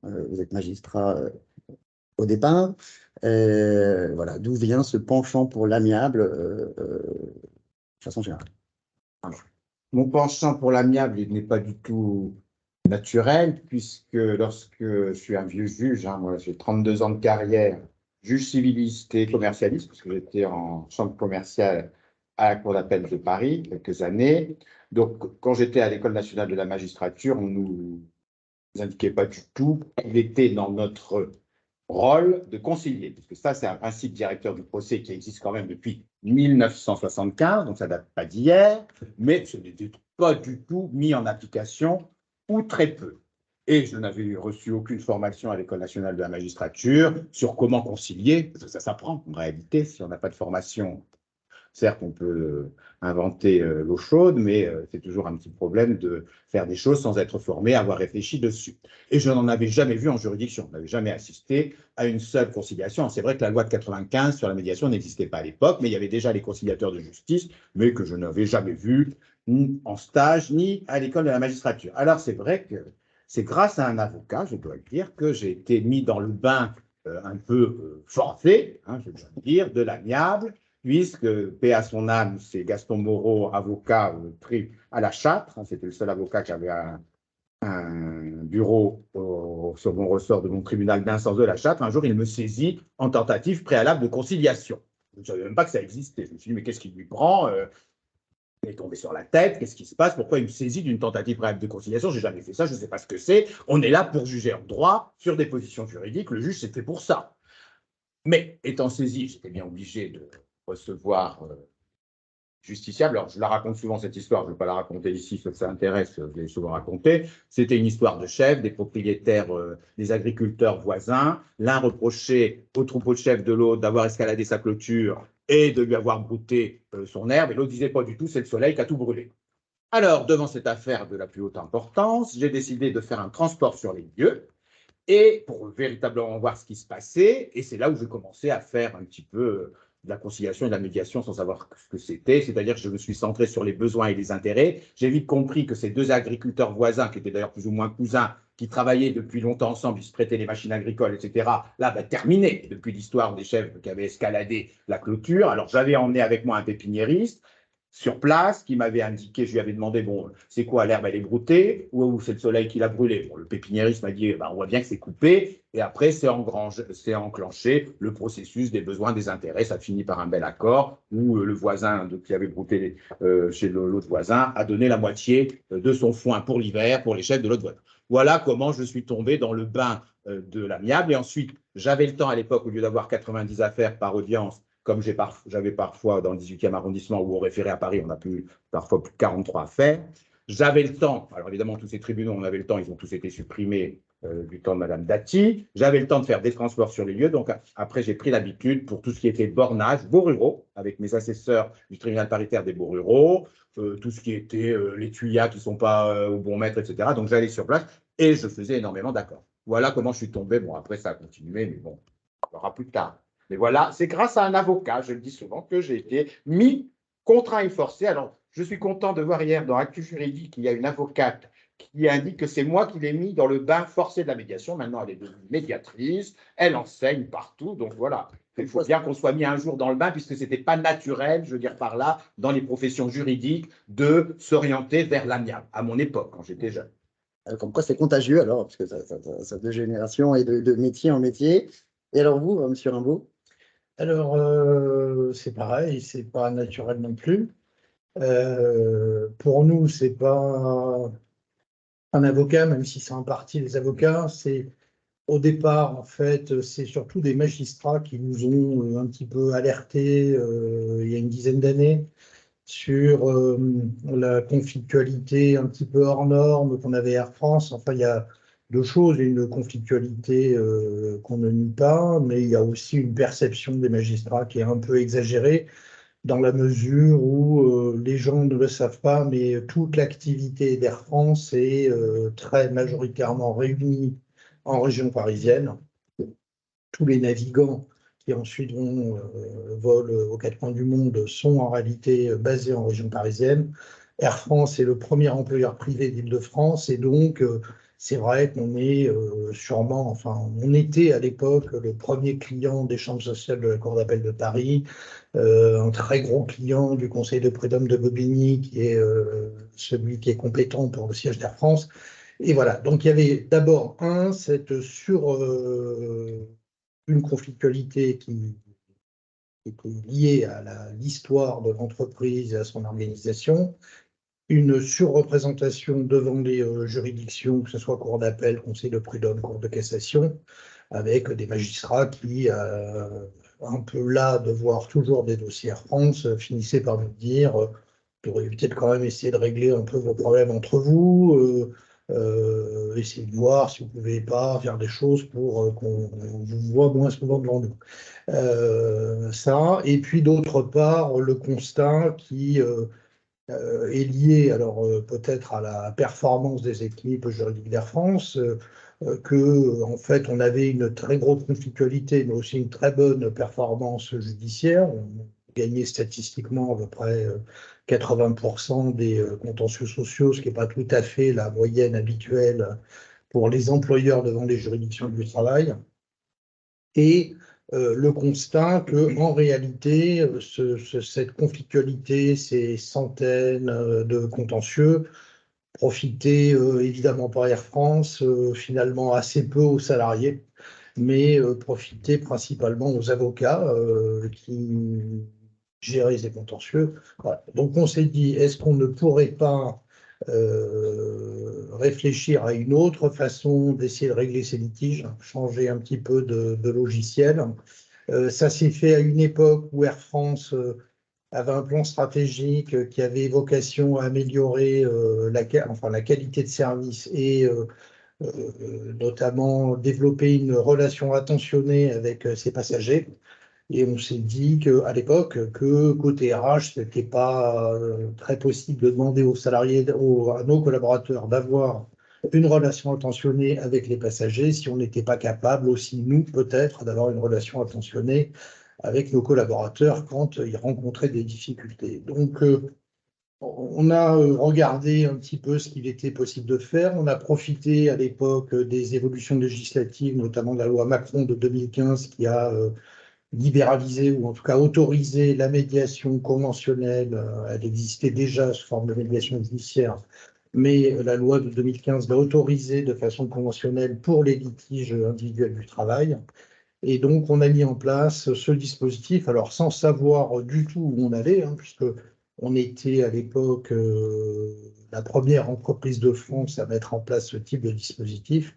vous êtes magistrat au départ. Voilà, d'où vient ce penchant pour l'amiable de façon générale? Mon penchant pour l'amiable n'est pas du tout naturel, puisque lorsque je suis un vieux juge, moi j'ai 32 ans de carrière, juge civiliste et commercialiste, parce que j'étais en chambre commerciale à la Cour d'appel de Paris quelques années. Donc, quand j'étais à l'École nationale de la magistrature, on nous indiquait pas du tout qu'il était dans notre rôle de concilier, parce que ça, c'est un principe directeur du procès qui existe quand même depuis 1975, donc ça date pas d'hier, mais ce n'était pas du tout mis en application, ou très peu. Et je n'avais reçu aucune formation à l'École nationale de la magistrature sur comment concilier, parce que ça s'apprend en réalité, si on n'a pas de formation. Certes, on peut inventer l'eau chaude, mais c'est toujours un petit problème de faire des choses sans être formé, avoir réfléchi dessus. Et je n'en avais jamais vu en juridiction. Je n'avais jamais assisté à une seule conciliation. C'est vrai que la loi de 95 sur la médiation n'existait pas à l'époque, mais il y avait déjà les conciliateurs de justice, mais que je n'avais jamais vu ni en stage, ni à l'école de la magistrature. Alors, c'est vrai que c'est grâce à un avocat, je dois le dire, que j'ai été mis dans le bain un peu forcé, je dois le dire, de l'amiable, puisque, paix à son âme, c'est Gaston Moreau, avocat pris à la Châtre. C'était le seul avocat qui avait un bureau sur mon ressort de mon tribunal d'instance de la Châtre. Un jour, il me saisit en tentative préalable de conciliation. Je ne savais même pas que ça existait. Je me suis dit, mais qu'est-ce qui lui prend? Il est tombé sur la tête, qu'est-ce qui se passe? Pourquoi il me saisit d'une tentative préalable de conciliation? Je n'ai jamais fait ça, je ne sais pas ce que c'est. On est là pour juger en droit, sur des positions juridiques. Le juge, c'est fait pour ça. Mais étant saisi, j'étais bien obligé de recevoir justiciable. Alors, je la raconte souvent, cette histoire, je ne vais pas la raconter ici, sauf que ça intéresse, je l'ai souvent raconté. C'était une histoire de chefs, des propriétaires, des agriculteurs voisins. L'un reprochait au troupeau de chef de l'autre d'avoir escaladé sa clôture et de lui avoir brouté son herbe, et l'autre disait pas du tout, c'est le soleil qui a tout brûlé. Alors, devant cette affaire de la plus haute importance, j'ai décidé de faire un transport sur les lieux, et pour véritablement voir ce qui se passait, et c'est là où j'ai commencé à faire un petit peu de la conciliation et de la médiation sans savoir ce que c'était, c'est-à-dire que je me suis centré sur les besoins et les intérêts. J'ai vite compris que ces deux agriculteurs voisins, qui étaient d'ailleurs plus ou moins cousins, qui travaillaient depuis longtemps ensemble, ils se prêtaient les machines agricoles, etc., là, terminé depuis l'histoire des chefs qui avaient escaladé la clôture. Alors, j'avais emmené avec moi un pépiniériste sur place, qui m'avait indiqué, je lui avais demandé, bon, c'est quoi, l'herbe, elle est broutée, ou c'est le soleil qui l'a brûlée? Bon, le pépiniériste m'a dit, on voit bien que c'est coupé, et après, c'est enclenché le processus des besoins, des intérêts, ça finit par un bel accord, où le voisin qui avait brouté chez l'autre voisin a donné la moitié de son foin pour l'hiver, pour les chefs de l'autre voisin. Voilà comment je suis tombé dans le bain de l'amiable, et ensuite, j'avais le temps à l'époque, au lieu d'avoir 90 affaires par audience, comme j'avais parfois dans le 18e arrondissement ou au référé à Paris, on a parfois plus de 43 affaires. J'avais le temps, alors évidemment, tous ces tribunaux, on avait le temps, ils ont tous été supprimés du temps de Mme Dati. J'avais le temps de faire des transports sur les lieux, donc après, j'ai pris l'habitude pour tout ce qui était bornage, baux ruraux, avec mes assesseurs du tribunal paritaire des baux ruraux, tout ce qui était les tuyas qui ne sont pas au bon mètre, etc. Donc j'allais sur place et je faisais énormément d'accords. Voilà comment je suis tombé. Bon, après, ça a continué, mais bon, on verra plus tard. Mais voilà, c'est grâce à un avocat, je le dis souvent, que j'ai été mis, contraint et forcé. Alors, je suis content de voir hier dans Actu Juridique, il y a une avocate qui indique que c'est moi qui l'ai mis dans le bain forcé de la médiation. Maintenant, elle est devenue médiatrice, elle enseigne partout. Donc voilà, il faut bien qu'on soit mis un jour dans le bain, puisque ce n'était pas naturel, je veux dire par là, dans les professions juridiques, de s'orienter vers l'amiable, à mon époque, quand j'étais jeune. Comme quoi c'est contagieux alors, parce que ça de génération et de métier en métier. Et alors vous, monsieur Rimbaud? Alors, c'est pareil, c'est pas naturel non plus. Pour nous, c'est pas un avocat, même si c'est en partie les avocats. C'est au départ, en fait, c'est surtout des magistrats qui nous ont un petit peu alertés il y a une dizaine d'années sur la conflictualité un petit peu hors norme qu'on avait Air France. Enfin, il y a deux choses, une conflictualité qu'on ne nie pas, mais il y a aussi une perception des magistrats qui est un peu exagérée, dans la mesure où les gens ne le savent pas, mais toute l'activité d'Air France est très majoritairement réunie en région parisienne. Tous les navigants qui ensuite volent aux quatre coins du monde sont en réalité basés en région parisienne. Air France est le premier employeur privé d'Île-de-France et donc c'est vrai qu'on est sûrement, enfin, on était à l'époque le premier client des chambres sociales de la Cour d'appel de Paris, un très gros client du Conseil de prud'homme de Bobigny, qui est celui qui est compétent pour le siège d'Air France. Et voilà, donc il y avait d'abord cette une conflictualité qui était liée à l'histoire de l'entreprise et à son organisation, une surreprésentation devant les juridictions, que ce soit cour d'appel, conseil de prud'homme, cour de cassation, avec des magistrats qui, un peu là de voir toujours des dossiers Air France, finissaient par nous dire vous auriez peut-être quand même essayé de régler un peu vos problèmes entre vous, essayez de voir si vous ne pouvez pas faire des choses pour qu'on vous voit moins souvent devant nous. Ça, et puis d'autre part, le constat qui est lié alors peut-être à la performance des équipes juridiques d'Air France, que en fait on avait une très grosse conflictualité, mais aussi une très bonne performance judiciaire. On gagnait statistiquement à peu près 80% des contentieux sociaux, ce qui n'est pas tout à fait la moyenne habituelle pour les employeurs devant les juridictions du travail. Et le constat que, en réalité, cette conflictualité, ces centaines de contentieux, profitaient évidemment pas à Air France, finalement assez peu aux salariés, mais profitaient principalement aux avocats qui géraient ces contentieux. Voilà. Donc on s'est dit, est-ce qu'on ne pourrait pas réfléchir à une autre façon d'essayer de régler ces litiges, changer un petit peu de logiciel. Ça s'est fait à une époque où Air France avait un plan stratégique qui avait vocation à améliorer la qualité de service et notamment développer une relation attentionnée avec ses passagers. Et on s'est dit qu'à l'époque, que côté RH, ce n'était pas très possible de demander aux salariés, à nos collaborateurs d'avoir une relation attentionnée avec les passagers si on n'était pas capable aussi, nous, peut-être, d'avoir une relation attentionnée avec nos collaborateurs quand ils rencontraient des difficultés. Donc, on a regardé un petit peu ce qu'il était possible de faire. On a profité à l'époque des évolutions législatives, notamment de la loi Macron de 2015 qui a libéraliser ou en tout cas autoriser la médiation conventionnelle. Elle existait déjà sous forme de médiation judiciaire, mais la loi de 2015 l'a autorisée de façon conventionnelle pour les litiges individuels du travail. Et donc, on a mis en place ce dispositif, alors sans savoir du tout où on allait, hein, puisque on était à l'époque la première entreprise de France à mettre en place ce type de dispositif.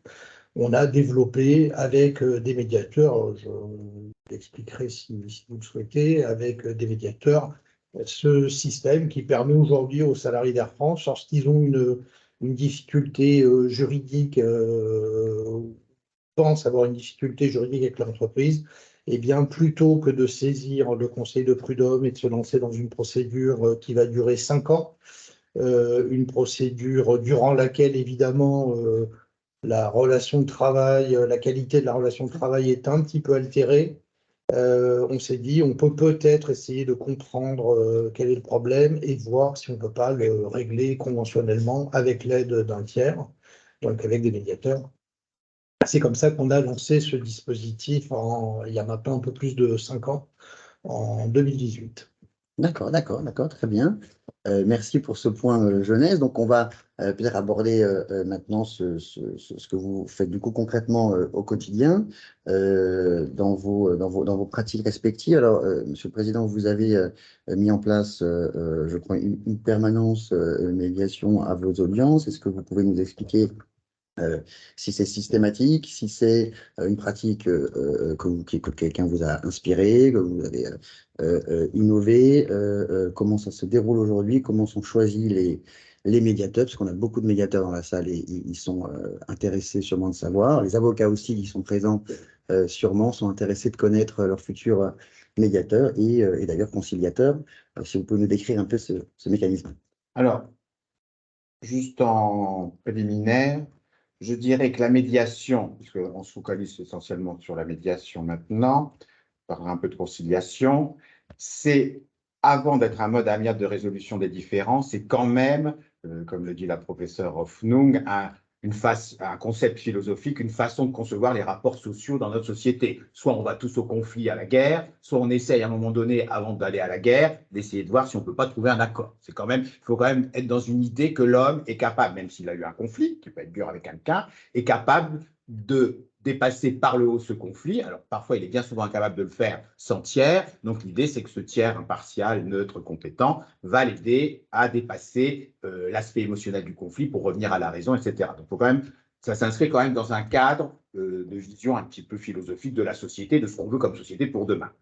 On a développé avec des médiateurs, je l'expliquerai si vous le souhaitez, avec des médiateurs, ce système qui permet aujourd'hui aux salariés d'Air France, lorsqu'ils ont une difficulté juridique, pensent avoir une difficulté juridique avec l'entreprise, eh bien, plutôt que de saisir le conseil de prud'homme et de se lancer dans une procédure qui va durer 5 ans, une procédure durant laquelle, évidemment, la relation de travail, la qualité de la relation de travail est un petit peu altérée. On s'est dit, on peut peut-être essayer de comprendre quel est le problème et voir si on ne peut pas le régler conventionnellement avec l'aide d'un tiers, donc avec des médiateurs. C'est comme ça qu'on a lancé ce dispositif il y a maintenant un peu plus de 5 ans, en 2018. D'accord, d'accord, d'accord, très bien. Merci pour ce point jeunesse. Donc, on va peut-être aborder maintenant ce que vous faites du coup concrètement au quotidien dans vos pratiques respectives. Alors, Monsieur le Président, vous avez mis en place, je crois, une permanence médiation à vos audiences. Est-ce que vous pouvez nous expliquer si c'est systématique, si c'est une pratique que quelqu'un vous a inspiré, que vous avez innové, comment ça se déroule aujourd'hui, comment sont choisis les médiateurs, parce qu'on a beaucoup de médiateurs dans la salle et ils sont intéressés sûrement de savoir. Les avocats aussi qui sont présents sûrement sont intéressés de connaître leurs futurs médiateurs et d'ailleurs conciliateurs. Si vous pouvez nous décrire un peu ce mécanisme. Alors, juste en préliminaire, je dirais que la médiation, puisqu'on se focalise essentiellement sur la médiation maintenant, on parlera un peu de conciliation, c'est, avant d'être un mode amiable de résolution des différends, c'est quand même, comme le dit la professeure Hoffnung, un concept philosophique, une façon de concevoir les rapports sociaux dans notre société. Soit on va tous au conflit, à la guerre, soit on essaye à un moment donné, avant d'aller à la guerre, d'essayer de voir si on ne peut pas trouver un accord. C'est quand même, il faut quand même être dans une idée que l'homme est capable, même s'il a eu un conflit, qui peut être dur avec quelqu'un, est capable de dépasser par le haut ce conflit. Alors parfois, il est bien souvent incapable de le faire sans tiers. Donc l'idée, c'est que ce tiers impartial, neutre, compétent, va l'aider à dépasser l'aspect émotionnel du conflit pour revenir à la raison, etc. Donc faut quand même, ça s'inscrit quand même dans un cadre de vision un petit peu philosophique de la société, de ce qu'on veut comme société pour demain.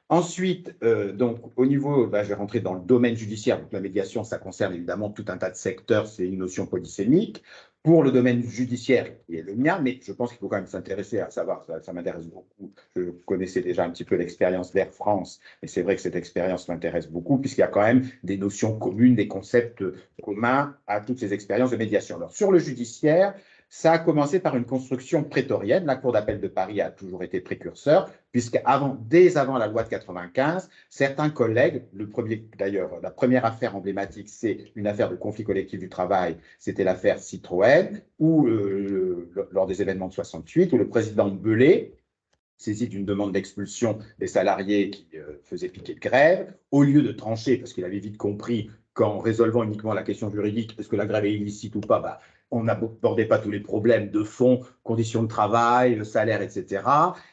Ensuite, donc, au niveau, je vais rentrer dans le domaine judiciaire. Donc, la médiation, ça concerne évidemment tout un tas de secteurs, c'est une notion polysémique. Pour le domaine judiciaire, qui est le mien, mais je pense qu'il faut quand même s'intéresser à savoir, ça m'intéresse beaucoup. Je connaissais déjà un petit peu l'expérience d'Air France, et c'est vrai que cette expérience m'intéresse beaucoup, puisqu'il y a quand même des notions communes, des concepts communs à toutes ces expériences de médiation. Alors, sur le judiciaire, ça a commencé par une construction prétorienne. La Cour d'appel de Paris a toujours été précurseur, puisque dès avant la loi de 95, certains collègues, d'ailleurs, la première affaire emblématique, c'est une affaire de conflit collectif du travail, c'était l'affaire Citroën, où, lors des événements de 68, où le président Belay, saisi d'une demande d'expulsion des salariés qui faisaient piquet de grève, au lieu de trancher, parce qu'il avait vite compris qu'en résolvant uniquement la question juridique, est-ce que la grève est illicite ou pas, on n'abordait pas tous les problèmes de fond, conditions de travail, salaire, etc.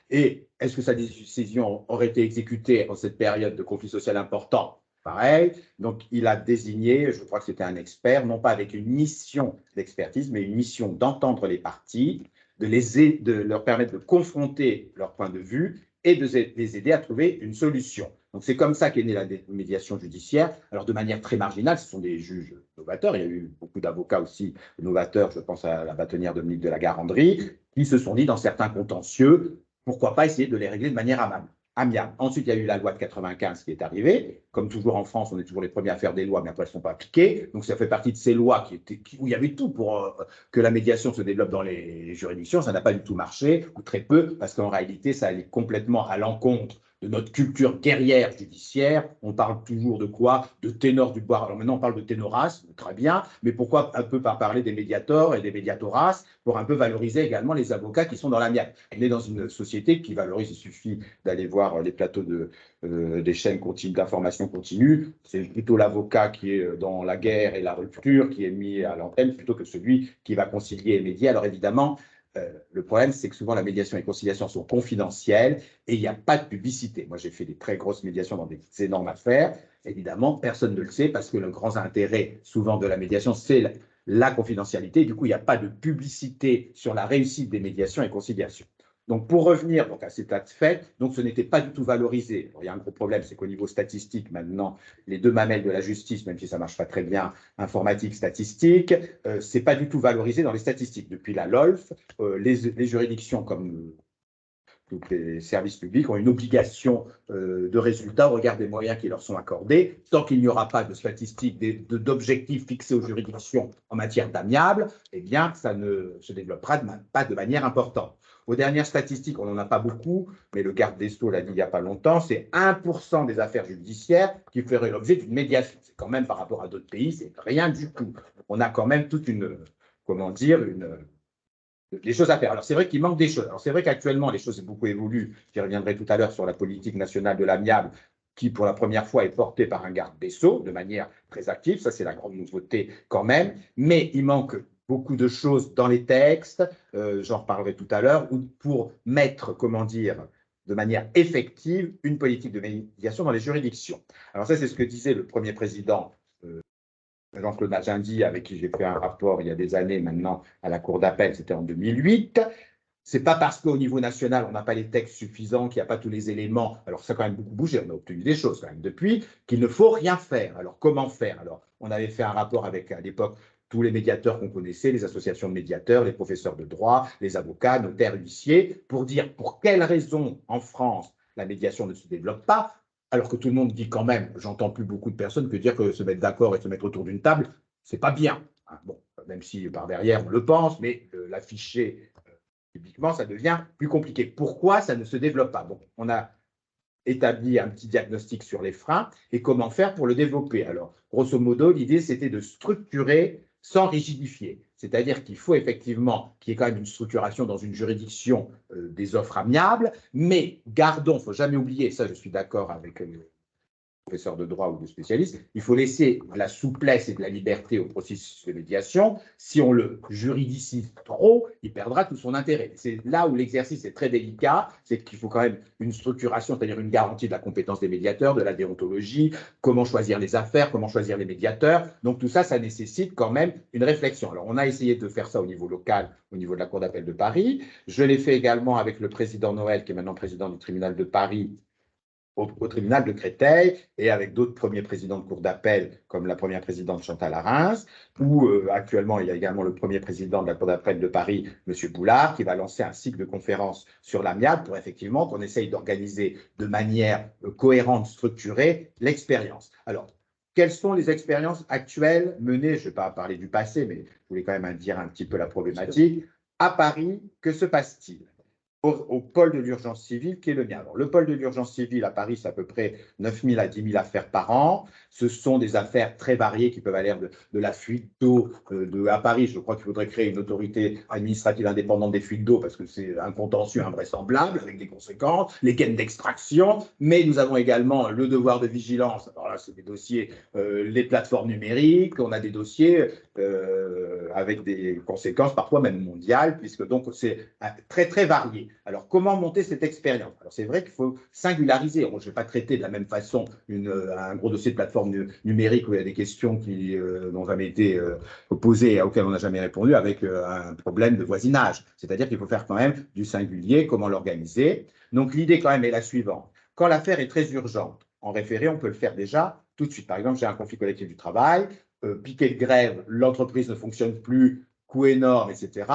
Et est-ce que sa décision aurait été exécutée en cette période de conflit social important? Pareil. Donc, il a désigné, je crois que c'était un expert, non pas avec une mission d'expertise, mais une mission d'entendre les parties, de leur permettre de confronter leur point de vue et de les aider à trouver une solution. Donc, c'est comme ça qu'est née la médiation judiciaire. Alors, de manière très marginale, ce sont des juges novateurs. Il y a eu beaucoup d'avocats aussi novateurs, je pense à la bâtonnière Dominique de la Garandrie, qui se sont dit, dans certains contentieux, pourquoi pas essayer de les régler de manière amiable. Ensuite, il y a eu la loi de 95 qui est arrivée. Comme toujours en France, on est toujours les premiers à faire des lois, mais après, elles ne sont pas appliquées. Donc, ça fait partie de ces lois où il y avait tout pour que la médiation se développe dans les juridictions. Ça n'a pas du tout marché, ou très peu, parce qu'en réalité, ça allait complètement à l'encontre de notre culture guerrière judiciaire. On parle toujours de quoi? De ténor du bois. Alors maintenant, on parle de ténoras, très bien, mais pourquoi un peu parler des médiators et des médiatoras pour un peu valoriser également les avocats qui sont dans l'amiable? On est dans une société qui valorise, il suffit d'aller voir les plateaux des chaînes d'information continue. C'est plutôt l'avocat qui est dans la guerre et la rupture qui est mis à l'antenne plutôt que celui qui va concilier et médier. Alors évidemment, le problème, c'est que souvent la médiation et la conciliation sont confidentielles et il n'y a pas de publicité. Moi, j'ai fait des très grosses médiations dans des énormes affaires. Évidemment, personne ne le sait parce que le grand intérêt souvent de la médiation, c'est la confidentialité. Du coup, il n'y a pas de publicité sur la réussite des médiations et conciliations. Donc, pour revenir donc, à cet état de fait, donc, ce n'était pas du tout valorisé. Alors, il y a un gros problème, c'est qu'au niveau statistique, maintenant, les deux mamelles de la justice, même si ça ne marche pas très bien, informatique, statistique, ce n'est pas du tout valorisé dans les statistiques. Depuis la LOLF, les juridictions comme tous les services publics ont une obligation de résultat au regard des moyens qui leur sont accordés. Tant qu'il n'y aura pas de statistiques, d'objectifs fixés aux juridictions en matière d'amiable, eh bien, ça ne se développera pas de manière importante. Aux dernières statistiques, on n'en a pas beaucoup, mais le garde des Sceaux l'a dit il n'y a pas longtemps, c'est 1% des affaires judiciaires qui feraient l'objet d'une médiation. C'est quand même, par rapport à d'autres pays, c'est rien du tout. On a quand même toute une, comment dire, des choses à faire. Alors, c'est vrai qu'il manque des choses. Alors, c'est vrai qu'actuellement, les choses ont beaucoup évolué. J'y reviendrai tout à l'heure sur la politique nationale de l'amiable, qui, pour la première fois, est portée par un garde des Sceaux de manière très active. Ça, c'est la grande nouveauté quand même. Mais il manque beaucoup de choses dans les textes, j'en reparlerai tout à l'heure, pour mettre, comment dire, de manière effective, une politique de médiation dans les juridictions. Alors ça, c'est ce que disait le premier président Jean-Claude Magendie, avec qui j'ai fait un rapport il y a des années maintenant à la Cour d'appel, c'était en 2008. C'est pas parce qu'au niveau national, on n'a pas les textes suffisants, qu'il n'y a pas tous les éléments, alors ça a quand même beaucoup bougé, on a obtenu des choses quand même depuis, qu'il ne faut rien faire. Alors comment faire? Alors on avait fait un rapport avec, à l'époque, tous les médiateurs qu'on connaissait, les associations de médiateurs, les professeurs de droit, les avocats, notaires, huissiers, pour dire pour quelles raisons en France la médiation ne se développe pas, alors que tout le monde dit quand même, j'entends plus beaucoup de personnes que dire que se mettre d'accord et se mettre autour d'une table, c'est pas bien. Bon, même si par derrière on le pense, mais l'afficher publiquement, ça devient plus compliqué. Pourquoi ça ne se développe pas? Donc, on a établi un petit diagnostic sur les freins et comment faire pour le développer. Alors, grosso modo, l'idée, c'était de structurer sans rigidifier. C'est-à-dire qu'il faut effectivement qu'il y ait quand même une structuration dans une juridiction des offres amiables, mais gardons, il ne faut jamais oublier, ça je suis d'accord avec professeur de droit ou de spécialiste, il faut laisser de la souplesse et de la liberté au processus de médiation. Si on le juridicise trop, il perdra tout son intérêt. C'est là où l'exercice est très délicat, c'est qu'il faut quand même une structuration, c'est-à-dire une garantie de la compétence des médiateurs, de la déontologie, comment choisir les affaires, comment choisir les médiateurs. Donc tout ça, ça nécessite quand même une réflexion. Alors on a essayé de faire ça au niveau local, au niveau de la Cour d'appel de Paris. Je l'ai fait également avec le président Noël, qui est maintenant président du tribunal de Paris, au tribunal de Créteil et avec d'autres premiers présidents de cour d'appel, comme la première présidente Chantal Arens, où actuellement il y a également le premier président de la cour d'appel de Paris, M. Boulard, qui va lancer un cycle de conférences sur l'amiable pour effectivement qu'on essaye d'organiser de manière cohérente, structurée, l'expérience. Alors, quelles sont les expériences actuelles menées? Je ne vais pas parler du passé, mais je voulais quand même dire un petit peu la problématique. À Paris, que se passe-t-il? Au pôle de l'urgence civile qui est le mien. Alors, le pôle de l'urgence civile à Paris, c'est à peu près 9 000 à 10 000 affaires par an. Ce sont des affaires très variées qui peuvent aller de la fuite d'eau. À Paris, je crois qu'il faudrait créer une autorité administrative indépendante des fuites d'eau parce que c'est un contentieux invraisemblable avec des conséquences, les gaines d'extraction. Mais nous avons également le devoir de vigilance. Alors là, c'est des dossiers, les plateformes numériques. On a des dossiers avec des conséquences parfois même mondiales, puisque donc c'est très, très varié. Alors, comment monter cette expérience? Alors, c'est vrai qu'il faut singulariser. Je ne vais pas traiter de la même façon un gros dossier de plateforme numérique où il y a des questions qui n'ont jamais été posées et auxquelles on n'a jamais répondu avec un problème de voisinage. C'est-à-dire qu'il faut faire quand même du singulier, comment l'organiser. Donc, l'idée quand même est la suivante. Quand l'affaire est très urgente, en référé, on peut le faire déjà tout de suite. Par exemple, j'ai un conflit collectif du travail, piquet de grève, l'entreprise ne fonctionne plus, coût énorme, etc.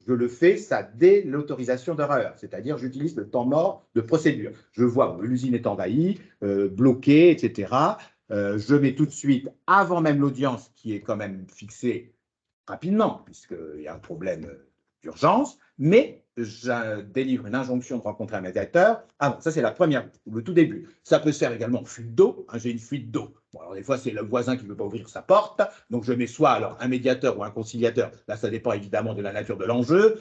Je le fais, ça dès l'autorisation d'erreur, c'est-à-dire j'utilise le temps mort de procédure. Je vois l'usine est envahie, bloquée, etc. Je mets tout de suite, avant même l'audience qui est quand même fixée rapidement, puisqu'il y a un problème d'urgence, mais je délivre une injonction de rencontrer un médiateur. Ah bon, ça c'est la première, le tout début. Ça peut se faire également en fuite d'eau. J'ai une fuite d'eau. Bon, alors des fois c'est le voisin qui ne veut pas ouvrir sa porte, donc je mets soit alors un médiateur ou un conciliateur. Là, ça dépend évidemment de la nature de l'enjeu.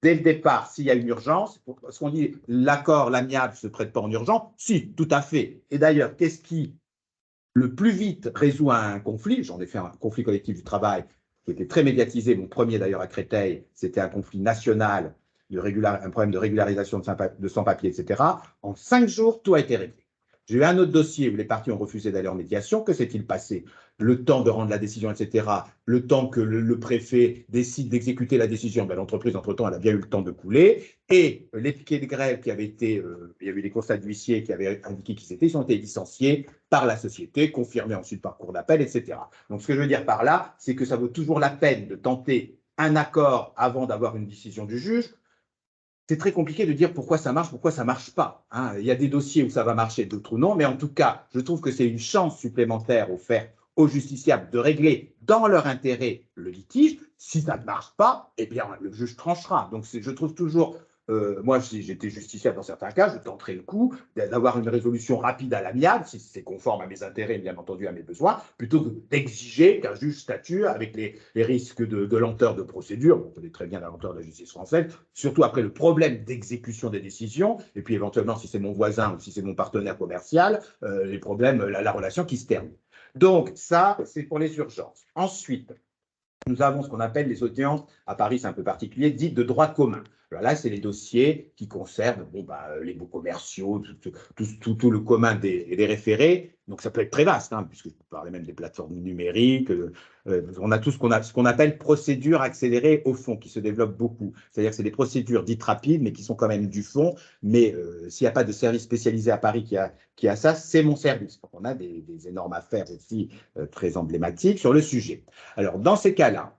Dès le départ, s'il y a une urgence, parce qu'on dit l'accord, l'amiable ne se prête pas en urgence, si, tout à fait. Et d'ailleurs, qu'est-ce qui le plus vite résout un conflit? J'en ai fait un conflit collectif du travail qui était très médiatisé, mon premier d'ailleurs à Créteil, c'était un conflit national, un problème de régularisation de sans-papiers, etc. En 5 jours, tout a été réglé. J'ai eu un autre dossier où les parties ont refusé d'aller en médiation. Que s'est-il passé? Le temps de rendre la décision, etc., le temps que le préfet décide d'exécuter la décision, ben, l'entreprise, entre-temps, elle a bien eu le temps de couler. Et les piquets de grève qui avaient été, il y avait des constats d'huissier qui avaient indiqué qu'ils étaient, ils ont été licenciés par la société, confirmés ensuite par cour d'appel, etc. Donc, ce que je veux dire par là, c'est que ça vaut toujours la peine de tenter un accord avant d'avoir une décision du juge. C'est très compliqué de dire pourquoi ça marche pas. Hein. Il y a des dossiers où ça va marcher, d'autres non, mais en tout cas, je trouve que c'est une chance supplémentaire offerte aux justiciables de régler dans leur intérêt le litige. Si ça ne marche pas, eh bien, le juge tranchera. Donc, je trouve toujours, moi, si j'étais justiciable dans certains cas, je tenterais le coup d'avoir une résolution rapide à l'amiable, si c'est conforme à mes intérêts et bien entendu à mes besoins, plutôt que d'exiger qu'un juge statue avec les risques de lenteur de procédure. On connaît très bien la lenteur de la justice française, surtout après le problème d'exécution des décisions, et puis éventuellement, si c'est mon voisin ou si c'est mon partenaire commercial, les problèmes, la relation qui se termine. Donc, ça, c'est pour les urgences. Ensuite, nous avons ce qu'on appelle les audiences, à Paris c'est un peu particulier, dites de droit commun. Alors là, c'est les dossiers qui concernent les baux commerciaux, tout le commun des référés. Donc ça peut être très vaste, hein, puisque je peux parler même des plateformes numériques. On a tout ce qu'on appelle procédures accélérées au fond, qui se développent beaucoup. C'est-à-dire que c'est des procédures dites rapides, mais qui sont quand même du fond. Mais s'il n'y a pas de service spécialisé à Paris qui a ça, c'est mon service. Donc on a des énormes affaires aussi très emblématiques sur le sujet. Alors dans ces cas-là,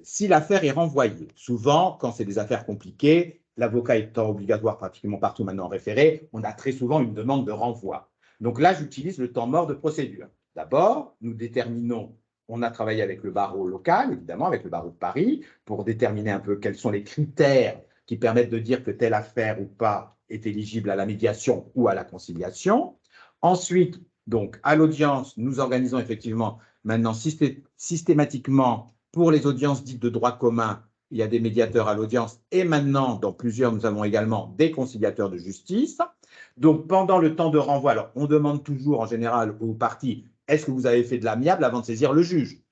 si l'affaire est renvoyée, souvent, quand c'est des affaires compliquées, l'avocat étant obligatoire pratiquement partout maintenant en référé, on a très souvent une demande de renvoi. Donc là, j'utilise le temps mort de procédure. D'abord, nous déterminons, on a travaillé avec le barreau local, évidemment, avec le barreau de Paris, pour déterminer un peu quels sont les critères qui permettent de dire que telle affaire ou pas est éligible à la médiation ou à la conciliation. Ensuite, donc, à l'audience, nous organisons effectivement Maintenant, systématiquement, pour les audiences dites de droit commun, il y a des médiateurs à l'audience et maintenant, dans plusieurs, nous avons également des conciliateurs de justice. Donc, pendant le temps de renvoi, alors on demande toujours en général aux parties, est-ce que vous avez fait de l'amiable avant de saisir le juge?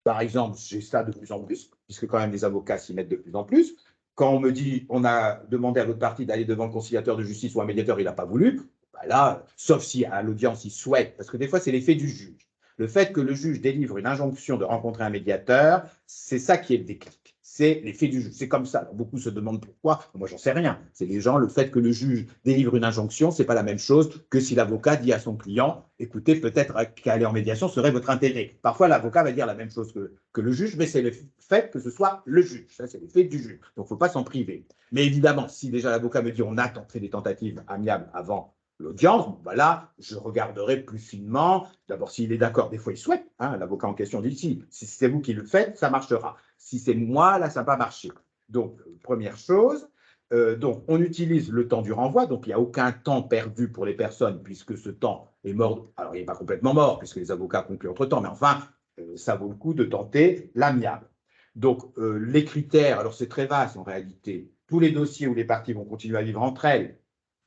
Par exemple, j'ai ça de plus en plus, puisque quand même les avocats s'y mettent de plus en plus. Quand on me dit, on a demandé à l'autre partie d'aller devant le conciliateur de justice ou un médiateur, il n'a pas voulu, ben là, sauf si à l'audience il souhaite, parce que des fois c'est l'effet du juge. Le fait que le juge délivre une injonction de rencontrer un médiateur, c'est ça qui est le déclic. C'est l'effet du juge. C'est comme ça. Alors, beaucoup se demandent pourquoi. Moi, j'en sais rien. C'est les gens, le fait que le juge délivre une injonction, c'est pas la même chose que si l'avocat dit à son client, écoutez, peut-être qu'aller en médiation serait votre intérêt. Parfois, l'avocat va dire la même chose que le juge, mais c'est le fait que ce soit le juge. Ça, c'est l'effet du juge. Donc, il ne faut pas s'en priver. Mais évidemment, si déjà l'avocat me dit on a fait des tentatives amiables avant l'audience, bon, ben là, je regarderai plus finement. D'abord, s'il est d'accord, des fois, il souhaite. Hein, l'avocat en question dit si c'est vous qui le faites, ça marchera. Si c'est moi, là, ça n'a pas marché. Donc, première chose. Donc, on utilise le temps du renvoi. Donc, il n'y a aucun temps perdu pour les personnes puisque ce temps est mort. Alors, il n'est pas complètement mort puisque les avocats concluent entre-temps, mais enfin, ça vaut le coup de tenter l'amiable. Donc, les critères, alors c'est très vaste en réalité. Tous les dossiers où les parties vont continuer à vivre entre elles,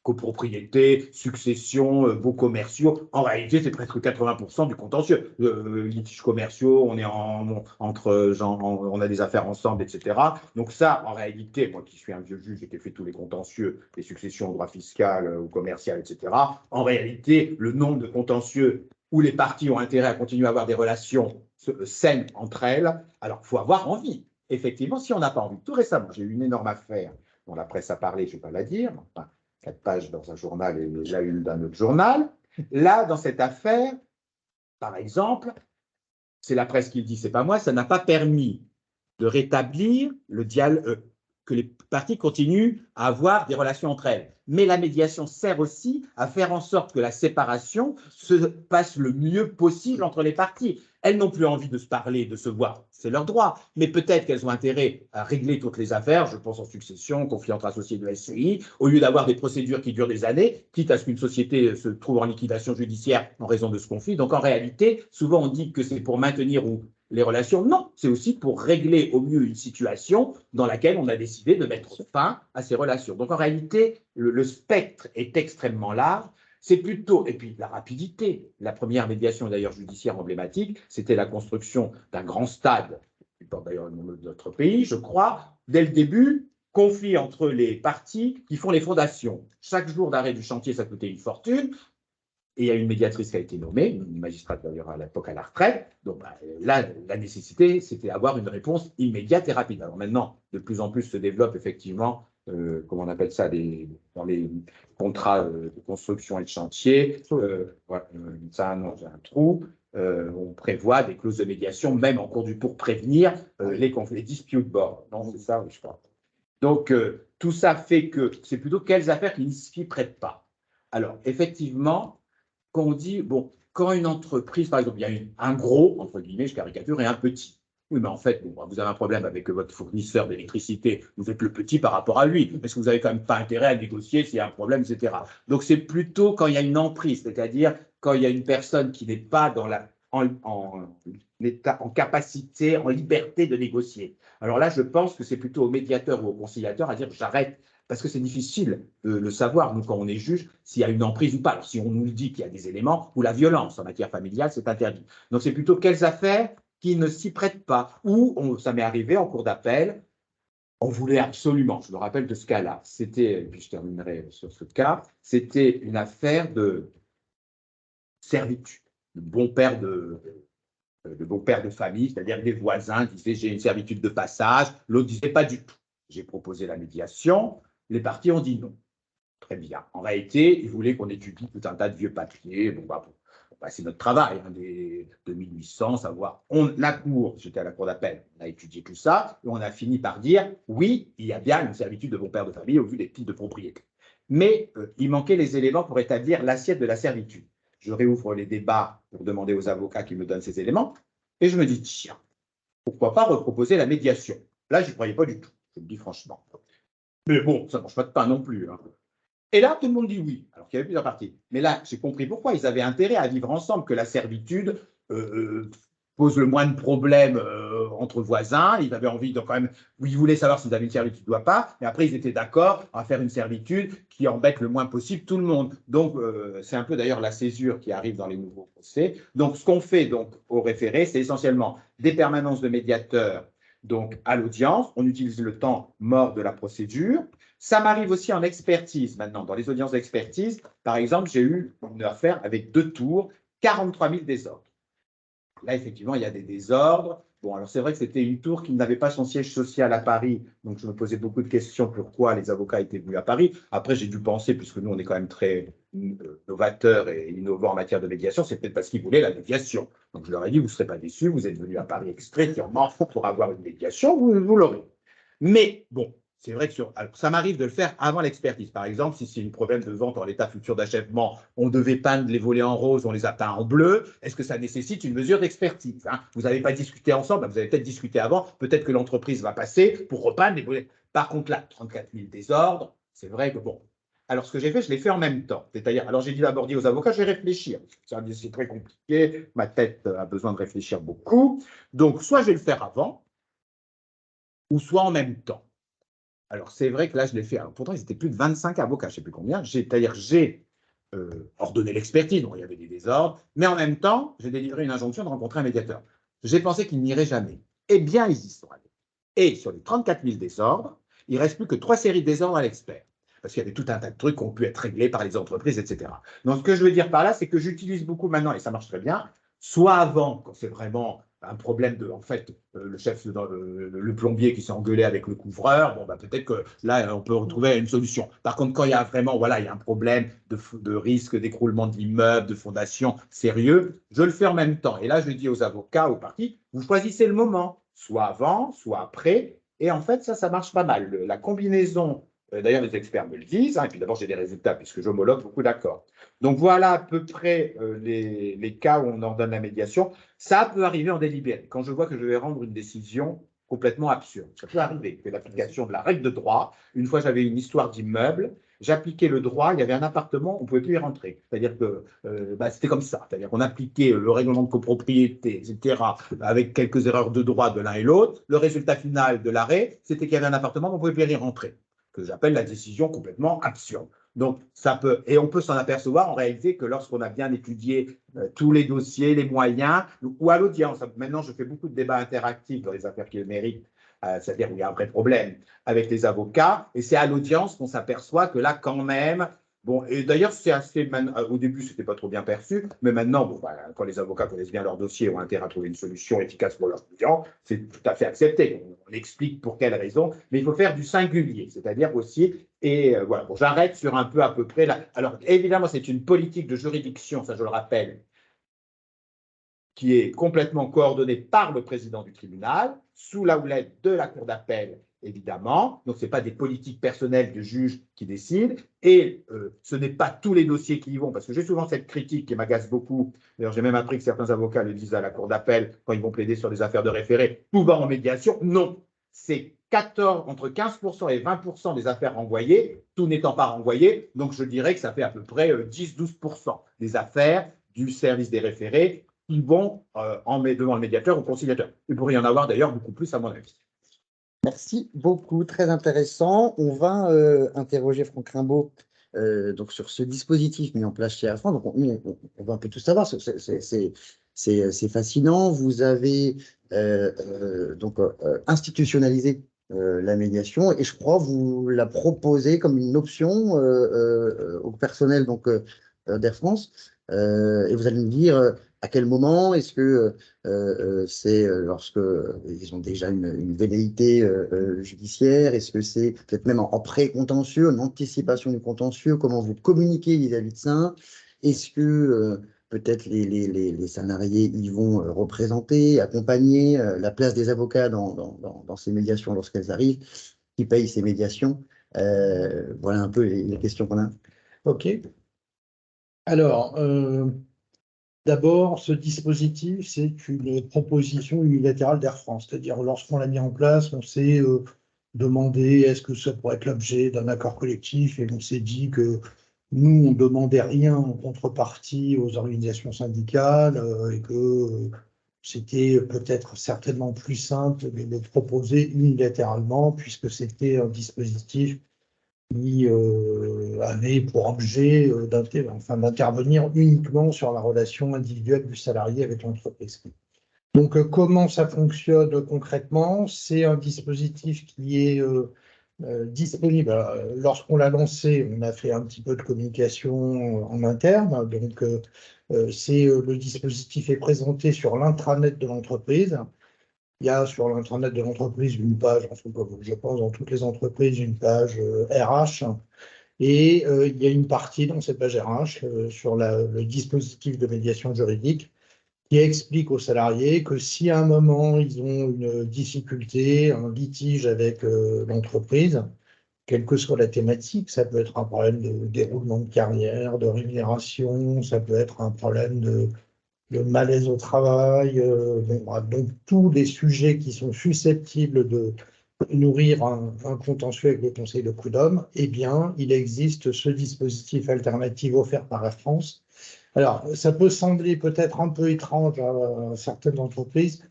copropriété, succession, baux commerciaux. En réalité, c'est presque 80% du contentieux. Litiges commerciaux, on est entre gens, on a des affaires ensemble, etc. Donc ça, en réalité, moi qui suis un vieux juge, j'ai fait tous les contentieux, les successions au droit fiscal ou commercial, etc. En réalité, le nombre de contentieux où les parties ont intérêt à continuer à avoir des relations saines entre elles, alors il faut avoir envie. Effectivement, si on n'a pas envie. Tout récemment, j'ai eu une énorme affaire dont la presse a parlé, je ne vais pas la dire, enfin, 4 pages dans un journal et la une d'un autre journal. Là, dans cette affaire, par exemple, c'est la presse qui le dit, c'est pas moi, ça n'a pas permis de rétablir le dialogue, que les parties continuent à avoir des relations entre elles. Mais la médiation sert aussi à faire en sorte que la séparation se passe le mieux possible entre les parties. Elles n'ont plus envie de se parler, de se voir, c'est leur droit, mais peut-être qu'elles ont intérêt à régler toutes les affaires, je pense en succession, conflit entre associés de SCI, au lieu d'avoir des procédures qui durent des années, quitte à ce qu'une société se trouve en liquidation judiciaire en raison de ce conflit. Donc en réalité, souvent on dit que c'est pour maintenir les relations. Non, c'est aussi pour régler au mieux une situation dans laquelle on a décidé de mettre fin à ces relations. Donc en réalité, le spectre est extrêmement large. C'est plutôt, et puis la rapidité. La première médiation d'ailleurs judiciaire emblématique, c'était la construction d'un grand stade, qui porte d'ailleurs le nom de notre pays, je crois. Dès le début, conflit entre les parties qui font les fondations. Chaque jour d'arrêt du chantier, ça coûtait une fortune. Et il y a une médiatrice qui a été nommée, une magistrate d'ailleurs à l'époque à la retraite. Donc là, la nécessité, c'était d'avoir une réponse immédiate et rapide. Alors maintenant, de plus en plus se développe effectivement, comment on appelle ça, dans les contrats de construction et de chantier. Ça, non, j'ai un trou. On prévoit des clauses de médiation, même en cours du pour prévenir les dispute boards. Non, c'est ça, oui, je crois. Donc, tout ça fait que c'est plutôt quelles affaires qui ne s'y prêtent pas. Alors, effectivement, quand on dit, bon, quand une entreprise, par exemple, il y a un gros, entre guillemets, je caricature, et un petit. Oui, mais en fait, bon, vous avez un problème avec votre fournisseur d'électricité, vous êtes le petit par rapport à lui, parce que vous n'avez quand même pas intérêt à négocier s'il y a un problème, etc. Donc, c'est plutôt quand il y a une emprise, c'est-à-dire quand il y a une personne qui n'est pas en capacité, en liberté de négocier. Alors là, je pense que c'est plutôt au médiateur ou au conciliateur à dire j'arrête, parce que c'est difficile de le savoir, nous, quand on est juge, s'il y a une emprise ou pas. Alors, si on nous le dit qu'il y a des éléments, ou la violence en matière familiale, c'est interdit. Donc, c'est plutôt quelles affaires qui ne s'y prêtent pas, ou ça m'est arrivé en cours d'appel, on voulait absolument, je me rappelle de ce cas-là, c'était, et puis je terminerai sur ce cas, c'était une affaire de servitude, de bon père de famille, c'est-à-dire les voisins disaient j'ai une servitude de passage, l'autre disait pas du tout. J'ai proposé la médiation, les parties ont dit non. Très bien. En réalité, ils voulaient qu'on étudie tout un tas de vieux papiers. Bon, c'est notre travail, hein, de 1800, savoir. La cour, j'étais à la cour d'appel, on a étudié tout ça, et on a fini par dire oui, il y a bien une servitude de bon père de famille au vu des titres de propriété. Mais il manquait les éléments pour établir l'assiette de la servitude. Je réouvre les débats pour demander aux avocats qui me donnent ces éléments, et je me dis tiens, pourquoi pas reproposer la médiation? Là, je n'y croyais pas du tout, je le dis franchement. Mais bon, ça ne mange pas de pain non plus. Hein. Et là, tout le monde dit oui, alors qu'il y avait plusieurs parties. Mais là, j'ai compris pourquoi ils avaient intérêt à vivre ensemble, que la servitude pose le moins de problèmes entre voisins. Ils avaient envie de quand même, ils voulaient savoir s'ils avaient une servitude ou pas, mais après ils étaient d'accord à faire une servitude qui embête le moins possible tout le monde. Donc c'est un peu d'ailleurs la césure qui arrive dans les nouveaux procès. Donc ce qu'on fait donc au référé, c'est essentiellement des permanences de médiateurs donc à l'audience. On utilise le temps mort de la procédure. Ça m'arrive aussi en expertise maintenant. Dans les audiences d'expertise, par exemple, j'ai eu une affaire avec 2 tours, 43 000 désordres. Là, effectivement, il y a des désordres. Bon, alors c'est vrai que c'était une tour qui n'avait pas son siège social à Paris, donc je me posais beaucoup de questions pourquoi les avocats étaient venus à Paris. Après, j'ai dû penser, puisque nous, on est quand même très novateurs et innovants en matière de médiation, c'est peut-être parce qu'ils voulaient la médiation. Donc je leur ai dit, vous ne serez pas déçus, vous êtes venus à Paris extrêmement pour avoir une médiation, vous l'aurez. Mais bon, c'est vrai que alors, ça m'arrive de le faire avant l'expertise. Par exemple, si c'est un problème de vente en l'état futur d'achèvement, on devait peindre les volets en rose, on les a peints en bleu. Est-ce que ça nécessite une mesure d'expertise, hein? Vous n'avez pas discuté ensemble, vous avez peut-être discuté avant, peut-être que l'entreprise va passer pour repeindre les volets. Par contre, là, 34 000 désordres, c'est vrai que bon. Alors, ce que j'ai fait, je l'ai fait en même temps. C'est-à-dire, alors j'ai dit d'abord aux avocats, je vais réfléchir. C'est très compliqué, ma tête a besoin de réfléchir beaucoup. Donc, soit je vais le faire avant, ou soit en même temps. Alors, c'est vrai que là, je l'ai fait. Alors, pourtant, ils étaient plus de 25 avocats, je ne sais plus combien. C'est-à-dire, j'ai ordonné l'expertise, donc il y avait des désordres, mais en même temps, j'ai délivré une injonction de rencontrer un médiateur. J'ai pensé qu'il n'irait jamais. Eh bien, ils y sont allés. Et sur les 34 000 désordres, il ne reste plus que 3 séries de désordres à l'expert. Parce qu'il y avait tout un tas de trucs qui ont pu être réglés par les entreprises, etc. Donc, ce que je veux dire par là, c'est que j'utilise beaucoup maintenant, et ça marche très bien, soit avant, quand c'est vraiment un problème de, en fait, le chef, le plombier qui s'est engueulé avec le couvreur, bon, bah, peut-être que là, on peut retrouver une solution. Par contre, quand il y a vraiment, voilà, il y a un problème de risque d'écroulement de l'immeuble, de fondation sérieux, je le fais en même temps. Et là, je dis aux avocats, aux parties, vous choisissez le moment, soit avant, soit après. Et en fait, ça marche pas mal. La combinaison, d'ailleurs, les experts me le disent, hein, et puis d'abord, j'ai des résultats puisque j'homologue beaucoup d'accords. Donc voilà à peu près les cas où on ordonne la médiation. Ça peut arriver en délibéré. Quand je vois que je vais rendre une décision complètement absurde, ça peut arriver que l'application de la règle de droit, une fois j'avais une histoire d'immeuble, j'appliquais le droit, il y avait un appartement, on ne pouvait plus y rentrer. C'est-à-dire que c'était comme ça. C'est-à-dire qu'on appliquait le règlement de copropriété, etc., avec quelques erreurs de droit de l'un et l'autre. Le résultat final de l'arrêt, c'était qu'il y avait un appartement, on ne pouvait plus y rentrer, que j'appelle la décision complètement absurde. Donc, ça peut, et on peut s'en apercevoir en réalité que lorsqu'on a bien étudié tous les dossiers, les moyens, ou à l'audience. Maintenant, je fais beaucoup de débats interactifs dans les affaires qui le méritent, c'est-à-dire où il y a un vrai problème avec les avocats, et c'est à l'audience qu'on s'aperçoit que là, quand même, bon, et d'ailleurs, c'est assez, au début, c'était pas trop bien perçu, mais maintenant, bon, voilà, quand les avocats connaissent bien leur dossier, ont intérêt à trouver une solution efficace pour leurs clients, c'est tout à fait accepté. On explique pour quelles raisons, mais il faut faire du singulier, c'est-à-dire aussi, et voilà, bon, j'arrête sur un peu à peu près là. Alors, évidemment, c'est une politique de juridiction, ça je le rappelle, qui est complètement coordonnée par le président du tribunal, sous la houlette de la cour d'appel, évidemment. Donc, ce n'est pas des politiques personnelles de juges qui décident. Et ce n'est pas tous les dossiers qui y vont, parce que j'ai souvent cette critique qui m'agace beaucoup. D'ailleurs, j'ai même appris que certains avocats le disent à la cour d'appel quand ils vont plaider sur des affaires de référé, tout va en médiation. Non, c'est entre 15% et 20% des affaires renvoyées, tout n'étant pas renvoyé. Donc, je dirais que ça fait à peu près 10-12% des affaires du service des référés qui vont devant le médiateur ou conciliateur. Il pourrait y en avoir d'ailleurs beaucoup plus à mon avis. Merci beaucoup, très intéressant. On va interroger Franck Rimbaud donc sur ce dispositif mis en place chez Air France. Donc, on va un peu tout savoir. C'est fascinant. Vous avez donc institutionnalisé la médiation et je crois vous la proposez comme une option au personnel donc d'Air France. Et vous allez me dire à quel moment est-ce que c'est lorsque ils ont déjà une velléité judiciaire? Est-ce que c'est peut-être même en pré-contentieux, en anticipation du contentieux? Comment vous communiquez vis-à-vis de ça? Est-ce que peut-être les salariés y vont représenter, accompagner la place des avocats dans ces médiations lorsqu'elles arrivent? Qui paye ces médiations? Voilà un peu les questions qu'on a. OK. Alors, d'abord, ce dispositif, c'est une proposition unilatérale d'Air France. C'est-à-dire, lorsqu'on l'a mis en place, on s'est demandé est-ce que ça pourrait être l'objet d'un accord collectif et on s'est dit que nous, on ne demandait rien en contrepartie aux organisations syndicales et que c'était peut-être certainement plus simple de le proposer unilatéralement, puisque c'était un dispositif qui avait pour objet d'intervenir uniquement sur la relation individuelle du salarié avec l'entreprise. Donc, comment ça fonctionne concrètement? C'est un dispositif qui est disponible. Lorsqu'on l'a lancé, on a fait un petit peu de communication en interne. Donc, le dispositif est présenté sur l'intranet de l'entreprise. Il y a sur l'intranet de l'entreprise une page, je pense dans toutes les entreprises, une page RH. Et il y a une partie dans cette page RH sur le dispositif de médiation juridique qui explique aux salariés que si à un moment ils ont une difficulté, un litige avec l'entreprise, quelle que soit la thématique, ça peut être un problème de déroulement de carrière, de rémunération, ça peut être un problème de malaise au travail, donc tous les sujets qui sont susceptibles de nourrir un contentieux avec le Conseil de prud'homme, eh bien, il existe ce dispositif alternatif offert par Air France. Alors, ça peut sembler peut-être un peu étrange à certaines entreprises.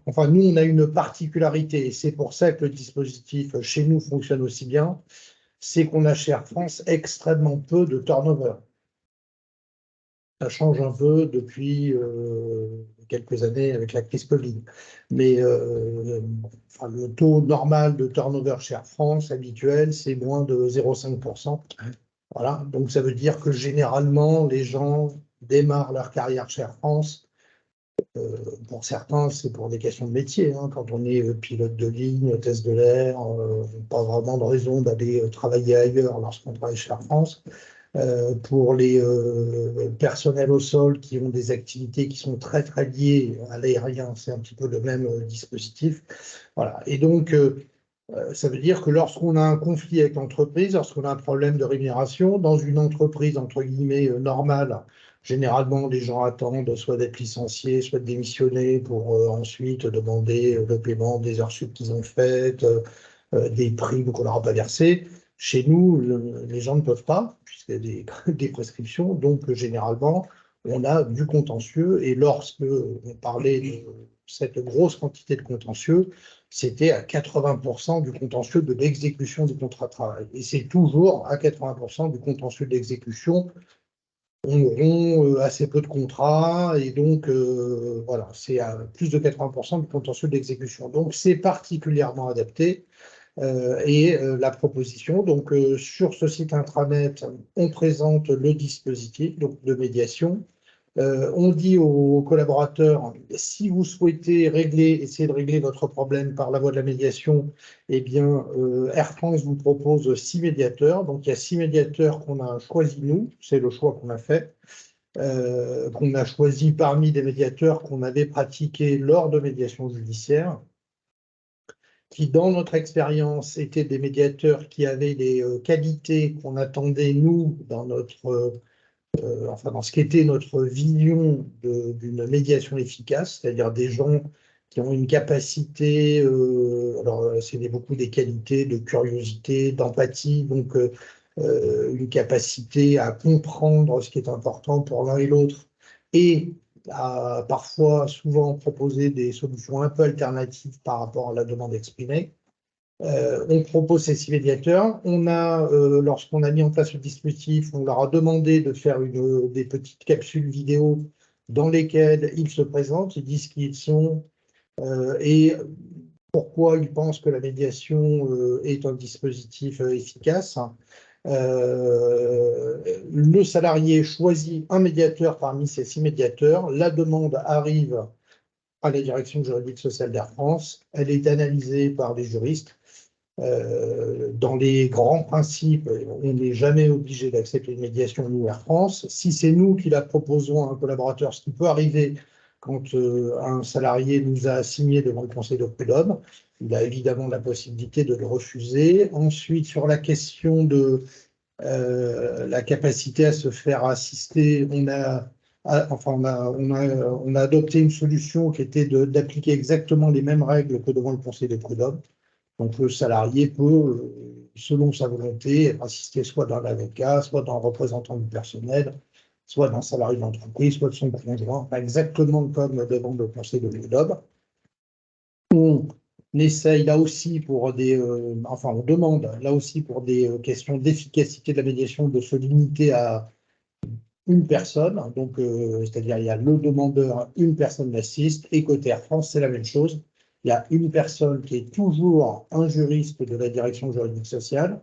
Enfin, nous, on a une particularité, et c'est pour ça que le dispositif chez nous fonctionne aussi bien, c'est qu'on a chez Air France extrêmement peu de turnover. Ça change un peu depuis quelques années avec la crise Covid. Mais le taux normal de turnover chez Air France habituel, c'est moins de 0,5%. Voilà. Donc ça veut dire que généralement, les gens démarrent leur carrière chez Air France. Pour certains, c'est pour des questions de métier. Hein. Quand on est pilote de ligne, hôtesse de l'air, pas vraiment de raison d'aller travailler ailleurs lorsqu'on travaille chez Air France. Pour les personnels au sol qui ont des activités qui sont très très liées à l'aérien, c'est un petit peu le même dispositif. Voilà. Et donc, ça veut dire que lorsqu'on a un conflit avec l'entreprise, lorsqu'on a un problème de rémunération, dans une entreprise entre guillemets normale, généralement les gens attendent soit d'être licenciés, soit de démissionner pour ensuite demander le paiement des heures sup qu'ils ont faites, des primes qu'on leur a pas versées. Chez nous, les gens ne peuvent pas, puisqu'il y a des prescriptions, donc généralement, on a du contentieux, et lorsque on parlait de cette grosse quantité de contentieux, c'était à 80% du contentieux de l'exécution du contrat de travail. Et c'est toujours à 80% du contentieux de l'exécution. On auront assez peu de contrats, et donc voilà, c'est à plus de 80% du contentieux de l'exécution. Donc c'est particulièrement adapté. La proposition. Donc, sur ce site intranet, on présente le dispositif donc, de médiation. On dit aux collaborateurs, si vous souhaitez essayer de régler votre problème par la voie de la médiation, eh bien, Air France vous propose 6 médiateurs. Donc, il y a 6 médiateurs qu'on a choisis nous, c'est le choix qu'on a fait. Qu'on a choisi parmi des médiateurs qu'on avait pratiqués lors de médiation judiciaire, qui, dans notre expérience, étaient des médiateurs qui avaient les qualités qu'on attendait, nous, dans dans ce qu'était notre vision d'une médiation efficace, c'est-à-dire des gens qui ont une capacité, alors c'est beaucoup des qualités de curiosité, d'empathie, donc une capacité à comprendre ce qui est important pour l'un et l'autre, et à parfois, souvent, proposer des solutions un peu alternatives par rapport à la demande exprimée. On propose ces 6 médiateurs. Lorsqu'on a mis en place le dispositif, on leur a demandé de faire des petites capsules vidéo dans lesquelles ils se présentent, ils disent qui ils sont et pourquoi ils pensent que la médiation est un dispositif efficace. Le salarié choisit un médiateur parmi ces 6 médiateurs. La demande arrive à la direction juridique sociale d'Air France. Elle est analysée par des juristes. Dans les grands principes, on n'est jamais obligé d'accepter une médiation nous Air France. Si c'est nous qui la proposons à un collaborateur, ce qui peut arriver quand un salarié nous a assigné devant le Conseil de prud'homme, il a évidemment la possibilité de le refuser. Ensuite, sur la question de la capacité à se faire assister, on a adopté une solution qui était d'appliquer exactement les mêmes règles que devant le Conseil de prud'homme. Donc le salarié peut, selon sa volonté, être assisté soit d'un avocat, soit d'un représentant du personnel, soit d'un salarié d'entreprise, soit de son conjoint, pas exactement comme devant le conseil de l'UDOB. On essaye là aussi pour enfin on demande là aussi pour des questions d'efficacité de la médiation de se limiter à une personne. Donc, c'est-à-dire il y a le demandeur, une personne l'assiste, et côté Air France, c'est la même chose. Il y a une personne qui est toujours un juriste de la direction juridique sociale,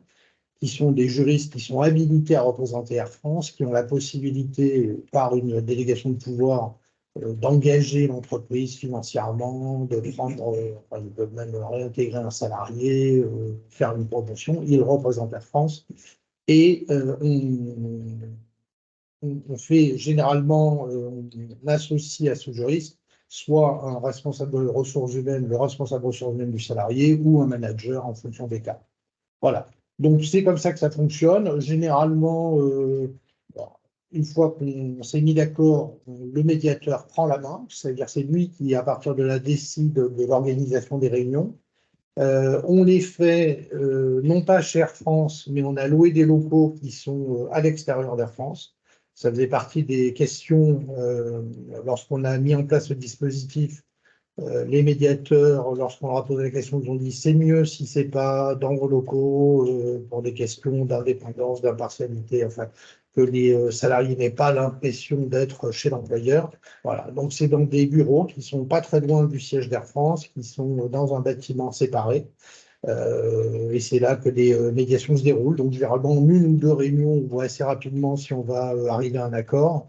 qui sont des juristes qui sont habilités à représenter Air France, qui ont la possibilité, par une délégation de pouvoir, d'engager l'entreprise financièrement, de prendre, enfin, ils peuvent même réintégrer un salarié, faire une promotion. Ils représentent Air France. Et on fait généralement, on associe à ce juriste soit un responsable de ressources humaines, le responsable ressources humaines du salarié, ou un manager en fonction des cas. Voilà. Donc c'est comme ça que ça fonctionne. Généralement, une fois qu'on s'est mis d'accord, le médiateur prend la main, c'est-à-dire c'est lui qui, à partir de là, décide de l'organisation des réunions. On les fait non pas chez Air France, mais on a loué des locaux qui sont à l'extérieur d'Air France. Ça faisait partie des questions lorsqu'on a mis en place ce dispositif. Les médiateurs, lorsqu'on leur a posé la question, ils ont dit c'est mieux si c'est pas dans vos locaux pour des questions d'indépendance, d'impartialité, enfin que les salariés n'aient pas l'impression d'être chez l'employeur. Voilà, donc c'est dans des bureaux qui sont pas très loin du siège d'Air France, qui sont dans un bâtiment séparé. Et c'est là que les médiations se déroulent. Donc généralement, en une ou deux réunions, on voit assez rapidement si on va arriver à un accord.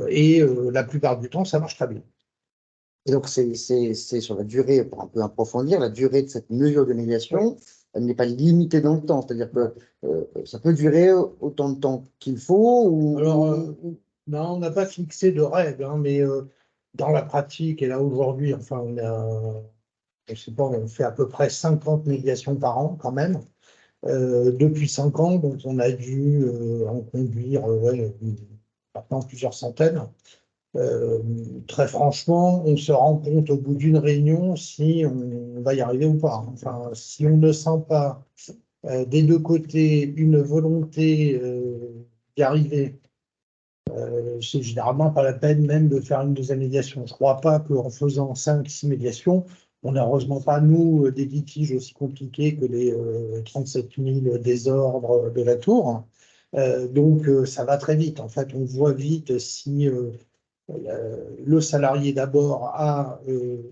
Et la plupart du temps, ça marche très bien. Et donc, c'est sur la durée, pour un peu approfondir, la durée de cette mesure de médiation, elle n'est pas limitée dans le temps. C'est-à-dire que ça peut durer autant de temps qu'il faut ou... Alors, non, on n'a pas fixé de règles, hein, mais dans la pratique, et là aujourd'hui, enfin, je sais pas, on fait à peu près 50 médiations par an quand même. Depuis 5 ans, donc on a dû en conduire ouais, maintenant plusieurs centaines. Euh, Très franchement, on se rend compte au bout d'une réunion si on va y arriver ou pas. Enfin, si on ne sent pas des deux côtés une volonté d'y arriver, c'est généralement pas la peine même de faire une deuxième médiation. Je ne crois pas qu'en faisant 5, 6 médiations, on n'a heureusement pas, nous, des litiges aussi compliqués que les 37 000 désordres de la Tour. Donc, ça va très vite. En fait, on voit vite si le salarié d'abord a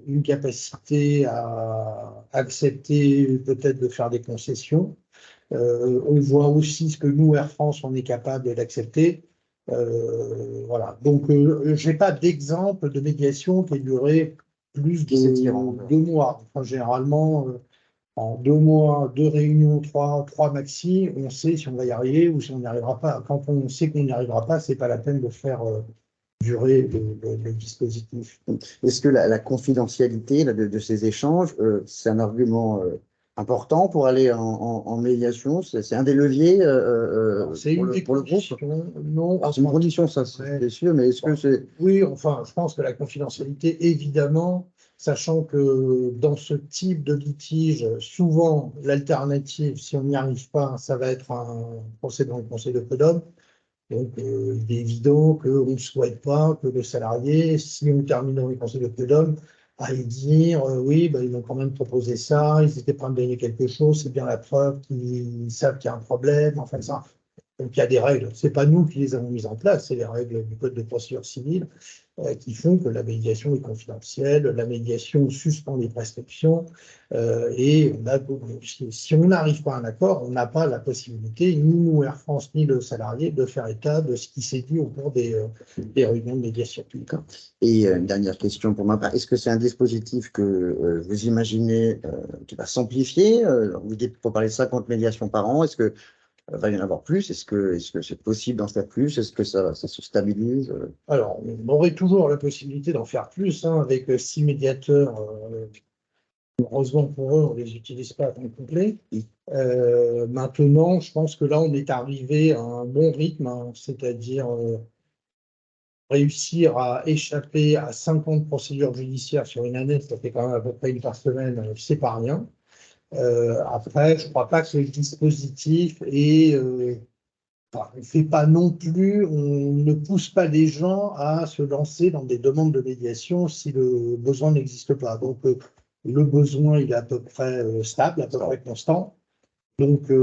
une capacité à accepter peut-être de faire des concessions. On voit aussi ce que nous, Air France, on est capable d'accepter. Voilà. Donc, je n'ai pas d'exemple de médiation qui ait duré plus qui s'étire en... de 2 mois. Enfin, généralement, en 2 mois, 2 réunions, trois maxi, on sait si on va y arriver ou si on n'y arrivera pas. Quand on sait qu'on n'y arrivera pas, c'est pas la peine de faire durer le dispositif. Est-ce que la confidentialité là, de ces échanges, c'est un argument important pour aller en médiation? C'est un des leviers C'est une des pour le groupe? conditions. Non, Alors, c'est une condition, ça, ouais. c'est sûr, mais est-ce que c'est... Oui, enfin, je pense que la confidentialité, évidemment, sachant que dans ce type de litige, souvent, l'alternative, si on n'y arrive pas, ça va être un procès dans le conseil de prud'homme. Donc, il est évident qu'on ne souhaite pas que le salarié, si on termine dans le conseil de prud'homme, aille dire oui, ben, ils m'ont quand même proposé ça, ils étaient prêts à me donner quelque chose, c'est bien la preuve qu'ils savent qu'il y a un problème, enfin ça. Donc il y a des règles, ce n'est pas nous qui les avons mises en place, c'est les règles du Code de procédure civile qui font que la médiation est confidentielle, la médiation suspend les prescriptions et si on n'arrive pas à un accord, on n'a pas la possibilité, ni nous Air France, ni le salarié, de faire état de ce qui s'est dit au cours des réunions de médiation. Et une dernière question pour ma part, est-ce que c'est un dispositif que vous imaginez qui va s'amplifier? Vous dites pour parler de 50 médiations par an, est-ce que va y en avoir plus? Est-ce que c'est possible d'en faire plus? Est-ce que ça se stabilise? Alors, on aurait toujours la possibilité d'en faire plus, hein, avec 6 médiateurs. Heureusement pour eux, on ne les utilise pas à temps complet. Maintenant, je pense que là, on est arrivé à un bon rythme, hein, c'est-à-dire réussir à échapper à 50 procédures judiciaires sur une année, ça fait quand même à peu près une par semaine, c'est pas rien. Après, je ne crois pas que le dispositif est on fait pas non plus, on ne pousse pas les gens à se lancer dans des demandes de médiation si le besoin n'existe pas. Donc, le besoin, il est à peu près stable, à peu près constant. Donc, je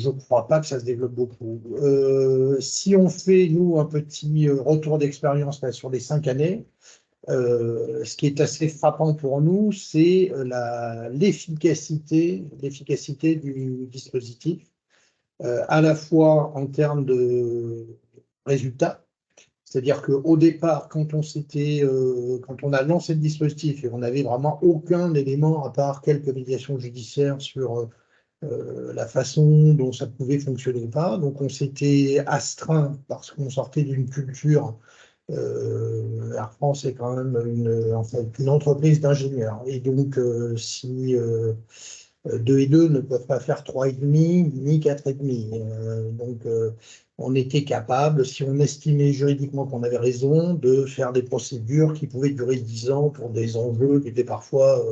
ne crois pas que ça se développe beaucoup. Si on fait, nous, un petit retour d'expérience là, sur les 5 années, ce qui est assez frappant pour nous, c'est l'efficacité du dispositif, à la fois en termes de résultats, c'est-à-dire qu'au départ, quand on a lancé le dispositif et on n'avait vraiment aucun élément à part quelques médiations judiciaires sur la façon dont ça pouvait fonctionner ou pas. Donc on s'était astreint parce qu'on sortait d'une culture. Air France est quand même en fait, une entreprise d'ingénieurs. Et donc, si 2 et 2 ne peuvent pas faire 3 et demi, ni 4 et demi. Donc, on était capable, si on estimait juridiquement qu'on avait raison, de faire des procédures qui pouvaient durer 10 ans pour des enjeux qui étaient parfois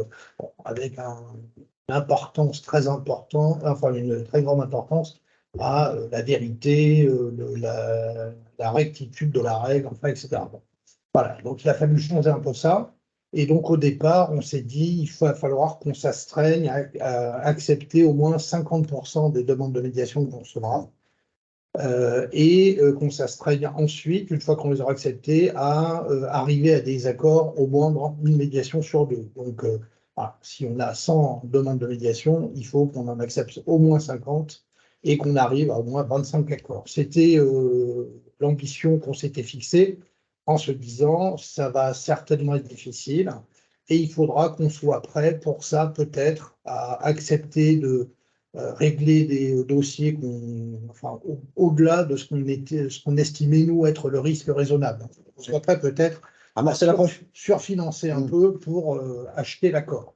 avec une importance très importante, enfin une très grande importance à la vérité, la rectitude de la règle, enfin, etc. Bon. Voilà, donc il a fallu changer un peu ça. Et donc au départ, on s'est dit, il va falloir qu'on s'astreigne à accepter au moins 50% des demandes de médiation qu'on recevra. Qu'on s'astreigne ensuite, une fois qu'on les aura acceptées, à arriver à des accords au moins dans une médiation sur 2. Donc, voilà, si on a 100 demandes de médiation, il faut qu'on en accepte au moins 50 et qu'on arrive à au moins 25 accords. C'était l'ambition qu'on s'était fixée en se disant, ça va certainement être difficile et il faudra qu'on soit prêt pour ça, peut-être, à accepter de régler des dossiers enfin, au-delà de ce qu'on estimait, nous, être le risque raisonnable. On soit prêt peut-être à surfinancer un peu pour acheter l'accord.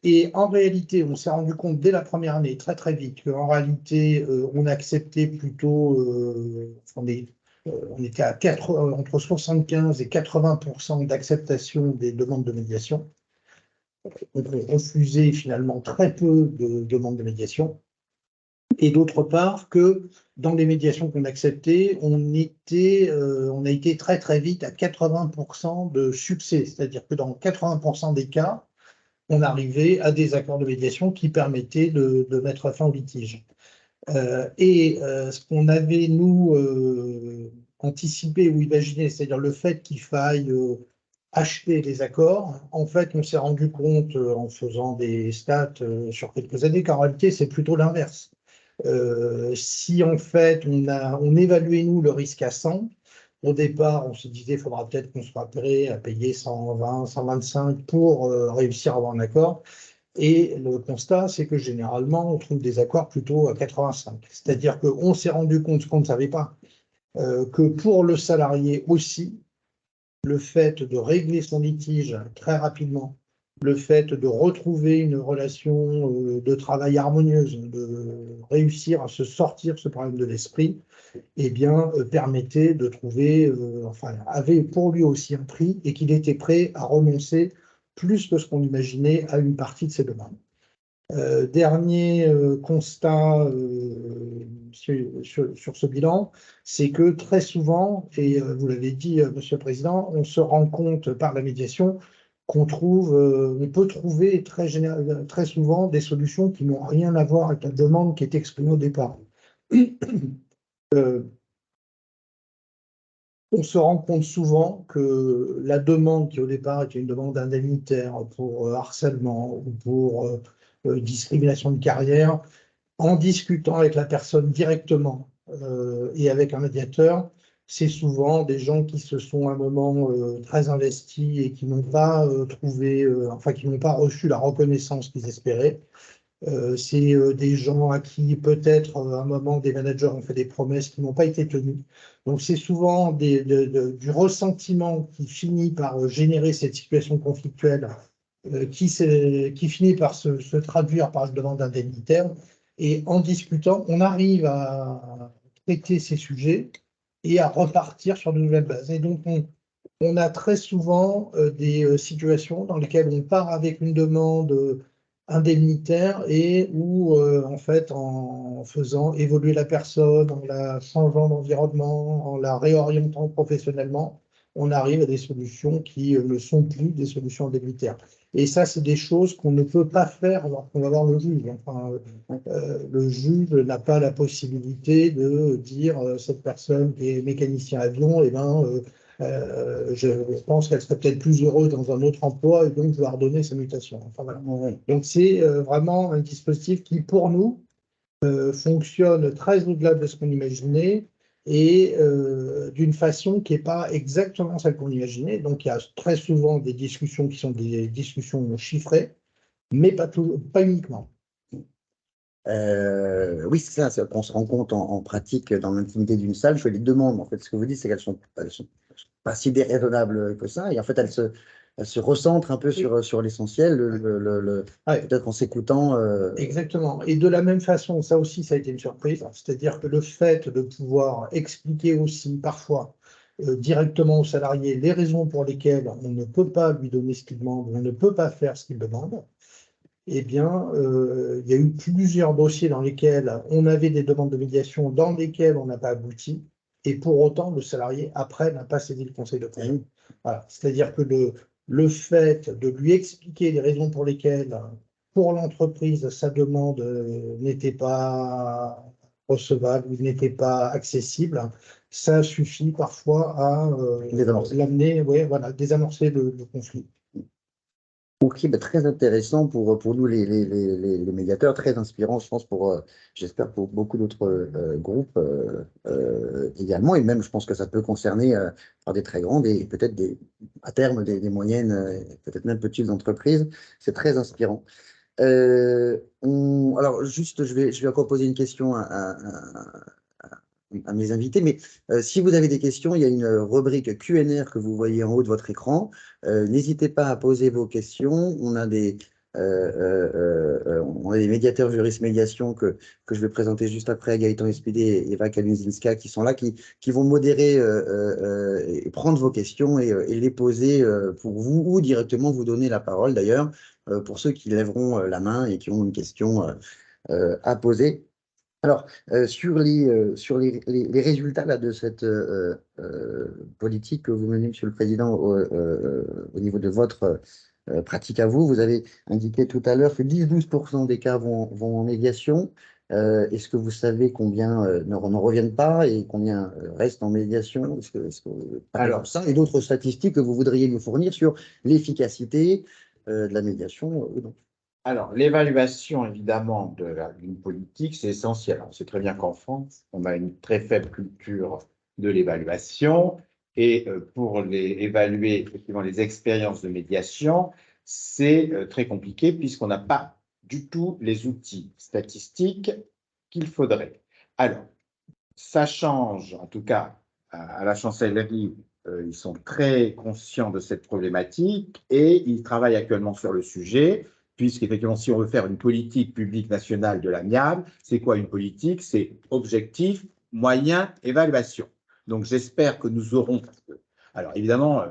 Et en réalité, on s'est rendu compte dès la première année, très très vite, qu'en réalité, on acceptait plutôt, on était à entre 75 et 80% d'acceptation des demandes de médiation. On refusait finalement très peu de demandes de médiation. Et d'autre part, que dans les médiations qu'on acceptait, on a été très très vite à 80% de succès. C'est-à-dire que dans 80% des cas, on arrivait à des accords de médiation qui permettaient de mettre fin au litige. Ce qu'on avait, nous, anticipé ou imaginé, c'est-à-dire le fait qu'il faille acheter les accords, en fait, on s'est rendu compte en faisant des stats sur quelques années qu'en réalité, c'est plutôt l'inverse. Si en fait, on évaluait, nous, le risque à 100, au départ, on se disait qu'il faudra peut-être qu'on soit prêt à payer 120, 125 pour réussir à avoir un accord. Et le constat, c'est que généralement, on trouve des accords plutôt à 85. C'est-à-dire qu'on s'est rendu compte, ce qu'on ne savait pas, que pour le salarié aussi, le fait de régler son litige très rapidement, le fait de retrouver une relation de travail harmonieuse, de réussir à se sortir ce problème de l'esprit, eh bien, permettait de trouver, enfin, avait pour lui aussi un prix et qu'il était prêt à renoncer plus que ce qu'on imaginait à une partie de ses demandes. Dernier constat sur ce bilan, c'est que très souvent, et vous l'avez dit, Monsieur le Président, on se rend compte par la médiation on peut trouver très souvent des solutions qui n'ont rien à voir avec la demande qui est exprimée au départ. On se rend compte souvent que la demande qui au départ était une demande indemnitaire pour harcèlement ou pour discrimination de carrière, en discutant avec la personne directement et avec un médiateur, c'est souvent des gens qui se sont à un moment très investis et qui n'ont pas enfin qui n'ont pas reçu la reconnaissance qu'ils espéraient. C'est des gens à qui peut-être à un moment des managers ont fait des promesses qui n'ont pas été tenues. Donc c'est souvent du ressentiment qui finit par générer cette situation conflictuelle qui finit par se traduire par une demande indemnitaire. Et en discutant, on arrive à traiter ces sujets et à repartir sur de nouvelles bases. Et donc on a très souvent des situations dans lesquelles on part avec une demande indemnitaire et où, en fait, en faisant évoluer la personne, en la changeant d'environnement, en la réorientant professionnellement, on arrive à des solutions qui ne sont plus des solutions indemnitaires. Et ça, c'est des choses qu'on ne peut pas faire alors qu'on va voir le juge. Enfin, le juge n'a pas la possibilité de dire cette personne qui est mécanicien avion, eh ben, je pense qu'elle serait peut-être plus heureuse dans un autre emploi et donc je vais leur donner sa mutation. Enfin, voilà. Donc c'est vraiment un dispositif qui, pour nous, fonctionne très au-delà de ce qu'on imaginait et d'une façon qui n'est pas exactement celle qu'on imaginait. Donc il y a très souvent des discussions qui sont des discussions chiffrées, mais pas uniquement. Oui, c'est ça, c'est qu'on se rend compte en pratique dans l'intimité d'une salle. Je les demande, en fait, ce que vous dites, c'est qu'elles sont pas si déraisonnables que ça. Et en fait, elles se recentrent un peu sur l'essentiel, Ouais. peut-être en s'écoutant. Exactement. Et de la même façon, ça aussi, ça a été une surprise. C'est-à-dire que le fait de pouvoir expliquer aussi parfois directement au salarié les raisons pour lesquelles on ne peut pas lui donner ce qu'il demande, on ne peut pas faire ce qu'il demande, eh bien, il y a eu plusieurs dossiers dans lesquels on avait des demandes de médiation dans lesquelles on n'a pas abouti. Et pour autant, le salarié, après, n'a pas saisi le conseil de prud'homme. Voilà. C'est-à-dire que le fait de lui expliquer les raisons pour lesquelles, pour l'entreprise, sa demande n'était pas recevable ou n'était pas accessible, ça suffit parfois à Désamorcer. l'amener, ouais, voilà, désamorcer le conflit. Ok, bah, très intéressant pour nous les médiateurs, très inspirant, je pense, j'espère, pour beaucoup d'autres groupes également. Et même, je pense que ça peut concerner des très grandes et peut-être à terme des moyennes, peut-être même petites entreprises. C'est très inspirant. Alors, juste, je vais encore poser une question à mes invités, mais si vous avez des questions, il y a une rubrique Q&R que vous voyez en haut de votre écran. N'hésitez pas à poser vos questions. On a des médiateurs juristes médiation que je vais présenter juste après, Gaëtan Espidé et Eva Kalinzinska, qui sont là, qui vont modérer et prendre vos questions et les poser pour vous ou directement vous donner la parole d'ailleurs pour ceux qui lèveront la main et qui ont une question à poser. Alors, sur les résultats là, de cette politique que vous menez, Monsieur le Président, au niveau de votre pratique à vous, vous avez indiqué tout à l'heure que 10-12% des cas vont en médiation. Est-ce que vous savez combien n'en reviennent pas et combien restent en médiation? Alors, ça et d'autres statistiques que vous voudriez nous fournir sur l'efficacité de la médiation ou non? Alors, l'évaluation, évidemment, d'une politique, c'est essentiel. On sait très bien qu'en France, on a une très faible culture de l'évaluation. Et pour évaluer effectivement les expériences de médiation, c'est très compliqué puisqu'on n'a pas du tout les outils statistiques qu'il faudrait. Alors, ça change, en tout cas, à la chancellerie, ils sont très conscients de cette problématique et ils travaillent actuellement sur le sujet, puisqu'effectivement, si on veut faire une politique publique nationale de l'amiable, c'est quoi une politique? C'est objectif, moyen, évaluation. Donc, j'espère que nous aurons. Alors, évidemment,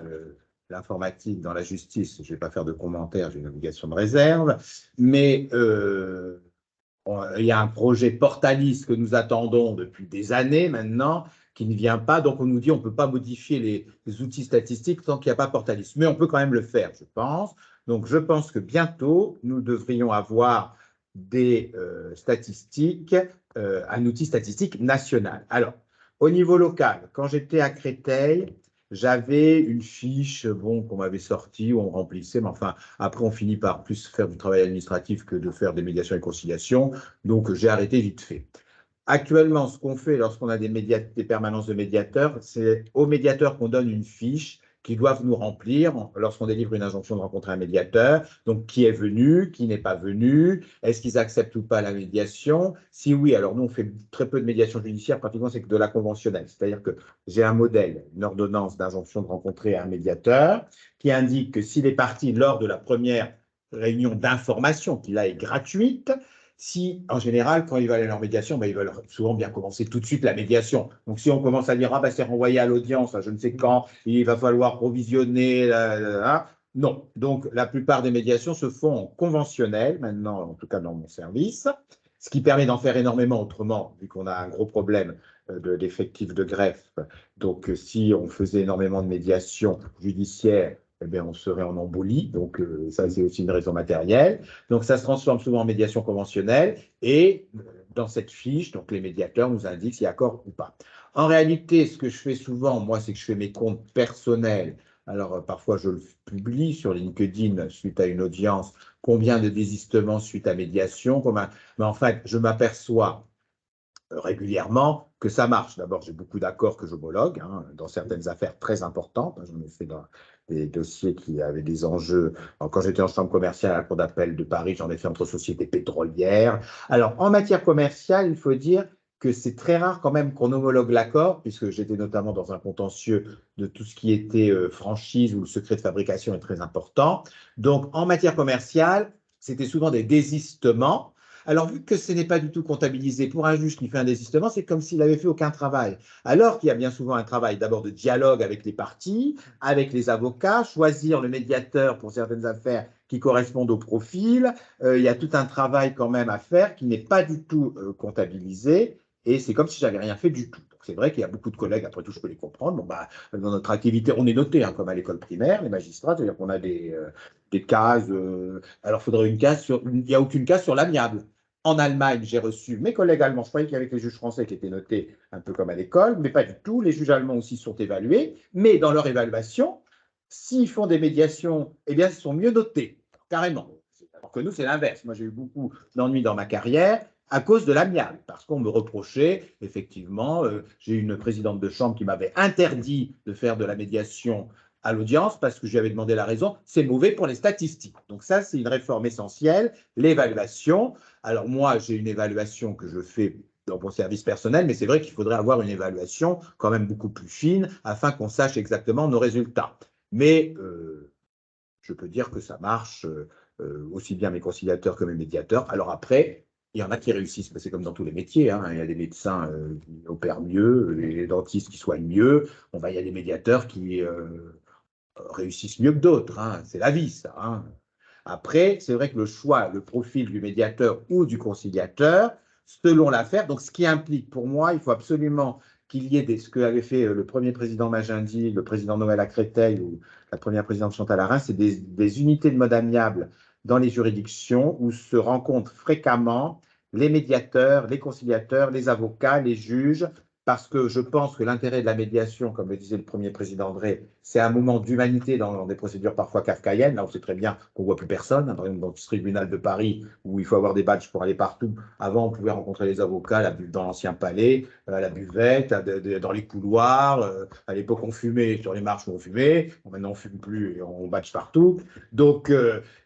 l'informatique dans la justice, je ne vais pas faire de commentaires, j'ai une obligation de réserve, mais il y a un projet Portalis que nous attendons depuis des années maintenant, qui ne vient pas. Donc, on nous dit qu'on ne peut pas modifier les outils statistiques tant qu'il n'y a pas Portalis. Mais on peut quand même le faire, je pense. Donc, je pense que bientôt, nous devrions avoir des statistiques, un outil statistique national. Alors, au niveau local, quand j'étais à Créteil, j'avais une fiche qu'on m'avait sortie, où on remplissait, mais enfin, après, on finit par plus faire du travail administratif que de faire des médiations et conciliations. Donc, j'ai arrêté vite fait. Actuellement, ce qu'on fait lorsqu'on a des permanences de médiateurs, c'est aux médiateurs qu'on donne une fiche qu'ils doivent nous remplir lorsqu'on délivre une injonction de rencontrer un médiateur. Donc, qui est venu, qui n'est pas venu, est-ce qu'ils acceptent ou pas la médiation? Si oui, alors nous, on fait très peu de médiation judiciaire, pratiquement c'est que de la conventionnelle. C'est-à-dire que j'ai un modèle, une ordonnance d'injonction de rencontrer un médiateur qui indique que s'il est parti lors de la première réunion d'information, qui là est gratuite, si, en général, quand ils veulent aller en médiation, ils veulent souvent bien commencer tout de suite la médiation. Donc, si on commence à dire, c'est renvoyé à l'audience, je ne sais quand, il va falloir provisionner, Non. Donc, la plupart des médiations se font en conventionnel, maintenant, en tout cas dans mon service, ce qui permet d'en faire énormément autrement, vu qu'on a un gros problème d'effectifs de greffe. Donc, si on faisait énormément de médiation judiciaire, eh bien, on serait en embolie. Donc, ça, c'est aussi une raison matérielle. Donc, ça se transforme souvent en médiation conventionnelle. Et dans cette fiche, donc, les médiateurs nous indiquent s'il y a accord ou pas. En réalité, ce que je fais souvent, moi, c'est que je fais mes comptes personnels. Alors, parfois, je le publie sur LinkedIn suite à une audience, combien de désistements suite à médiation, mais en fait, je m'aperçois régulièrement que ça marche. D'abord, j'ai beaucoup d'accords que j'homologue hein, dans certaines affaires très importantes. J'en ai fait dans des dossiers qui avaient des enjeux. Alors, quand j'étais en chambre commerciale à la Cour d'appel de Paris, j'en ai fait entre sociétés pétrolières. Alors, en matière commerciale, il faut dire que c'est très rare quand même qu'on homologue l'accord, puisque j'étais notamment dans un contentieux de tout ce qui était franchise où le secret de fabrication est très important. Donc, en matière commerciale, c'était souvent des désistements. Alors, vu que ce n'est pas du tout comptabilisé pour un juge qui fait un désistement, c'est comme s'il n'avait fait aucun travail. Alors qu'il y a bien souvent un travail d'abord de dialogue avec les parties, avec les avocats, choisir le médiateur pour certaines affaires qui correspondent au profil. Il y a tout un travail quand même à faire qui n'est pas du tout comptabilisé. Et c'est comme si j'avais rien fait du tout. C'est vrai qu'il y a beaucoup de collègues, après tout, je peux les comprendre. Bon, bah, dans notre activité, on est noté, hein, comme à l'école primaire, les magistrats, c'est-à-dire qu'on a des cases. Alors, il faudrait une case sur. Il n'y a aucune case sur l'amiable. En Allemagne, j'ai reçu mes collègues allemands. Je croyais qu'il y avait que les juges français qui étaient notés un peu comme à l'école, mais pas du tout. Les juges allemands aussi sont évalués, mais dans leur évaluation, s'ils font des médiations, eh bien, ils sont mieux notés, carrément. Alors que nous, c'est l'inverse. Moi, j'ai eu beaucoup d'ennuis dans ma carrière à cause de l'amiable, parce qu'on me reprochait, effectivement, j'ai eu une présidente de chambre qui m'avait interdit de faire de la médiation à l'audience parce que je lui avais demandé la raison, c'est mauvais pour les statistiques. Donc ça, c'est une réforme essentielle, l'évaluation. Alors moi, j'ai une évaluation que je fais dans mon service personnel, mais c'est vrai qu'il faudrait avoir une évaluation quand même beaucoup plus fine afin qu'on sache exactement nos résultats. Mais je peux dire que ça marche aussi bien mes conciliateurs que mes médiateurs. Alors après, il y en a qui réussissent, c'est comme dans tous les métiers. Hein. Il y a des médecins qui opèrent mieux, les dentistes qui soignent mieux. Bon, ben, il y a des médiateurs qui réussissent mieux que d'autres. Hein. C'est la vie, ça. Hein. Après, c'est vrai que le choix, le profil du médiateur ou du conciliateur, selon l'affaire, donc ce qui implique pour moi, il faut absolument qu'il y ait ce qu'avait fait le premier président Magendie, le président Noël à Créteil ou la première présidente Chantal Arin, c'est des unités de mode amiable dans les juridictions où se rencontrent fréquemment les médiateurs, les conciliateurs, les avocats, les juges, parce que je pense que l'intérêt de la médiation, comme le disait le premier président André, c'est un moment d'humanité dans des procédures parfois kafkaïennes. Là, on sait très bien qu'on ne voit plus personne. Par exemple, dans le tribunal de Paris, où il faut avoir des badges pour aller partout. Avant, on pouvait rencontrer les avocats dans l'ancien palais, à la buvette, dans les couloirs. À l'époque, on fumait sur les marches où on fumait. Maintenant, on ne fume plus et on badge partout. Donc,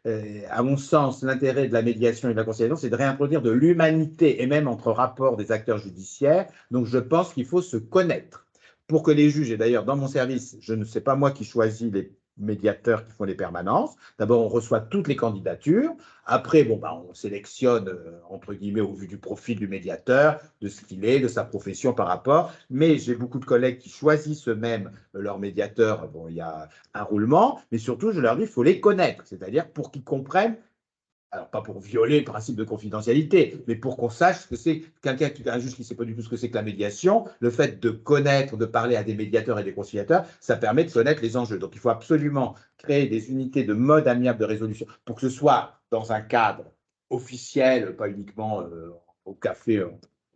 à mon sens, l'intérêt de la médiation et de la conciliation, c'est de réintroduire de l'humanité, et même entre rapports des acteurs judiciaires. Donc, je pense qu'il faut se connaître pour que les juges, et d'ailleurs dans mon service, je ne sais pas moi qui choisis les médiateurs qui font les permanences. D'abord, on reçoit toutes les candidatures. Après, bon, bah, on sélectionne, entre guillemets, au vu du profil du médiateur, de ce qu'il est, de sa profession par rapport. Mais j'ai beaucoup de collègues qui choisissent eux-mêmes leur médiateur. Bon, il y a un roulement, mais surtout, je leur dis, il faut les connaître, c'est-à-dire pour qu'ils comprennent alors pas pour violer le principe de confidentialité, mais pour qu'on sache ce que c'est un juge qui ne sait pas du tout ce que c'est que la médiation, le fait de connaître, de parler à des médiateurs et des conciliateurs, ça permet de connaître les enjeux. Donc il faut absolument créer des unités de mode amiable de résolution pour que ce soit dans un cadre officiel, pas uniquement au café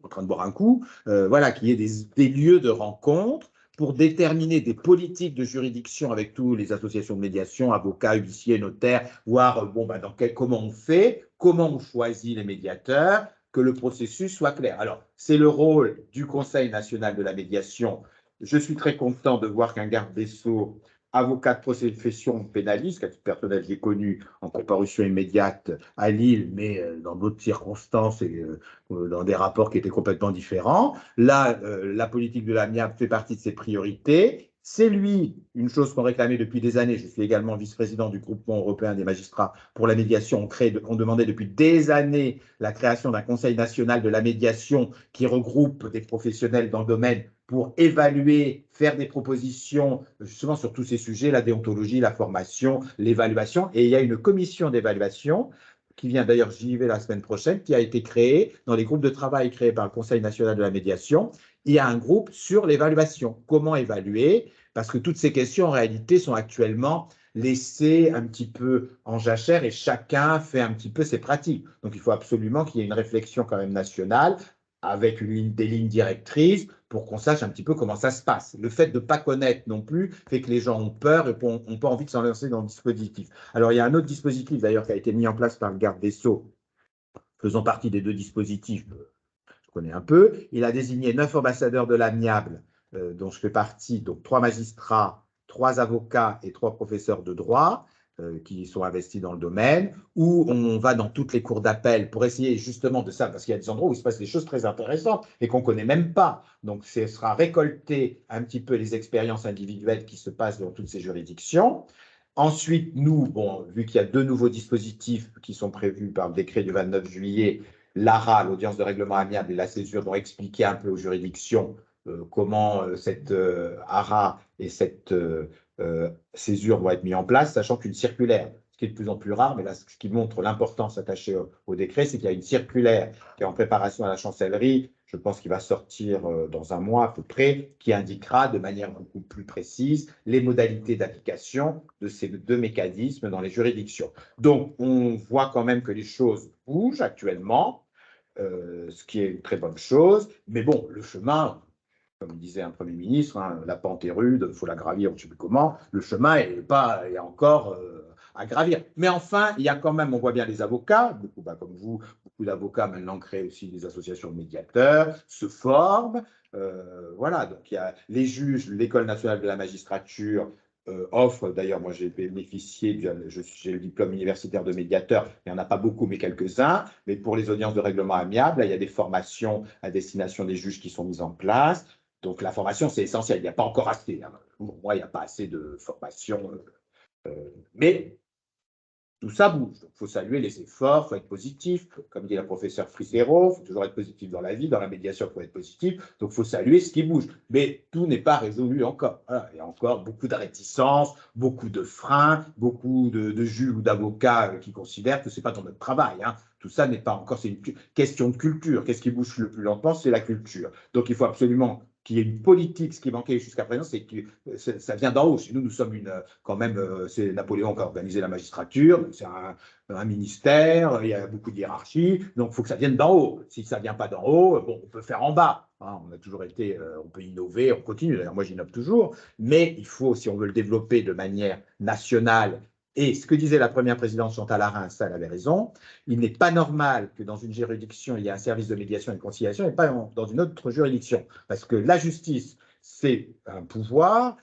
en train de boire un coup, voilà, qu'il y ait des lieux de rencontre pour déterminer des politiques de juridiction avec toutes les associations de médiation, avocats, huissiers, notaires, voir bon, ben, comment on fait, comment on choisit les médiateurs, que le processus soit clair. Alors, c'est le rôle du Conseil national de la médiation. Je suis très content de voir qu'un garde des Sceaux, avocat de profession pénaliste, qu'à titre personnel, j'ai connu en comparution immédiate à Lille, mais dans d'autres circonstances et dans des rapports qui étaient complètement différents. Là, la politique de l'amiable fait partie de ses priorités C'est lui, une chose qu'on réclamait depuis des années, je suis également vice-président du groupement européen des magistrats pour la médiation, on demandait depuis des années la création d'un conseil national de la médiation qui regroupe des professionnels dans le domaine pour évaluer, faire des propositions justement sur tous ces sujets, la déontologie, la formation, l'évaluation. Et il y a une commission d'évaluation qui vient d'ailleurs, j'y vais la semaine prochaine, qui a été créée dans les groupes de travail créés par le Conseil national de la médiation. Il y a un groupe sur l'évaluation. Comment évaluer? Parce que toutes ces questions, en réalité, sont actuellement laissées un petit peu en jachère et chacun fait un petit peu ses pratiques. Donc, il faut absolument qu'il y ait une réflexion quand même nationale avec des lignes directrices pour qu'on sache un petit peu comment ça se passe. Le fait de ne pas connaître non plus fait que les gens ont peur et n'ont pas envie de s'en lancer dans le dispositif. Alors, il y a un autre dispositif d'ailleurs qui a été mis en place par le garde des Sceaux, faisant partie des deux dispositifs, je connais un peu. Il a désigné 9 ambassadeurs de l'amiable, dont je fais partie, donc 3 magistrats, 3 avocats et 3 professeurs de droit qui sont investis dans le domaine, où on va dans toutes les cours d'appel pour essayer justement de ça, parce qu'il y a des endroits où il se passe des choses très intéressantes et qu'on ne connaît même pas. Donc, ce sera récolter un petit peu les expériences individuelles qui se passent dans toutes ces juridictions. Ensuite, nous, bon, vu qu'il y a 2 nouveaux dispositifs qui sont prévus par le décret du 29 juillet, l'ARA, l'audience de règlement amiable et la césure, vont expliquer un peu aux juridictions comment cette ARA et cette césure vont être mis en place, sachant qu'une circulaire, ce qui est de plus en plus rare, mais là, ce qui montre l'importance attachée au décret, c'est qu'il y a une circulaire qui est en préparation à la chancellerie, je pense qu'il va sortir dans un mois à peu près, qui indiquera de manière beaucoup plus précise les modalités d'application de ces 2 mécanismes dans les juridictions. Donc, on voit quand même que les choses bougent actuellement, ce qui est une très bonne chose, mais bon, le chemin, comme disait un Premier ministre, hein, la pente est rude, il faut la gravir, je ne sais plus comment, le chemin est encore à gravir. Mais enfin, il y a quand même, on voit bien les avocats, beaucoup, comme vous, beaucoup d'avocats maintenant créent aussi des associations de médiateurs, se forment, voilà, donc il y a les juges, l'École nationale de la magistrature offre, d'ailleurs, moi j'ai bénéficié, j'ai le diplôme universitaire de médiateur, il n'y en a pas beaucoup, mais quelques-uns, mais pour les audiences de règlement amiable, là, il y a des formations à destination des juges qui sont mises en place. Donc la formation, c'est essentiel. Il n'y a pas encore assez. Hein. Pour moi, il n'y a pas assez de formation. Mais tout ça bouge. Il faut saluer les efforts, il faut être positif. Comme dit la professeure Fricero, il faut toujours être positif dans la vie, dans la médiation, il faut être positif. Donc il faut saluer ce qui bouge. Mais tout n'est pas résolu encore. Voilà. Il y a encore beaucoup de réticences, beaucoup de freins, beaucoup de juges ou d'avocats qui considèrent que ce n'est pas dans notre travail. Hein. Tout ça n'est pas encore, c'est une question de culture. Qu'est-ce qui bouge le plus lentement? C'est la culture. Donc il faut absolument qu'il y ait une politique. Ce qui manquait jusqu'à présent, c'est que ça vient d'en haut. Chez nous, nous sommes quand même, c'est Napoléon qui a organisé la magistrature, c'est un ministère, il y a beaucoup de hiérarchie, donc il faut que ça vienne d'en haut. Si ça ne vient pas d'en haut, bon, on peut faire en bas. Hein, on a toujours été, on peut innover, on continue. D'ailleurs, moi, j'innove toujours, mais il faut, si on veut le développer de manière nationale. Et ce que disait la première présidente Chantal Arin, ça, elle avait raison, il n'est pas normal que dans une juridiction, il y ait un service de médiation et de conciliation et pas dans une autre juridiction. Parce que la justice, c'est un pouvoir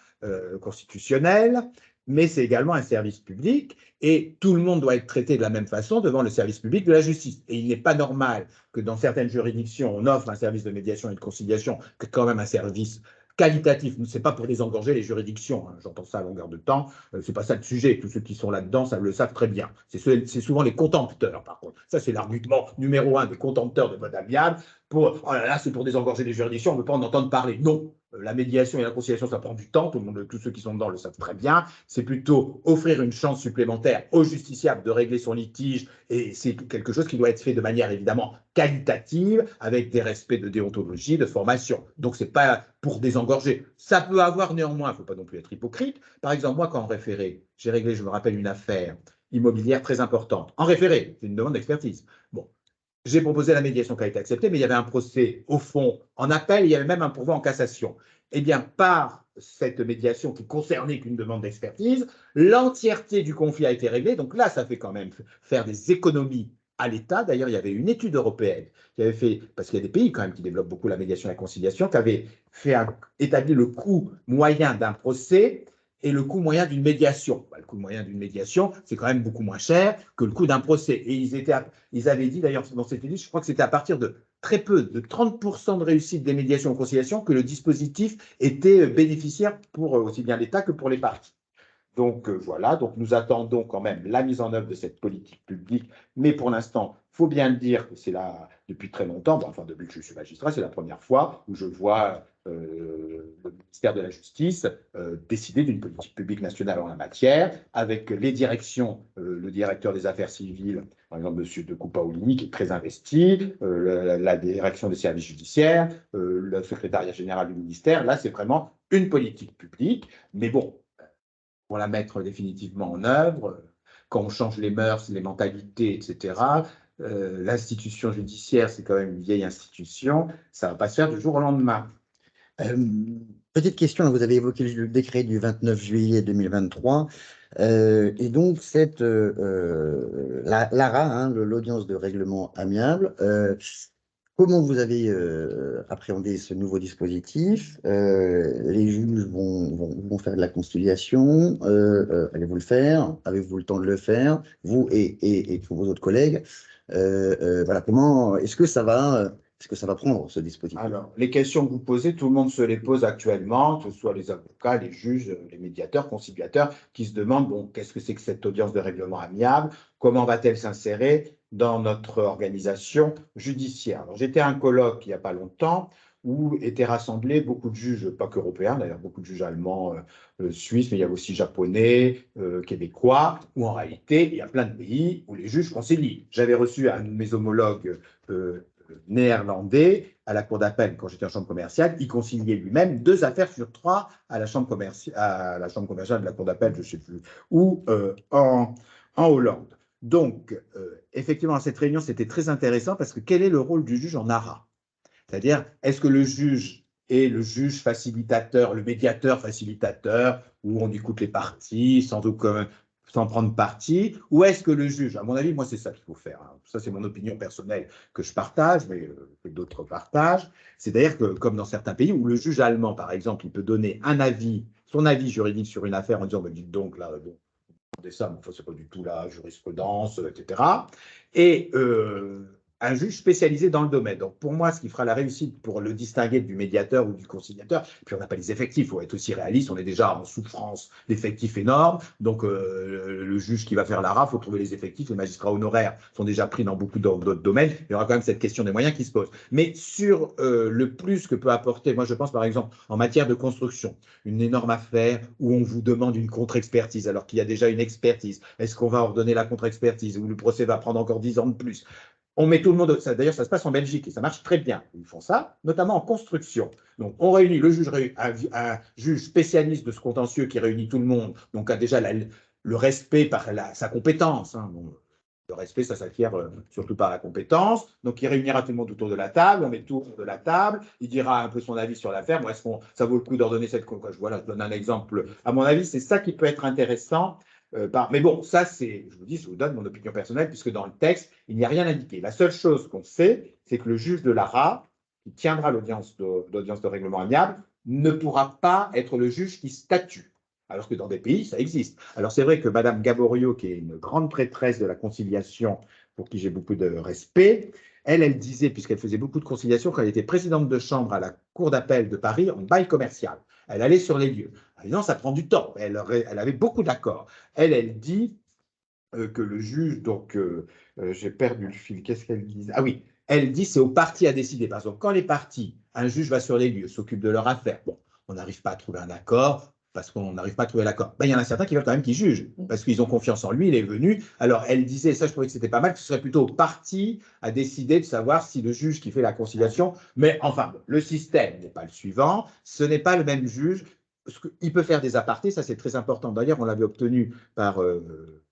constitutionnel, mais c'est également un service public et tout le monde doit être traité de la même façon devant le service public de la justice. Et il n'est pas normal que dans certaines juridictions, on offre un service de médiation et de conciliation, que quand même un service qualitatif. Ce n'est pas pour désengorger les juridictions, hein. J'entends ça à longueur de temps, ce n'est pas ça le sujet. Tous ceux qui sont là-dedans, ça le savent très bien. C'est souvent les contempteurs, par contre. Ça, c'est l'argument numéro 1 des contempteurs de mode amiable. Oh là là, c'est pour désengorger les juridictions, on ne veut pas en entendre parler. Non, la médiation et la conciliation, ça prend du temps, tous ceux qui sont dedans le savent très bien. C'est plutôt offrir une chance supplémentaire au justiciable de régler son litige, et c'est quelque chose qui doit être fait de manière évidemment qualitative, avec des respects de déontologie, de formation. Donc, ce n'est pas pour désengorger. Ça peut avoir néanmoins, il ne faut pas non plus être hypocrite. Par exemple, moi, quand en référé, j'ai réglé, je me rappelle, une affaire immobilière très importante. En référé, c'est une demande d'expertise. Bon. J'ai proposé la médiation qui a été acceptée, mais il y avait un procès au fond en appel, il y avait même un pourvoi en cassation. Eh bien, par cette médiation qui concernait qu'une demande d'expertise, l'entièreté du conflit a été réglée. Donc là, ça fait quand même faire des économies à l'État. D'ailleurs, il y avait une étude européenne qui avait fait, parce qu'il y a des pays quand même qui développent beaucoup la médiation et la conciliation, qui avait établi le coût moyen d'un procès et le coût moyen d'une médiation. Le coût moyen d'une médiation, c'est quand même beaucoup moins cher que le coût d'un procès. Et ils avaient dit, d'ailleurs, dans cette étude, je crois que c'était à partir de très peu, de 30% de réussite des médiations en conciliation, que le dispositif était bénéficiaire pour aussi bien l'État que pour les parties. Donc voilà, donc nous attendons quand même la mise en œuvre de cette politique publique, mais pour l'instant, il faut bien le dire que c'est là depuis très longtemps, enfin depuis que je suis magistrat, c'est la première fois où je vois le ministère de la Justice décider d'une politique publique nationale en la matière, avec les directions, le directeur des affaires civiles, par exemple M. de Coupaolini, qui est très investi, la direction des services judiciaires, le secrétariat général du ministère. Là, c'est vraiment une politique publique, mais bon, pour la mettre définitivement en œuvre, quand on change les mœurs, les mentalités, etc., l'institution judiciaire, c'est quand même une vieille institution, ça ne va pas se faire du jour au lendemain. Petite question, vous avez évoqué le décret du 29 juillet 2023, et donc l'ARA, hein, l'audience de règlement amiable, comment vous avez appréhendé ce nouveau dispositif? Les juges vont faire de la conciliation, allez-vous le faire? Avez-vous le temps de le faire? Vous et tous vos autres collègues, voilà, comment est-ce que ça va prendre ce dispositif? Alors, les questions que vous posez, tout le monde se les pose actuellement, que ce soit les avocats, les juges, les médiateurs, conciliateurs, qui se demandent, bon, qu'est-ce que c'est que cette audience de règlement amiable? Comment va-t-elle s'insérer dans notre organisation judiciaire? Alors, j'étais à un colloque il n'y a pas longtemps où étaient rassemblés beaucoup de juges, pas qu'européens d'ailleurs, beaucoup de juges allemands, suisses, mais il y a aussi japonais, québécois, où en réalité, il y a plein de pays où les juges concilient. J'avais reçu un de mes homologues néerlandais à la cour d'appel quand j'étais en chambre commerciale. Il conciliait lui-même 2 affaires sur 3 à la chambre commerciale de la cour d'appel, je ne sais plus, ou en Hollande. Donc, effectivement, cette réunion, c'était très intéressant parce que quel est le rôle du juge en ARA? C'est-à-dire, est-ce que le juge est le juge facilitateur, le médiateur facilitateur, où on écoute les parties sans prendre parti, ou est-ce que le juge, à mon avis, moi c'est ça qu'il faut faire, hein. Ça c'est mon opinion personnelle que je partage, mais que d'autres partagent, c'est-à-dire que comme dans certains pays où le juge allemand, par exemple, il peut donner un avis, son avis juridique sur une affaire en disant, bah, dites donc, là, bon, ça, mais c'est pas du tout la jurisprudence, etc. Et un juge spécialisé dans le domaine. Donc, pour moi, ce qui fera la réussite pour le distinguer du médiateur ou du conciliateur, puis on n'a pas les effectifs, il faut être aussi réaliste, on est déjà en souffrance d'effectifs énormes, donc le juge qui va faire l'ARA, il faut trouver les effectifs, les magistrats honoraires sont déjà pris dans beaucoup d'autres domaines, il y aura quand même cette question des moyens qui se pose. Mais sur le plus que peut apporter, moi je pense par exemple en matière de construction, une énorme affaire où on vous demande une contre-expertise alors qu'il y a déjà une expertise, est-ce qu'on va ordonner la contre-expertise ou le procès va prendre encore 10 ans de plus? On met tout le monde, d'ailleurs ça se passe en Belgique et ça marche très bien, ils font ça, notamment en construction. Donc on réunit le juge, un juge spécialiste de ce contentieux qui réunit tout le monde, donc a déjà le respect par sa compétence, hein. Bon, le respect, ça s'acquiert surtout par la compétence. Donc, il réunira tout le monde autour de la table, on met tout autour de la table, il dira un peu son avis sur l'affaire. Bon, est-ce que ça vaut le coup d'ordonner cette... Voilà, je donne un exemple. À mon avis, c'est ça qui peut être intéressant. Mais bon, ça, c'est, je vous dis, je vous donne mon opinion personnelle, puisque dans le texte, il n'y a rien indiqué. La seule chose qu'on sait, c'est que le juge de l'ARA, qui tiendra l'audience de règlement amiable, ne pourra pas être le juge qui statue. Alors que dans des pays, ça existe. Alors c'est vrai que Madame Gaborio, qui est une grande prêtresse de la conciliation, pour qui j'ai beaucoup de respect, elle disait, puisqu'elle faisait beaucoup de conciliation, quand elle était présidente de chambre à la cour d'appel de Paris, en bail commercial. Elle allait sur les lieux. Non, ça prend du temps. Elle avait beaucoup d'accords. Elle dit que le juge, donc j'ai perdu le fil, qu'est-ce qu'elle dit? Ah oui, elle dit c'est aux parties à décider. Par exemple, quand les parties, un juge va sur les lieux, s'occupe de leur affaire, bon, on n'arrive pas à trouver un accord, parce qu'on n'arrive pas à trouver l'accord. Ben, il y en a certains qui veulent quand même qu'il juge, parce qu'ils ont confiance en lui, il est venu. Alors, elle disait, ça je trouvais que c'était pas mal, que ce serait plutôt aux parties à décider de savoir si le juge qui fait la conciliation, mais enfin, le système n'est pas le suivant, ce n'est pas le même juge, il peut faire des apartés, ça c'est très important. D'ailleurs, on l'avait obtenu par...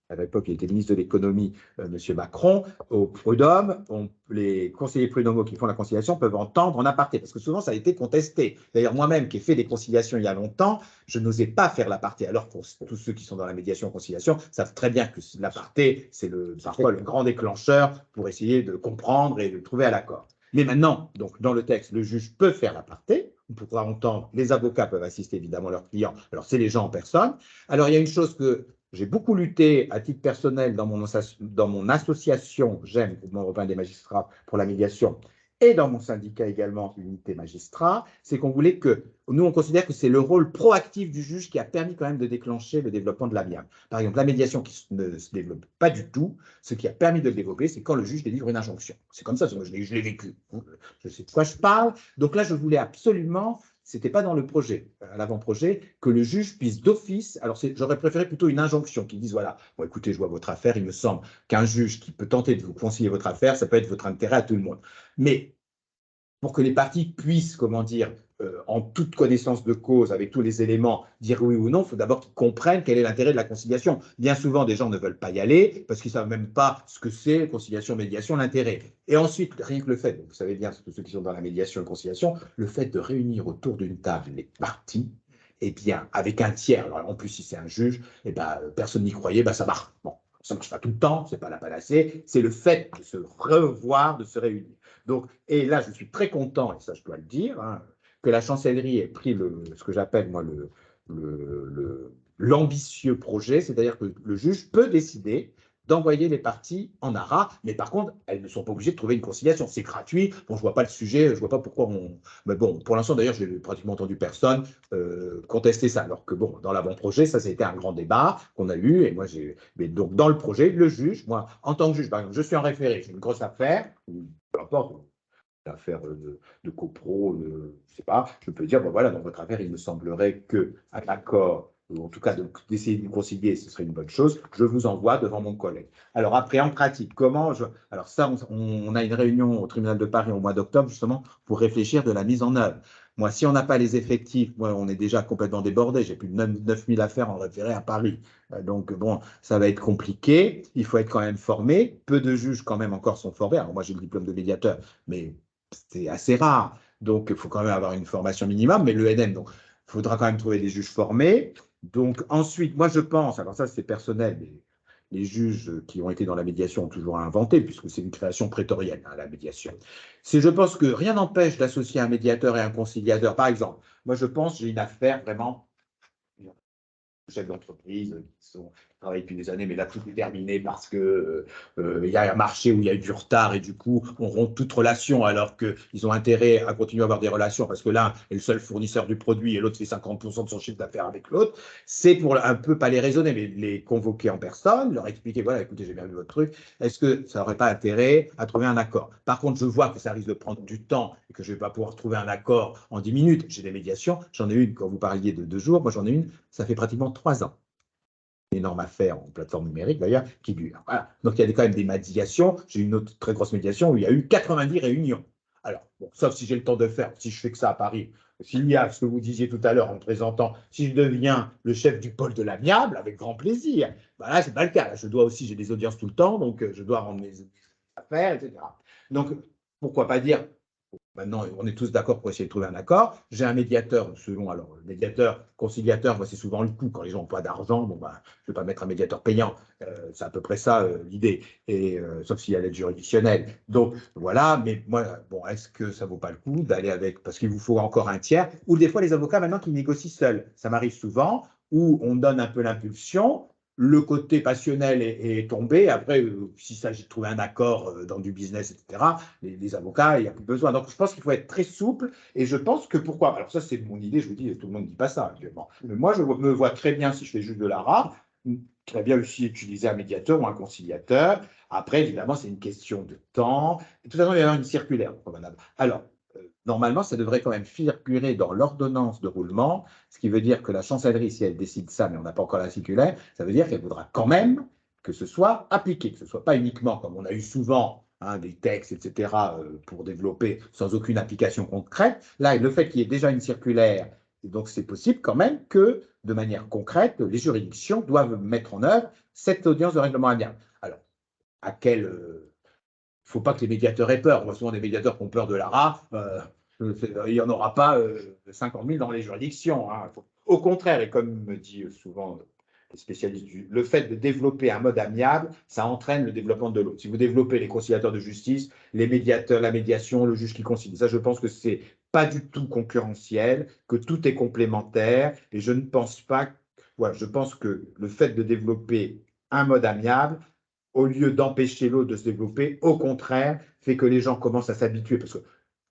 à l'époque, il était ministre de l'économie, M. Macron, au prud'homme, les conseillers prud'homaux qui font la conciliation peuvent entendre en aparté, parce que souvent ça a été contesté. D'ailleurs, moi-même qui ai fait des conciliations il y a longtemps, je n'osais pas faire l'aparté. Alors pour tous ceux qui sont dans la médiation conciliation savent très bien que l'aparté, c'est parfois le grand déclencheur pour essayer de comprendre et de trouver à l'accord. Mais maintenant, donc dans le texte, le juge peut faire l'aparté. On pourra entendre, les avocats peuvent assister évidemment leurs clients. Alors c'est les gens en personne. Alors il y a une chose que j'ai beaucoup lutté à titre personnel dans mon association, j'aime, Mouvement européen des magistrats pour la médiation, et dans mon syndicat également, Unité Magistrat, c'est qu'on voulait que, nous on considère que c'est le rôle proactif du juge qui a permis quand même de déclencher le développement de l'amiable. Par exemple, la médiation qui ne se développe pas du tout, ce qui a permis de le développer, c'est quand le juge délivre une injonction. C'est comme ça, je l'ai vécu. Je sais de quoi je parle. Donc là, je voulais absolument, c'était pas dans le projet, à l'avant-projet, que le juge puisse d'office, alors j'aurais préféré plutôt une injonction qui dise, voilà, bon écoutez, je vois votre affaire, il me semble qu'un juge qui peut tenter de vous concilier votre affaire, ça peut être votre intérêt à tout le monde. Mais pour que les parties puissent, comment dire, en toute connaissance de cause, avec tous les éléments, dire oui ou non, il faut d'abord qu'ils comprennent quel est l'intérêt de la conciliation. Bien souvent, des gens ne veulent pas y aller parce qu'ils ne savent même pas ce que c'est, conciliation, médiation, l'intérêt. Et ensuite, rien que le fait, vous savez bien, tous ceux qui sont dans la médiation et conciliation, le fait de réunir autour d'une table les parties, eh bien, avec un tiers, alors en plus, si c'est un juge, eh ben, personne n'y croyait, ben, ça marche. Bon, ça ne marche pas tout le temps, ce n'est pas la panacée, c'est le fait de se revoir, de se réunir. Donc, et là, je suis très content, et ça je dois le dire, hein, que la chancellerie ait pris ce que j'appelle moi l'ambitieux projet, c'est-à-dire que le juge peut décider d'envoyer les parties en ARA, mais par contre, elles ne sont pas obligées de trouver une conciliation. C'est gratuit. Bon, je ne vois pas le sujet, je ne vois pas pourquoi on. Mais bon, pour l'instant, d'ailleurs, je n'ai pratiquement entendu personne contester ça. Alors que, bon, dans l'avant-projet, ça a été un grand débat qu'on a eu. Et moi, Mais donc, dans le projet, le juge, moi, en tant que juge, par exemple, je suis en référé, j'ai une grosse affaire, peu importe, affaire de copro, je ne sais pas, je peux dire, bon voilà, dans votre affaire, il me semblerait qu'un accord, ou en tout cas d'essayer de nous concilier, ce serait une bonne chose, je vous envoie devant mon collègue. Alors après, en pratique, alors ça, on a une réunion au tribunal de Paris au mois d'octobre, justement, pour réfléchir de la mise en œuvre. Moi, si on n'a pas les effectifs, moi, on est déjà complètement débordé, j'ai plus de 9000 affaires en référé à Paris. Donc, bon, ça va être compliqué, il faut être quand même formé, peu de juges quand même encore sont formés. Alors moi, j'ai le diplôme de médiateur, mais c'est assez rare. Donc, il faut quand même avoir une formation minimum, mais l'ENM, donc, il faudra quand même trouver des juges formés. Donc, ensuite, moi, je pense, alors ça, c'est personnel, mais les juges qui ont été dans la médiation ont toujours inventé, puisque c'est une création prétorienne, hein, la médiation. Je pense que rien n'empêche d'associer un médiateur et un conciliateur. Par exemple, moi, je pense, j'ai une affaire vraiment chefs d'entreprise qui travaillent depuis des années, mais là, tout est terminé parce que il y a un marché où il y a eu du retard et du coup, on rompt toute relation alors qu'ils ont intérêt à continuer à avoir des relations parce que l'un est le seul fournisseur du produit et l'autre fait 50% de son chiffre d'affaires avec l'autre. C'est pour un peu, pas les raisonner, mais les convoquer en personne, leur expliquer, voilà, écoutez, j'ai bien vu votre truc, est-ce que ça n'aurait pas intérêt à trouver un accord? Par contre, je vois que ça risque de prendre du temps et que je ne vais pas pouvoir trouver un accord en 10 minutes. J'ai des médiations, j'en ai une, quand vous parliez de 2 jours, moi j'en ai une, ça fait pratiquement 3 ans. Une énorme affaire en plateforme numérique d'ailleurs, qui dure. Voilà. Donc il y a quand même des médiations. J'ai une autre très grosse médiation où il y a eu 90 réunions. Alors, bon, sauf si j'ai le temps de faire, si je fais que ça à Paris, s'il y a ce que vous disiez tout à l'heure en me présentant, si je deviens le chef du pôle de l'amiable, avec grand plaisir. Ben là, ce n'est pas le cas. Là, je dois aussi, j'ai des audiences tout le temps, donc je dois rendre mes affaires, etc. Donc, pourquoi pas dire, maintenant, on est tous d'accord pour essayer de trouver un accord. J'ai un médiateur, selon, alors, le médiateur, conciliateur, moi, c'est souvent le coût. Quand les gens n'ont pas d'argent, bon, ben, je ne vais pas mettre un médiateur payant. C'est à peu près ça, l'idée. Et sauf s'il y a l'aide juridictionnelle. Donc, voilà. Mais moi, bon, est-ce que ça ne vaut pas le coup d'aller avec, parce qu'il vous faut encore un tiers, ou des fois, les avocats, maintenant, qui négocient seuls. Ça m'arrive souvent, où on donne un peu l'impulsion, le côté passionnel est tombé. Après, s'il s'agit de trouver un accord dans du business, etc., les avocats, il n'y a plus besoin. Donc, je pense qu'il faut être très souple. Et je pense que pourquoi? Alors, ça, c'est mon idée. Je vous dis, tout le monde ne dit pas ça actuellement. Mais moi, je me vois très bien, si je fais juste de l'ARA, très bien aussi utiliser un médiateur ou un conciliateur. Après, évidemment, c'est une question de temps. De toute façon, il va y avoir une circulaire. Alors, normalement, ça devrait quand même figurer dans l'ordonnance de roulement, ce qui veut dire que la chancellerie, si elle décide ça, mais on n'a pas encore la circulaire, ça veut dire qu'elle voudra quand même que ce soit appliqué, que ce ne soit pas uniquement, comme on a eu souvent, hein, des textes, etc., pour développer sans aucune application concrète. Là, le fait qu'il y ait déjà une circulaire, et donc c'est possible quand même que, de manière concrète, les juridictions doivent mettre en œuvre cette audience de règlement amiable. Alors, à quel il ne faut pas que les médiateurs aient peur. On voit souvent des médiateurs qui ont peur de l'ARA. Il n'y en aura pas 50 000 dans les juridictions. Hein. Au contraire, et comme me dit souvent les spécialistes, le fait de développer un mode amiable, ça entraîne le développement de l'autre. Si vous développez les conciliateurs de justice, les médiateurs, la médiation, le juge qui concilie, ça, je pense que c'est pas du tout concurrentiel, que tout est complémentaire. Et je ne pense pas. Ouais, je pense que le fait de développer un mode amiable au lieu d'empêcher l'autre de se développer, au contraire, fait que les gens commencent à s'habituer, parce que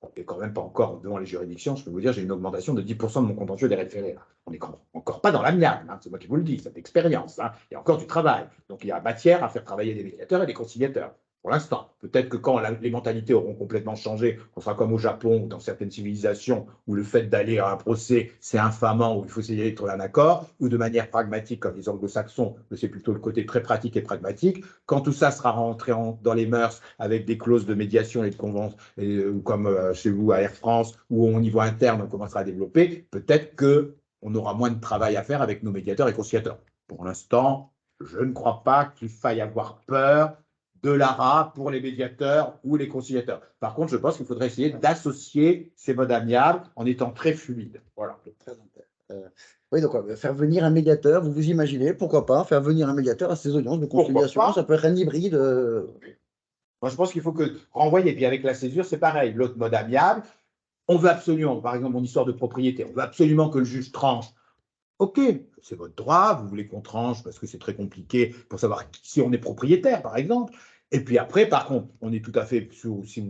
on n'est quand même pas encore devant les juridictions, je peux vous dire, j'ai une augmentation de 10% de mon contentieux des référés. On n'est encore pas dans l'amiable, hein, c'est moi qui vous le dis, cette expérience. Hein, il y a encore du travail. Donc il y a matière à faire travailler des médiateurs et des conciliateurs. Pour l'instant, peut-être que quand les mentalités auront complètement changé, on sera comme au Japon ou dans certaines civilisations où le fait d'aller à un procès, c'est infamant, où il faut essayer de trouver un accord, ou de manière pragmatique, comme les anglo-saxons, mais c'est plutôt le côté très pratique et pragmatique. Quand tout ça sera rentré dans les mœurs avec des clauses de médiation et de convention, comme chez vous à Air France, où au niveau interne, on commencera à développer, peut-être qu'on aura moins de travail à faire avec nos médiateurs et conciliateurs. Pour l'instant, je ne crois pas qu'il faille avoir peur de l'ARA pour les médiateurs ou les conciliateurs. Par contre, je pense qu'il faudrait essayer d'associer ces modes amiables en étant très fluide. Voilà. Oui, donc faire venir un médiateur, vous vous imaginez, pourquoi pas, faire venir un médiateur à ces audiences de conciliation, ça peut être un hybride. Moi, je pense qu'il faut que renvoyer. Et puis avec la césure, c'est pareil. L'autre mode amiable, on veut absolument, par exemple, mon histoire de propriété, on veut absolument que le juge tranche. OK, c'est votre droit, vous voulez qu'on tranche parce que c'est très compliqué pour savoir si on est propriétaire, par exemple. Et puis après, par contre, on est tout à fait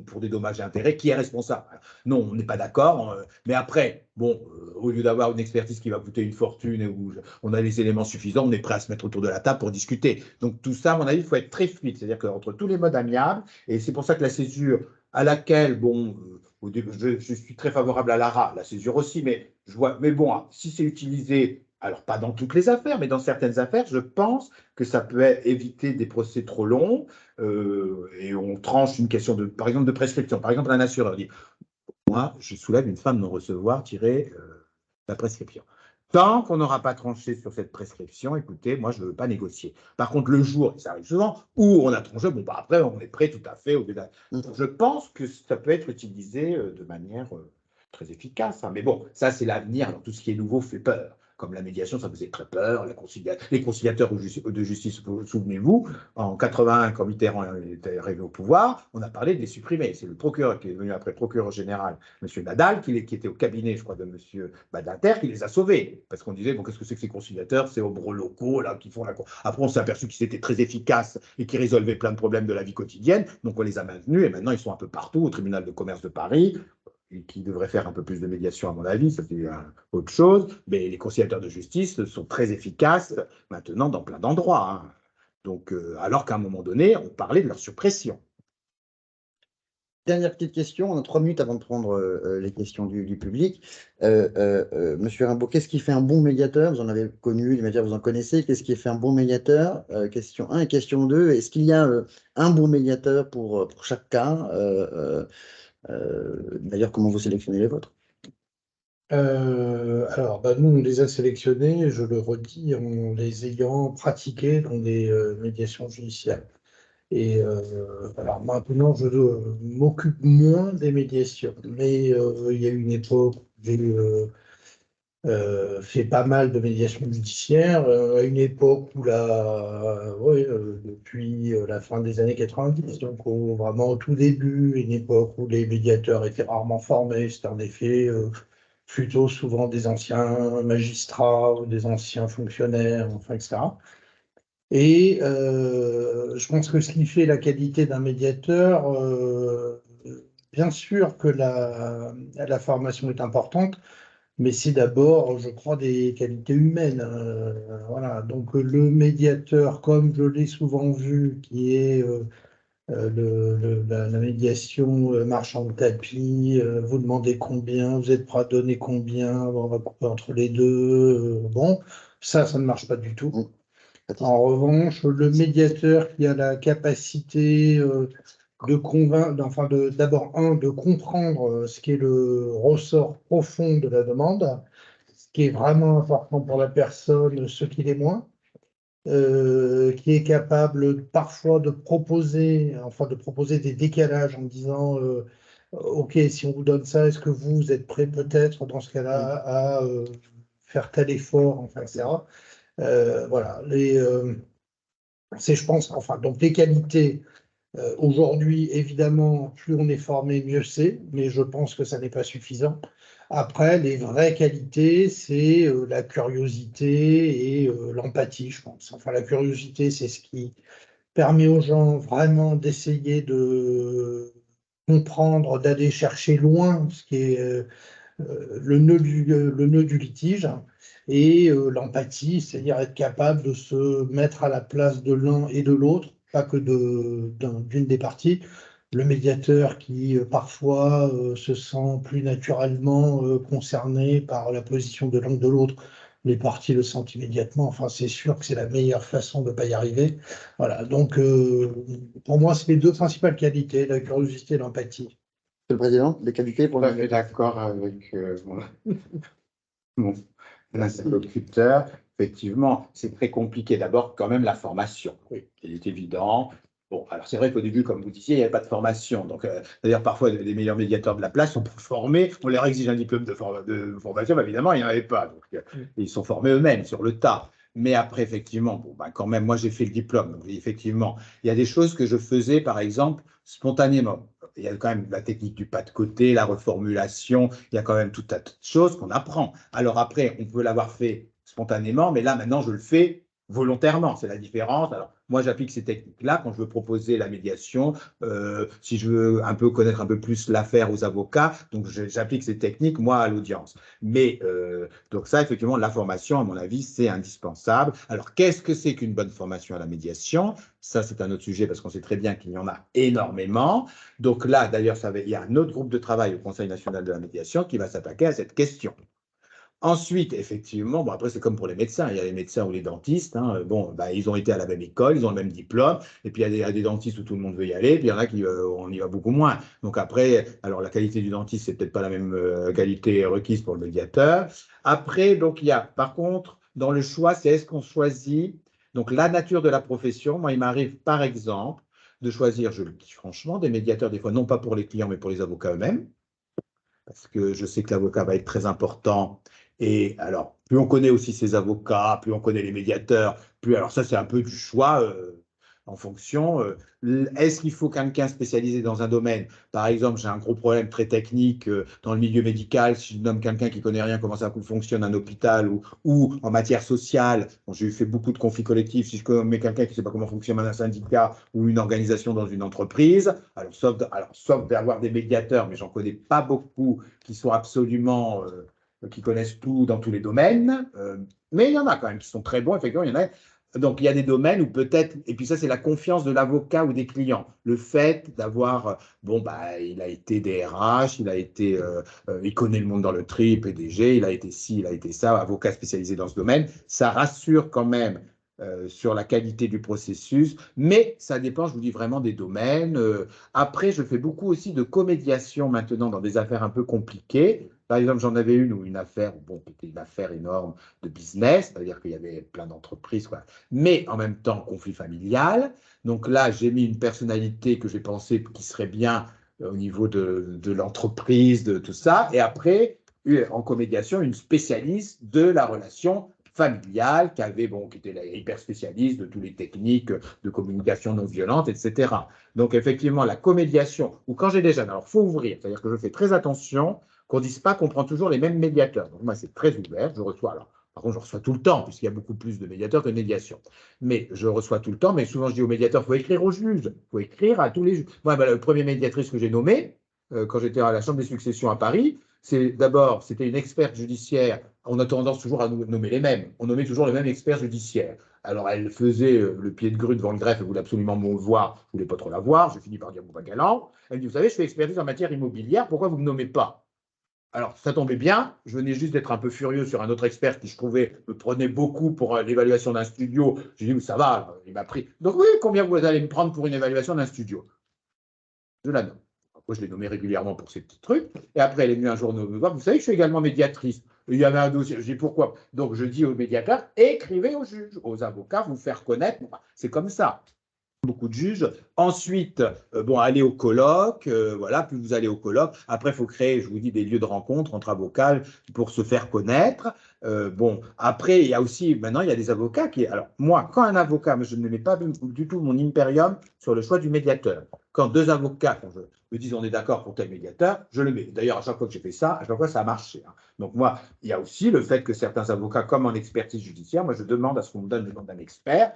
pour des dommages et intérêts, qui est responsable? Non, on n'est pas d'accord. Mais après, bon, au lieu d'avoir une expertise qui va coûter une fortune et où on a les éléments suffisants, on est prêt à se mettre autour de la table pour discuter. Donc tout ça, à mon avis, il faut être très fluide. C'est-à-dire qu'entre tous les modes amiables, et c'est pour ça que la césure à laquelle, bon, je suis très favorable à l'ARA, la césure aussi, mais bon, si c'est utilisé, alors pas dans toutes les affaires, mais dans certaines affaires, je pense que ça peut éviter des procès trop longs et on tranche une question, par exemple, de prescription. Par exemple, un assureur dit, moi, je soulève une fin de non-recevoir tirée la prescription. Tant qu'on n'aura pas tranché sur cette prescription, écoutez, moi, je ne veux pas négocier. Par contre, le jour, et ça arrive souvent, où on a tranché, bon, bah, après, on est prêt tout à fait au détail. Je pense que ça peut être utilisé de manière très efficace. Hein. Mais bon, ça, c'est l'avenir. Alors, tout ce qui est nouveau fait peur. Comme la médiation, ça faisait très peur. Les conciliateurs de justice, souvenez-vous, en 81, quand Mitterrand était arrivé au pouvoir, on a parlé de les supprimer. C'est le procureur qui est venu après, procureur général, M. Nadal, qui était au cabinet, je crois, de M. Badinter, qui les a sauvés. Parce qu'on disait, bon, qu'est-ce que c'est que ces conciliateurs? Ces obreux locaux, là, qui font la. Après, on s'est aperçu qu'ils étaient très efficaces et qu'ils résolvaient plein de problèmes de la vie quotidienne. Donc, on les a maintenus et maintenant, ils sont un peu partout, au tribunal de commerce de Paris, qui devrait faire un peu plus de médiation, à mon avis, ça c'est autre chose. Mais les conciliateurs de justice sont très efficaces maintenant dans plein d'endroits. Hein. Donc, alors qu'à un moment donné, on parlait de leur suppression. Dernière petite question, on a 3 minutes avant de prendre les questions du public. Monsieur Rimbaud, qu'est-ce qui fait un bon médiateur? Vous en avez connu, les médiateurs, vous en connaissez. Qu'est-ce qui fait un bon médiateur? Question 1 et question 2. Est-ce qu'il y a un bon médiateur pour chaque cas? D'ailleurs, comment vous sélectionnez les vôtres? Alors, bah, nous, on les a sélectionnés, je le redis, en les ayant pratiqués dans des médiations judiciaires. Et alors maintenant, je m'occupe moins des médiations, mais il y a eu une époque où j'ai fait pas mal de médiations judiciaires, à une époque où depuis la fin des années 90, donc vraiment au tout début, une époque où les médiateurs étaient rarement formés, c'était en effet plutôt souvent des anciens magistrats ou des anciens fonctionnaires, enfin, etc. Et je pense que ce qui fait la qualité d'un médiateur, bien sûr que la formation est importante, mais c'est d'abord, je crois, des qualités humaines. Voilà. Donc le médiateur, comme je l'ai souvent vu, qui est la médiation marchand de tapis, vous demandez combien, vous êtes prêt à donner combien, on va couper entre les deux. Bon, ça ne marche pas du tout. En revanche, le médiateur qui a la capacité de convaincre, enfin d'abord, de comprendre ce qui est le ressort profond de la demande, ce qui est vraiment important pour la personne, ce qui l'est moins, qui est capable parfois de proposer des décalages en disant OK, si on vous donne ça, est-ce que vous êtes prêt peut-être dans ce cas-là à faire tel effort, enfin, etc. Voilà, c'est, je pense, enfin, donc les qualités, aujourd'hui, évidemment, plus on est formé, mieux c'est, mais je pense que ça n'est pas suffisant. Après, les vraies qualités, c'est la curiosité et l'empathie, je pense. Enfin, la curiosité, c'est ce qui permet aux gens vraiment d'essayer de comprendre, d'aller chercher loin ce qui est le nœud du litige, et l'empathie, c'est-à-dire être capable de se mettre à la place de l'un et de l'autre, pas que d'une des parties. Le médiateur qui parfois se sent plus naturellement concerné par la position de l'un ou de l'autre, les parties le sentent immédiatement. Enfin, c'est sûr que c'est la meilleure façon de ne pas y arriver. Voilà, donc pour moi, c'est les deux principales qualités, la curiosité et l'empathie. Monsieur le Président, les qualités pour Tout le à fait d'accord avec mon interlocuteur. Effectivement, c'est très compliqué. D'abord, quand même, la formation. Oui, il est évident. Bon, alors c'est vrai qu'au début, comme vous disiez, il n'y avait pas de formation. Donc, c'est-à-dire parfois, les meilleurs médiateurs de la place sont pas formés. On leur exige un diplôme de formation, mais évidemment, il n'y en avait pas. Donc, ils sont formés eux-mêmes sur le tas. Mais après, effectivement, bon, ben, quand même, moi, j'ai fait le diplôme. Donc, effectivement, il y a des choses que je faisais, par exemple, spontanément. Il y a quand même la technique du pas de côté, la reformulation, il y a quand même tout un tas de choses qu'on apprend. Alors après, on peut l'avoir fait spontanément, mais là, maintenant, je le fais volontairement. C'est la différence. Alors, moi, j'applique ces techniques-là quand je veux proposer la médiation, si je veux un peu connaître un peu plus l'affaire aux avocats, donc j'applique ces techniques, moi, à l'audience. Mais, donc ça, effectivement, la formation, à mon avis, c'est indispensable. Alors, qu'est-ce que c'est qu'une bonne formation à la médiation? Ça, c'est un autre sujet parce qu'on sait très bien qu'il y en a énormément. Donc là, d'ailleurs, il y a un autre groupe de travail au Conseil national de la médiation qui va s'attaquer à cette question. Ensuite, effectivement, bon, après, c'est comme pour les médecins. Il y a les médecins ou les dentistes. Hein, bon, bah, ils ont été à la même école, ils ont le même diplôme. Et puis, il y a des dentistes où tout le monde veut y aller. Puis, il y en a qui, on y va beaucoup moins. Donc, après, alors, la qualité du dentiste, c'est peut-être pas la même qualité requise pour le médiateur. Après, donc, il y a, par contre, dans le choix, c'est est-ce qu'on choisit, donc, la nature de la profession. Moi, il m'arrive, par exemple, de choisir, je le dis franchement, des médiateurs, des fois, non pas pour les clients, mais pour les avocats eux-mêmes parce que je sais que l'avocat va être très important. Et alors, plus on connaît aussi ses avocats, plus on connaît les médiateurs, plus alors ça, c'est un peu du choix en fonction. Est-ce qu'il faut quelqu'un spécialisé dans un domaine? Par exemple, j'ai un gros problème très technique dans le milieu médical. Si je nomme quelqu'un qui connaît rien comment ça fonctionne un hôpital ou en matière sociale, bon, j'ai fait beaucoup de conflits collectifs. Si je mets quelqu'un qui ne sait pas comment fonctionne un syndicat ou une organisation dans une entreprise, sauf d'avoir des médiateurs, mais j'en connais pas beaucoup qui sont absolument, qui connaissent tout dans tous les domaines, mais il y en a quand même qui sont très bons, effectivement, il y en a. Donc, il y a des domaines où peut-être, et puis ça, c'est la confiance de l'avocat ou des clients. Le fait d'avoir, bon, bah, il a été DRH, il connaît le monde dans le tri, PDG, il a été ci, il a été ça, avocat spécialisé dans ce domaine. Ça rassure quand même sur la qualité du processus, mais ça dépend, je vous dis vraiment, des domaines. Après, je fais beaucoup aussi de comédiation maintenant dans des affaires un peu compliquées. Par exemple, j'en avais une ou une affaire, bon, qui était une affaire énorme de business, c'est-à-dire qu'il y avait plein d'entreprises, quoi, mais en même temps conflit familial. Donc là, j'ai mis une personnalité que j'ai pensé qui serait bien au niveau de l'entreprise, de tout ça. Et après, en comédiation, une spécialiste de la relation familiale qui était hyper spécialiste de toutes les techniques de communication non violente, etc. Donc, effectivement, la comédiation, ou quand j'ai des jeunes, alors il faut ouvrir, c'est-à-dire que je fais très attention qu'on ne dise pas qu'on prend toujours les mêmes médiateurs. Donc, moi, c'est très ouvert, je reçois, alors, par contre, je reçois tout le temps, puisqu'il y a beaucoup plus de médiateurs que de médiation. Mais je reçois tout le temps, mais souvent je dis aux médiateurs, il faut écrire aux juges, il faut écrire à tous les juges. Moi, ben, le premier médiatrice que j'ai nommé, quand j'étais à la Chambre des successions à Paris, c'était une experte judiciaire. On a tendance toujours à nommer les mêmes. On nommait toujours les mêmes experts judiciaires. Alors, elle faisait le pied de grue devant le greffe, elle voulait absolument me voir, je ne voulais pas trop la voir, j'ai fini par dire, bon, bah, galant. Elle me dit, vous savez, je fais expertise en matière immobilière, pourquoi vous ne me nommez pas? Alors, ça tombait bien, je venais juste d'être un peu furieux sur un autre expert qui, je trouvais, me prenait beaucoup pour l'évaluation d'un studio. J'ai dit, ça va, il m'a pris. Donc, oui, combien vous allez me prendre pour une évaluation d'un studio? Je la nomme. Moi, je l'ai nommée régulièrement pour ces petits trucs. Et après, elle est venue un jour me voir. Vous savez que je suis également médiatrice. Il y avait un dossier. Je dis pourquoi? Donc, je dis aux médiateurs, écrivez aux juges, aux avocats, vous faire connaître. C'est comme ça. Beaucoup de juges. Ensuite, bon, aller au colloque, voilà, plus vous allez au colloque. Après, il faut créer, je vous dis, des lieux de rencontre entre avocats pour se faire connaître. Bon, après, il y a aussi, maintenant, il y a des avocats qui. Alors, moi, quand un avocat, je ne mets pas du tout mon impérium sur le choix du médiateur. Quand deux avocats me disent on est d'accord pour tel médiateur, je le mets. D'ailleurs, à chaque fois que j'ai fait ça, à chaque fois, ça a marché. Hein. Donc, moi, il y a aussi le fait que certains avocats, comme en expertise judiciaire, moi, je demande à ce qu'on me donne le nom d'un expert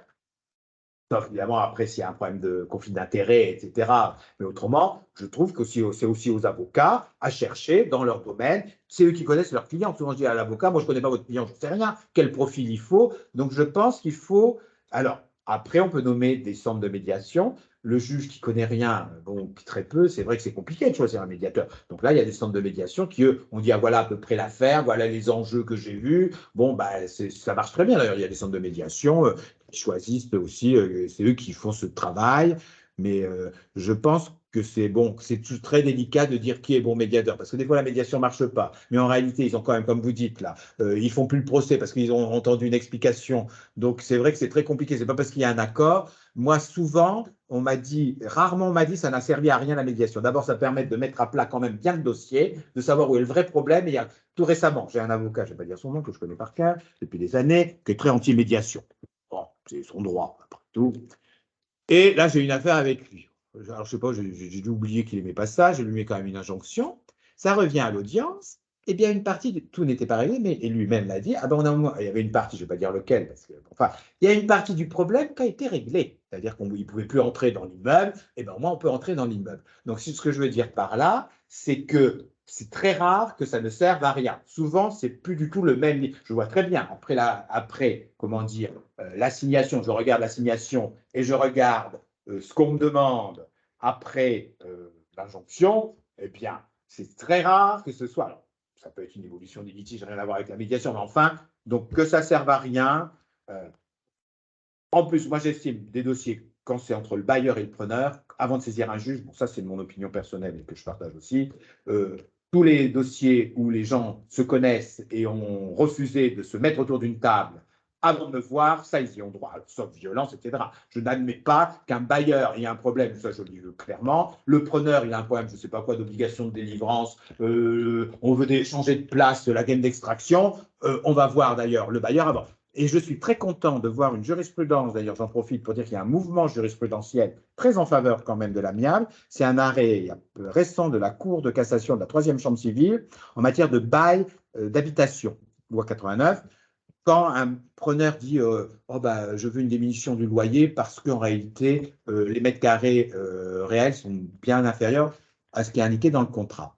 Sauf évidemment, après, s'il y a un problème de conflit d'intérêts, etc. Mais autrement, je trouve que c'est aussi aux avocats à chercher dans leur domaine. C'est eux qui connaissent leurs clients. Souvent, je dis à l'avocat, moi, je ne connais pas votre client, je ne sais rien. Quel profil il faut? Donc, je pense qu'il faut. Alors, après, on peut nommer des centres de médiation. Le juge qui connaît rien, bon, très peu, c'est vrai que c'est compliqué de choisir un médiateur. Donc là, il y a des centres de médiation qui, eux, on dit, ah, voilà à peu près l'affaire, voilà les enjeux que j'ai vus. Bon, bah, ça marche très bien. D'ailleurs, il y a des centres de médiation qui choisissent aussi, c'est eux qui font ce travail. Mais je pense que c'est bon, c'est très délicat de dire qui est bon médiateur, parce que des fois la médiation ne marche pas. Mais en réalité, ils ont quand même, comme vous dites là, ils font plus le procès parce qu'ils ont entendu une explication. Donc c'est vrai que c'est très compliqué. C'est pas parce qu'il y a un accord. Moi, souvent, on m'a dit, rarement on m'a dit, ça n'a servi à rien la médiation. D'abord, ça permet de mettre à plat quand même bien le dossier, de savoir où est le vrai problème. Et il y a, tout récemment, j'ai un avocat, je ne vais pas dire son nom, que je connais par cœur, depuis des années, qui est très anti-médiation. Bon, c'est son droit, après tout. Et là, j'ai une affaire avec lui. Alors, je sais pas, j'ai dû oublier qu'il n'aimait pas ça, j'ai lui mis quand même une injonction. Ça revient à l'audience. Eh bien, une partie, tout n'était pas réglé, mais et lui-même l'a dit. Ah ben, il y avait une partie, je ne vais pas dire lequel, parce que, enfin, il y a une partie du problème qui a été réglée. C'est-à-dire qu'il ne pouvait plus entrer dans l'immeuble, et bien, au moins, on peut entrer dans l'immeuble. Donc, ce que je veux dire par là, c'est que c'est très rare que ça ne serve à rien. Souvent, c'est plus du tout le même. Je vois très bien, après comment dire, l'assignation, je regarde l'assignation et je regarde ce qu'on me demande après l'injonction, eh bien, c'est très rare que ce soit. Alors, ça peut être une évolution des litiges, rien à voir avec la médiation, mais enfin, donc que ça serve à rien. En plus, moi, j'estime des dossiers, quand c'est entre le bailleur et le preneur, avant de saisir un juge, bon, ça, c'est mon opinion personnelle et que je partage aussi, tous les dossiers où les gens se connaissent et ont refusé de se mettre autour d'une table avant de me voir, ça, ils y ont droit, sauf violence, etc. Je n'admets pas qu'un bailleur ait un problème, ça, je le dis clairement. Le preneur, il a un problème, je ne sais pas quoi, d'obligation de délivrance. On veut changer de place la gaine d'extraction. On va voir d'ailleurs le bailleur avant. Et je suis très content de voir une jurisprudence, d'ailleurs j'en profite pour dire qu'il y a un mouvement jurisprudentiel très en faveur quand même de l'amiable. C'est un arrêt récent de la Cour de cassation de la 3e chambre civile en matière de bail d'habitation, loi 89. Quand un preneur dit oh bah, je veux une diminution du loyer parce qu'en réalité, les mètres carrés réels sont bien inférieurs à ce qui est indiqué dans le contrat.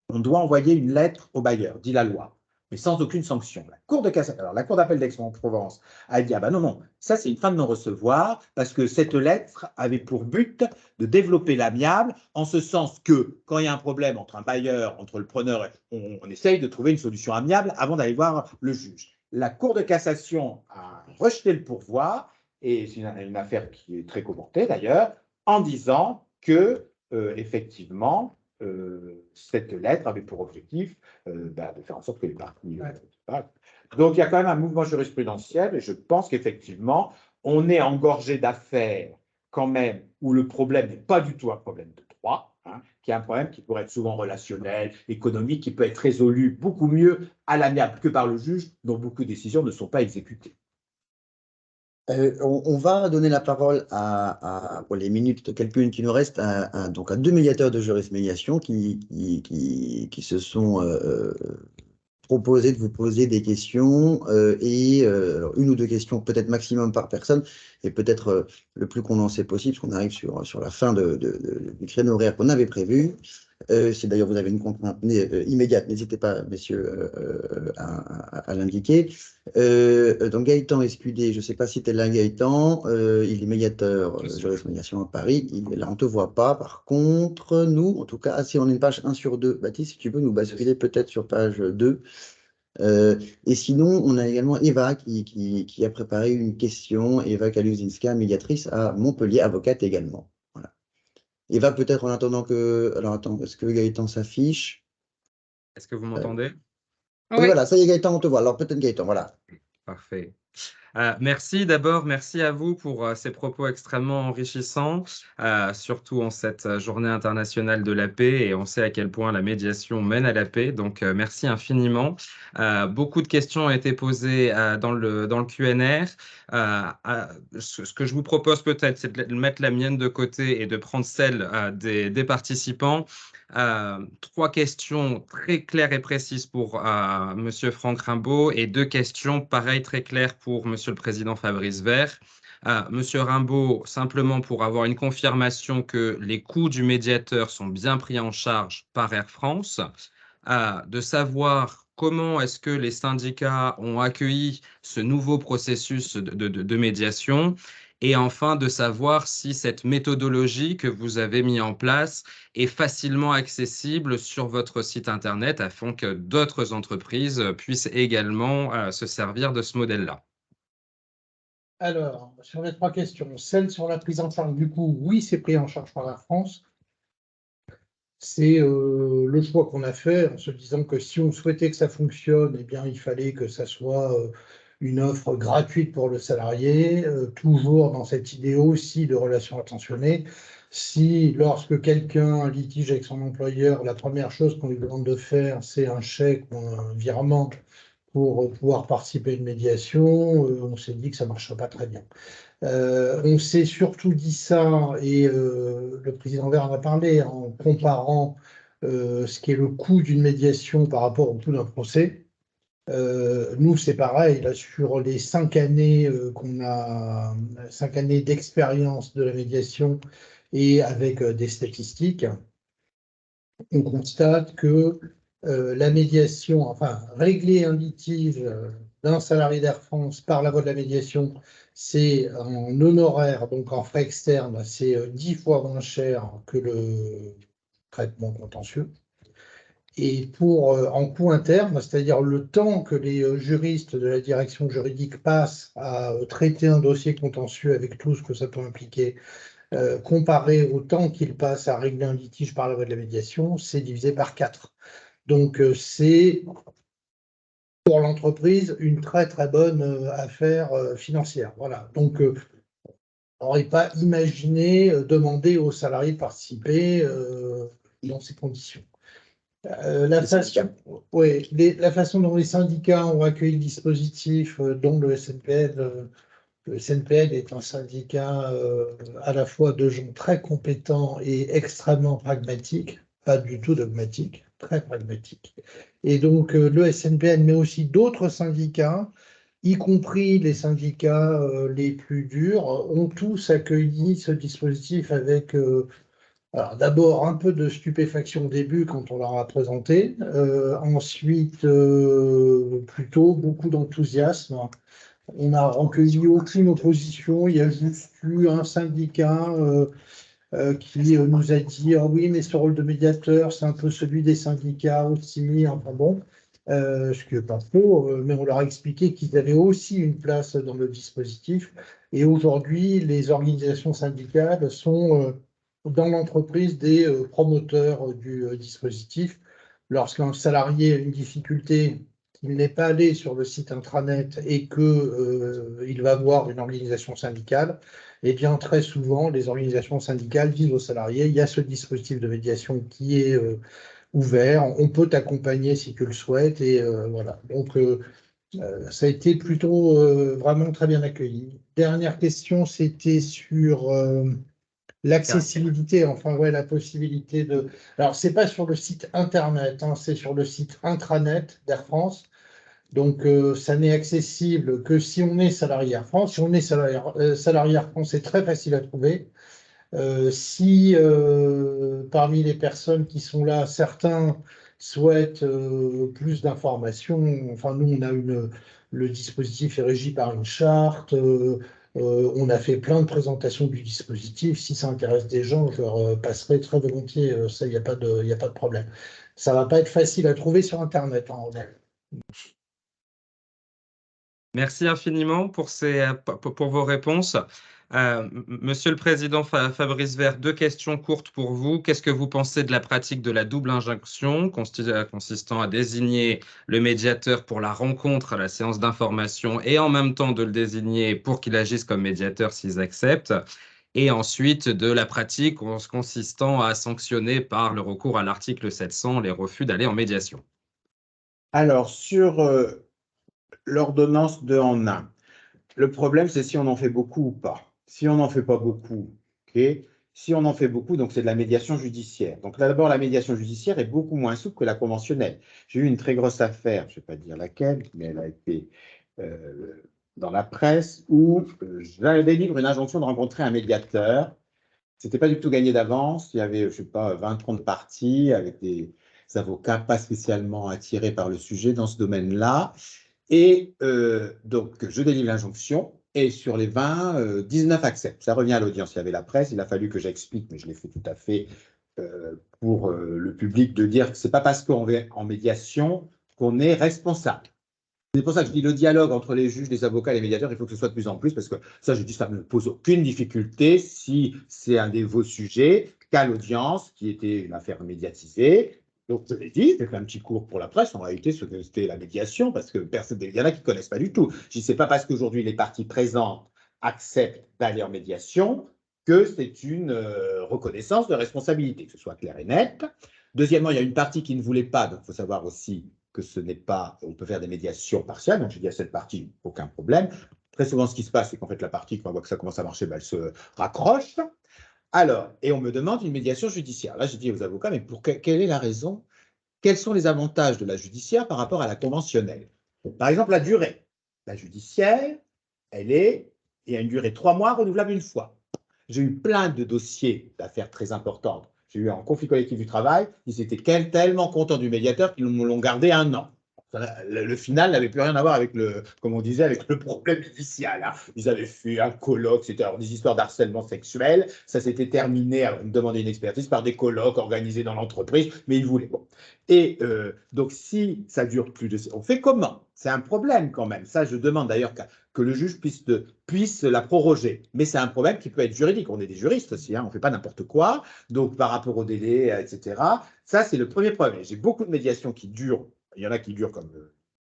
On doit envoyer une lettre au bailleur, dit la loi, mais sans aucune sanction. La Cour de cassation, alors la Cour d'appel d'Aix-en-Provence a dit ah ben non, ça c'est une fin de non-recevoir parce que cette lettre avait pour but de développer l'amiable en ce sens que quand il y a un problème entre un bailleur, entre le preneur, on essaye de trouver une solution amiable avant d'aller voir le juge. La Cour de cassation a rejeté le pourvoi et c'est une affaire qui est très commentée d'ailleurs en disant que effectivement cette lettre avait pour objectif de faire en sorte que les parties. Donc, il y a quand même un mouvement jurisprudentiel et je pense qu'effectivement, on est engorgé d'affaires quand même où le problème n'est pas du tout un problème de droit, qui est un problème qui pourrait être souvent relationnel, économique, qui peut être résolu beaucoup mieux à l'amiable que par le juge, dont beaucoup de décisions ne sont pas exécutées. On va donner la parole pour les minutes, quelques-unes qui nous restent, donc à 2 médiateurs de jurismédiation qui se sont proposés de vous poser des questions et une ou deux questions peut-être maximum par personne et peut-être le plus condensé possible parce qu'on arrive sur la fin du créneau horaire qu'on avait prévu. C'est d'ailleurs, vous avez une contrainte immédiate, n'hésitez pas, messieurs, à l'indiquer. Donc, Gaëtan Escudé, je ne sais pas si tu es là, Gaëtan, il est médiateur jurismédiation à Paris, il est là, on ne te voit pas. Par contre, nous, en tout cas, si on est une page 1 sur 2, Baptiste, si tu peux nous basculer peut-être sur page 2. Et sinon, on a également Eva qui a préparé une question, Eva Kaluzinska, médiatrice à Montpellier, avocate également. Voilà. Eva, peut-être en attendant que... Alors attends, est-ce que Gaëtan s'affiche? Est-ce que vous m'entendez? Oui, voilà, ça y est, Gaëtan, on te voit. Alors peut-être Gaëtan, voilà. Parfait. Merci d'abord, merci à vous pour ces propos extrêmement enrichissants, surtout en cette journée internationale de la paix et on sait à quel point la médiation mène à la paix, donc merci infiniment. Beaucoup de questions ont été posées dans le Q&A. Ce que je vous propose peut-être, c'est de mettre la mienne de côté et de prendre celle des participants. 3 questions très claires et précises pour Monsieur Franck Rimbaud et 2 questions pareilles très claires pour Monsieur le Président Fabrice Vert. Monsieur Rimbaud, simplement pour avoir une confirmation que les coûts du médiateur sont bien pris en charge par Air France, de savoir comment est-ce que les syndicats ont accueilli ce nouveau processus de médiation, et enfin de savoir si cette méthodologie que vous avez mis en place est facilement accessible sur votre site Internet afin que d'autres entreprises puissent également se servir de ce modèle-là. Alors, sur les trois questions, celle sur la prise en charge, du coup, oui, c'est pris en charge par la France. C'est le choix qu'on a fait en se disant que si on souhaitait que ça fonctionne, eh bien, il fallait que ça soit une offre gratuite pour le salarié, toujours dans cette idée aussi de relation attentionnée. Si, lorsque quelqu'un a un litige avec son employeur, la première chose qu'on lui demande de faire, c'est un chèque ou un virement pour pouvoir participer à une médiation, on s'est dit que ça ne marcherait pas très bien. On s'est surtout dit ça, et le président Vert en a parlé, en comparant ce qui est le coût d'une médiation par rapport au coût d'un procès. Nous, c'est pareil, là, sur les 5 années qu'on a, 5 années d'expérience de la médiation et avec des statistiques, on constate que la médiation, enfin, régler un litige d'un salarié d'Air France par la voie de la médiation, c'est en honoraire, donc en frais externes, c'est 10 fois moins cher que le traitement contentieux. Et pour en coût interne, c'est-à-dire le temps que les juristes de la direction juridique passent à traiter un dossier contentieux avec tout ce que ça peut impliquer, comparé au temps qu'ils passent à régler un litige par la voie de la médiation, c'est divisé par 4. Donc, c'est pour l'entreprise une très très bonne affaire financière. Voilà. Donc, on n'aurait pas imaginé demander aux salariés de participer dans ces conditions. La façon dont les syndicats ont accueilli le dispositif, dont le SNPL, le SNPL est un syndicat à la fois de gens très compétents et extrêmement pragmatiques, pas du tout dogmatiques, très pragmatiques. Et donc le SNPL, mais aussi d'autres syndicats, y compris les syndicats les plus durs, ont tous accueilli ce dispositif avec alors d'abord un peu de stupéfaction au début quand on leur a présenté, ensuite plutôt beaucoup d'enthousiasme. On n'a recueilli aucune opposition, il y a juste eu un syndicat qui nous a dit ah oui, mais ce rôle de médiateur, c'est un peu celui des syndicats aussi. Enfin bon, ce qui n'est pas faux, mais on leur a expliqué qu'ils avaient aussi une place dans le dispositif. Et aujourd'hui, les organisations syndicales sont dans l'entreprise des promoteurs du dispositif. Lorsqu'un salarié a une difficulté, qu'il n'est pas allé sur le site intranet et qu'il va voir une organisation syndicale, eh bien, très souvent, les organisations syndicales disent aux salariés, il y a ce dispositif de médiation qui est ouvert, on peut t'accompagner si tu le souhaites, et voilà. Donc, ça a été plutôt vraiment très bien accueilli. Dernière question, c'était sur l'accessibilité, enfin, ouais, la possibilité de... Alors, c'est pas sur le site Internet, hein, c'est sur le site intranet d'Air France. Donc, ça n'est accessible que si on est salarié Air France. Si on est salarié Air France, c'est très facile à trouver. Si parmi les personnes qui sont là, certains souhaitent plus d'informations, enfin nous on a le dispositif est régi par une charte, on a fait plein de présentations du dispositif. Si ça intéresse des gens, je leur passerai très volontiers, ça il n'y a pas de problème. Ça va pas être facile à trouver sur Internet, hein. Merci infiniment pour vos réponses. Monsieur le Président Fabrice Vert, deux questions courtes pour vous. Qu'est-ce que vous pensez de la pratique de la double injonction consistant à désigner le médiateur pour la rencontre, la séance d'information, et en même temps de le désigner pour qu'il agisse comme médiateur s'ils acceptent? Et ensuite de la pratique consistant à sanctionner par le recours à l'article 700 les refus d'aller en médiation. Alors, sur l'ordonnance 2 en 1, le problème, c'est si on en fait beaucoup ou pas. Si on n'en fait pas beaucoup, ok. Si on en fait beaucoup, donc c'est de la médiation judiciaire. Donc là, d'abord, la médiation judiciaire est beaucoup moins souple que la conventionnelle. J'ai eu une très grosse affaire, je ne vais pas dire laquelle, mais elle a été dans la presse où je délivre une injonction de rencontrer un médiateur. C'était pas du tout gagné d'avance. Il y avait, je sais pas, 20-30 parties avec des avocats pas spécialement attirés par le sujet dans ce domaine-là. Et donc, je délivre l'injonction. Et sur les 20, 19 acceptent. Ça revient à l'audience. Il y avait la presse. Il a fallu que j'explique, mais je l'ai fait tout à fait pour le public, de dire que c'est pas parce qu'on est en médiation qu'on est responsable. C'est pour ça que je dis le dialogue entre les juges, les avocats et les médiateurs, il faut que ce soit de plus en plus, parce que ça, je dis, ça ne me pose aucune difficulté si c'est un de vos sujets qu'à l'audience, qui était une affaire médiatisée. Donc, je l'ai dit, j'ai fait un petit cours pour la presse, en réalité, ce que c'était la médiation, parce que personne, il y en a qui ne connaissent pas du tout. Je dis, c'est pas parce qu'aujourd'hui les parties présentes acceptent d'aller en médiation que c'est une reconnaissance de responsabilité, que ce soit clair et net. Deuxièmement, il y a une partie qui ne voulait pas, donc il faut savoir aussi que ce n'est pas, on peut faire des médiations partielles, donc je dis à cette partie, aucun problème. Très souvent, ce qui se passe, c'est qu'en fait, la partie, quand on voit que ça commence à marcher, ben, elle se raccroche. Alors, et on me demande une médiation judiciaire. Là, j'ai dit aux avocats, mais quelle est la raison? Quels sont les avantages de la judiciaire par rapport à la conventionnelle? Par exemple, la durée. La judiciaire, il y a une durée de 3 mois, renouvelable une fois. J'ai eu plein de dossiers d'affaires très importantes. J'ai eu un conflit collectif du travail, ils étaient tellement contents du médiateur qu'ils me l'ont gardé 1 an. Le final n'avait plus rien à voir avec le, comme on disait, avec le problème initial. Hein. Ils avaient fait un colloque, c'était des histoires d'harcèlement sexuel. Ça s'était terminé, alors, ils me demandaient une expertise par des colloques organisés dans l'entreprise, mais ils voulaient. Bon. Et donc, si ça dure plus de... On fait comment? C'est un problème quand même. Ça, je demande d'ailleurs que le juge puisse la proroger. Mais c'est un problème qui peut être juridique. On est des juristes aussi, hein, on ne fait pas n'importe quoi. Donc, par rapport au délai, etc. Ça, c'est le premier problème. J'ai beaucoup de médiations qui durent. Il y en a qui durent, comme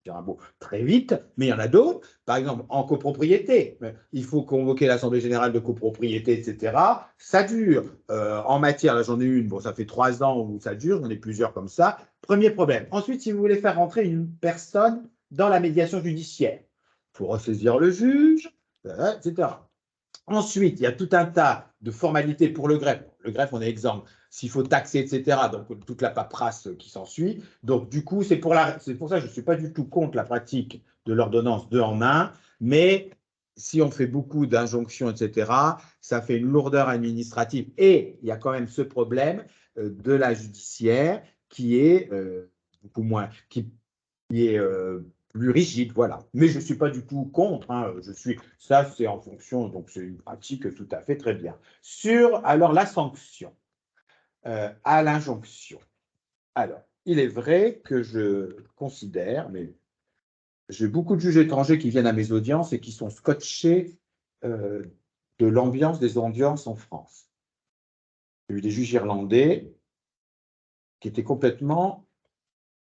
dire un mot, très vite, mais il y en a d'autres. Par exemple, en copropriété, il faut convoquer l'Assemblée générale de copropriété, etc. Ça dure. En matière, là, j'en ai une, bon, ça fait 3 ans où ça dure, j'en ai plusieurs comme ça. Premier problème. Ensuite, si vous voulez faire rentrer une personne dans la médiation judiciaire, il faut ressaisir le juge, etc. Ensuite, il y a tout un tas de formalités pour le greffe. Le greffe, on est exempt. S'il faut taxer, etc., donc toute la paperasse qui s'ensuit. Donc, du coup, c'est pour ça que je ne suis pas du tout contre la pratique de l'ordonnance 2 en 1, mais si on fait beaucoup d'injonctions, etc., ça fait une lourdeur administrative. Et il y a quand même ce problème de la judiciaire qui est beaucoup moins, qui est plus rigide, voilà. Mais je ne suis pas du tout contre, hein, ça c'est en fonction, donc c'est une pratique tout à fait très bien. Alors la sanction, à l'injonction. Alors, il est vrai que je considère, mais j'ai beaucoup de juges étrangers qui viennent à mes audiences et qui sont scotchés de l'ambiance des audiences en France. J'ai eu des juges irlandais qui étaient complètement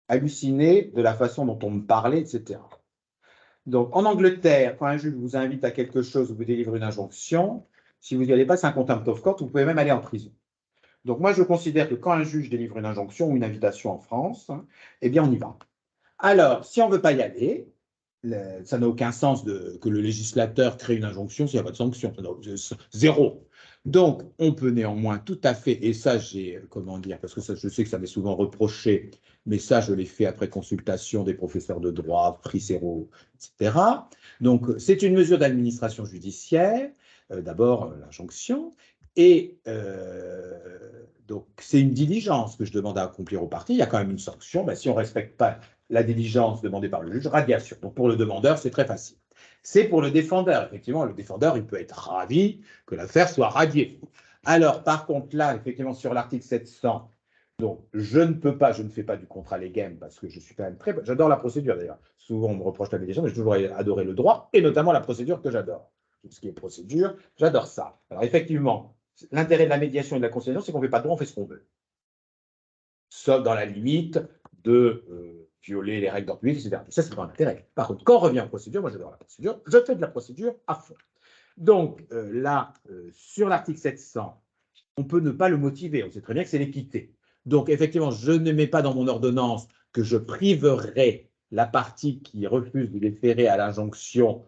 hallucinés de la façon dont on me parlait, etc. Donc, en Angleterre, quand un juge vous invite à quelque chose ou vous délivre une injonction, si vous n'y allez pas, c'est un contempt of court, vous pouvez même aller en prison. Donc, moi, je considère que quand un juge délivre une injonction ou une invitation en France, eh bien, on y va. Alors, si on ne veut pas y aller, ça n'a aucun sens que le législateur crée une injonction s'il n'y a pas de sanction. Zéro. Donc, on peut néanmoins tout à fait, et ça, comment dire, parce que ça, je sais que ça m'est souvent reproché, mais ça, je l'ai fait après consultation des professeurs de droit, Fricero, etc. Donc, c'est une mesure d'administration judiciaire, d'abord l'injonction, et donc, c'est une diligence que je demande à accomplir au parti. Il y a quand même une sanction. Ben, si on ne respecte pas la diligence demandée par le juge, radiation. Donc, pour le demandeur, c'est très facile. C'est pour le défendeur. Effectivement, le défendeur, il peut être ravi que l'affaire soit radiée. Alors, par contre, là, effectivement, sur l'article 700, donc, je ne fais pas du contrat légem parce que je suis quand même j'adore la procédure d'ailleurs. Souvent, on me reproche la médiation, mais j'ai toujours adoré le droit et notamment la procédure que j'adore. Tout ce qui est procédure, j'adore ça. Alors, effectivement, l'intérêt de la médiation et de la conciliation, c'est qu'on ne fait pas de droit, on fait ce qu'on veut. Sauf dans la limite de violer les règles d'ordre public, etc. Ça, c'est pas un intérêt. Par contre, quand on revient en procédure, moi j'adore la procédure, je fais de la procédure à fond. Donc là, sur l'article 700, on peut ne pas le motiver, on sait très bien que c'est l'équité. Donc effectivement, je ne mets pas dans mon ordonnance que je priverai la partie qui refuse de déférer à l'injonction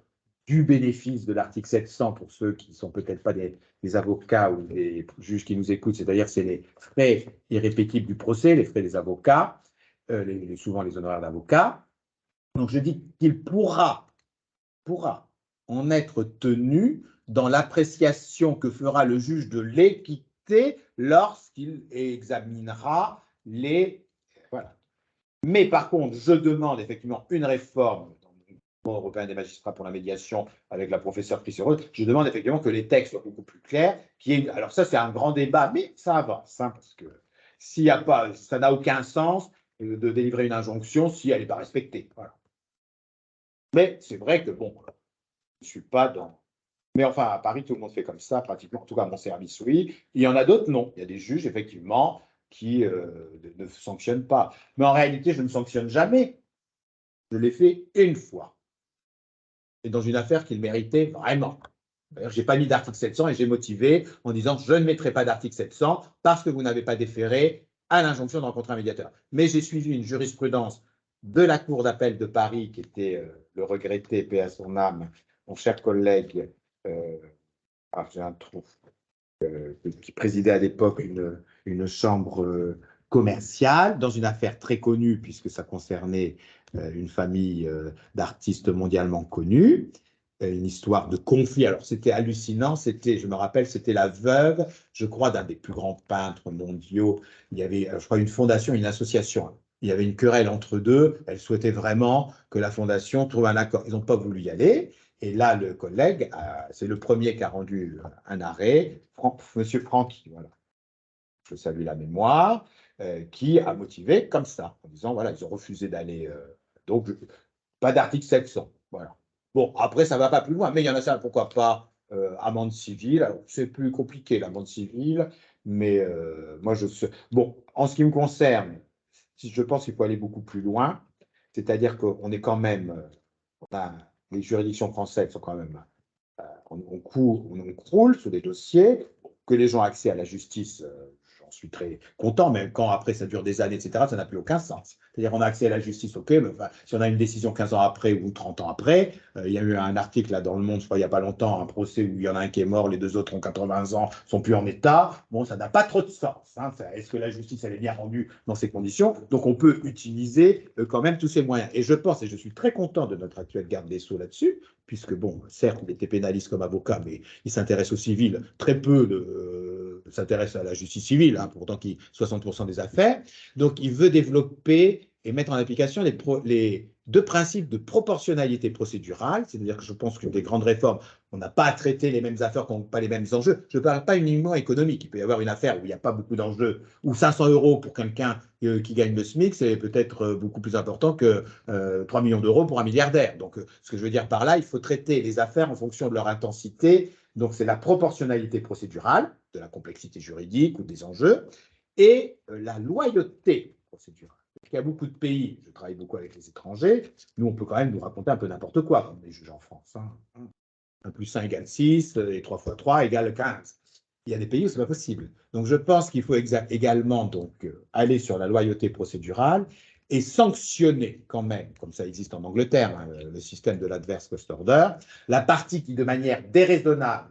du bénéfice de l'article 700 pour ceux qui ne sont peut-être pas des avocats ou des juges qui nous écoutent, c'est-à-dire c'est les frais irrépétibles du procès, les frais des avocats, souvent les honoraires d'avocat. Donc je dis qu'il pourra en être tenu dans l'appréciation que fera le juge de l'équité lorsqu'il examinera les... Voilà. Mais par contre, je demande effectivement une réforme dans le Mouvement européen des magistrats pour la médiation avec la professeure Christian. Je demande effectivement que les textes soient beaucoup plus clairs. Alors ça, c'est un grand débat, mais ça avance, hein, parce que s'il y a pas, ça n'a aucun sens de délivrer une injonction si elle n'est pas respectée. Voilà. Mais c'est vrai que, bon, je ne suis pas dans... Mais enfin, à Paris, tout le monde fait comme ça, pratiquement, en tout cas à mon service, oui. Il y en a d'autres, non. Il y a des juges, effectivement, qui ne sanctionnent pas. Mais en réalité, je ne sanctionne jamais. Je l'ai fait une fois. Et dans une affaire qu'il méritait vraiment. D'ailleurs, je n'ai pas mis d'article 700 et j'ai motivé en disant je ne mettrai pas d'article 700 parce que vous n'avez pas déféré à l'injonction de rencontrer un médiateur. Mais j'ai suivi une jurisprudence de la Cour d'appel de Paris qui était le regretté, paix à son âme, mon cher collègue, j'ai un trou, qui présidait à l'époque une chambre commerciale dans une affaire très connue puisque ça concernait une famille d'artistes mondialement connus, une histoire de conflit. Alors c'était hallucinant, je me rappelle, c'était la veuve, je crois, d'un des plus grands peintres mondiaux. Il y avait, je crois, une fondation, une association. Il y avait une querelle entre deux. Elle souhaitait vraiment que la fondation trouve un accord. Ils n'ont pas voulu y aller. Et là, le collègue, c'est le premier qui a rendu un arrêt, Monsieur Francky, voilà, je salue la mémoire, qui a motivé comme ça, en disant, voilà, ils ont refusé d'aller, donc pas d'article 700, voilà. Bon, après, ça ne va pas plus loin, mais il y en a ça, pourquoi pas, amende civile, alors c'est plus compliqué, l'amende civile, mais moi, bon, en ce qui me concerne, je pense qu'il faut aller beaucoup plus loin, c'est-à-dire qu'on est quand même, les juridictions françaises sont quand même, on croule sur des dossiers, que les gens aient accès à la justice, j'en suis très content, même quand après ça dure des années, etc., ça n'a plus aucun sens. C'est-à-dire qu'on a accès à la justice, ok, mais enfin, si on a une décision 15 ans après ou 30 ans après, il y a eu un article là dans Le Monde, je crois, il n'y a pas longtemps, un procès où il y en a un qui est mort, les deux autres ont 80 ans, sont plus en état. Bon, ça n'a pas trop de sens. Hein. Est-ce que la justice, elle est bien rendue dans ces conditions? Donc, on peut utiliser quand même tous ces moyens. Et je pense, et je suis très content de notre actuel garde des Sceaux là-dessus, puisque, bon, certes, il était pénaliste comme avocat, mais il s'intéresse au civil, très peu s'intéresse à la justice civile, hein, pourtant qui 60% des affaires. Donc, il veut développer et mettre en application les deux principes de proportionnalité procédurale, c'est-à-dire que je pense qu'une des grandes réformes, on n'a pas à traiter les mêmes affaires qui n'ont pas les mêmes enjeux. Je ne parle pas uniquement économique. Il peut y avoir une affaire où il n'y a pas beaucoup d'enjeux, où 500 € pour quelqu'un qui gagne le SMIC, c'est peut-être beaucoup plus important que 3 millions d'euros pour un milliardaire. Donc, ce que je veux dire par là, il faut traiter les affaires en fonction de leur intensité. Donc, c'est la proportionnalité procédurale, de la complexité juridique ou des enjeux, et la loyauté procédurale. Il y a beaucoup de pays, je travaille beaucoup avec les étrangers, nous, on peut quand même nous raconter un peu n'importe quoi, comme les juges en France. Hein. 1 plus 1 égale 6, et 3 fois 3 égale 15. Il y a des pays où ce n'est pas possible. Donc, je pense qu'il faut également donc, aller sur la loyauté procédurale et sanctionner quand même, comme ça existe en Angleterre, hein, le système de l'adverse post order, la partie qui, de manière déraisonnable,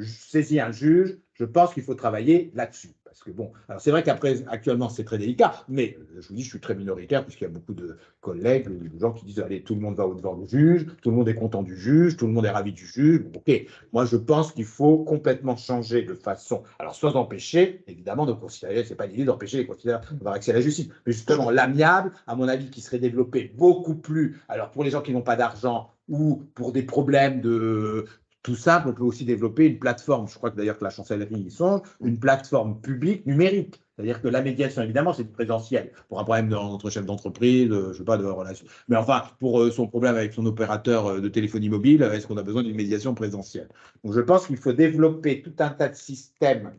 saisit un juge. Je pense qu'il faut travailler là-dessus. Parce que bon, alors c'est vrai qu'après, actuellement, c'est très délicat, mais je vous dis, je suis très minoritaire, puisqu'il y a beaucoup de collègues, de gens qui disent, allez, tout le monde va devant le juge, tout le monde est content du juge, tout le monde est ravi du juge. Ok, moi, je pense qu'il faut complètement changer de façon, alors sans empêcher, évidemment, de considérer, c'est pas l'idée d'empêcher les considérateurs d'avoir accès à la justice, mais justement, l'amiable, à mon avis, qui serait développé beaucoup plus, alors pour les gens qui n'ont pas d'argent, ou pour des problèmes de tout simple, on peut aussi développer une plateforme, je crois que d'ailleurs que la chancellerie y songe, une plateforme publique numérique. C'est-à-dire que la médiation, évidemment, c'est du présentiel. Pour un problème entre chefs d'entreprise, je ne sais pas, de relation. Mais enfin, pour son problème avec son opérateur de téléphonie mobile, est-ce qu'on a besoin d'une médiation présentielle? Donc, je pense qu'il faut développer tout un tas de systèmes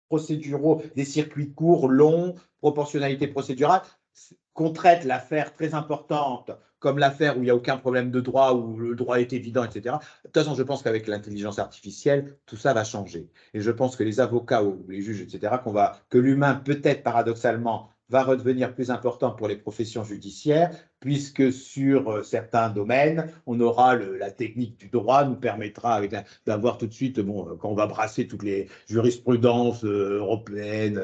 procéduraux, des circuits courts, longs, proportionnalité procédurale, qu'on traite l'affaire très importante comme l'affaire où il n'y a aucun problème de droit, où le droit est évident, etc. De toute façon, je pense qu'avec l'intelligence artificielle, tout ça va changer. Et je pense que les avocats ou les juges, etc., que l'humain, peut-être paradoxalement, va redevenir plus important pour les professions judiciaires, puisque sur certains domaines, on aura la technique du droit nous permettra d'avoir tout de suite, bon, quand on va brasser toutes les jurisprudences européennes,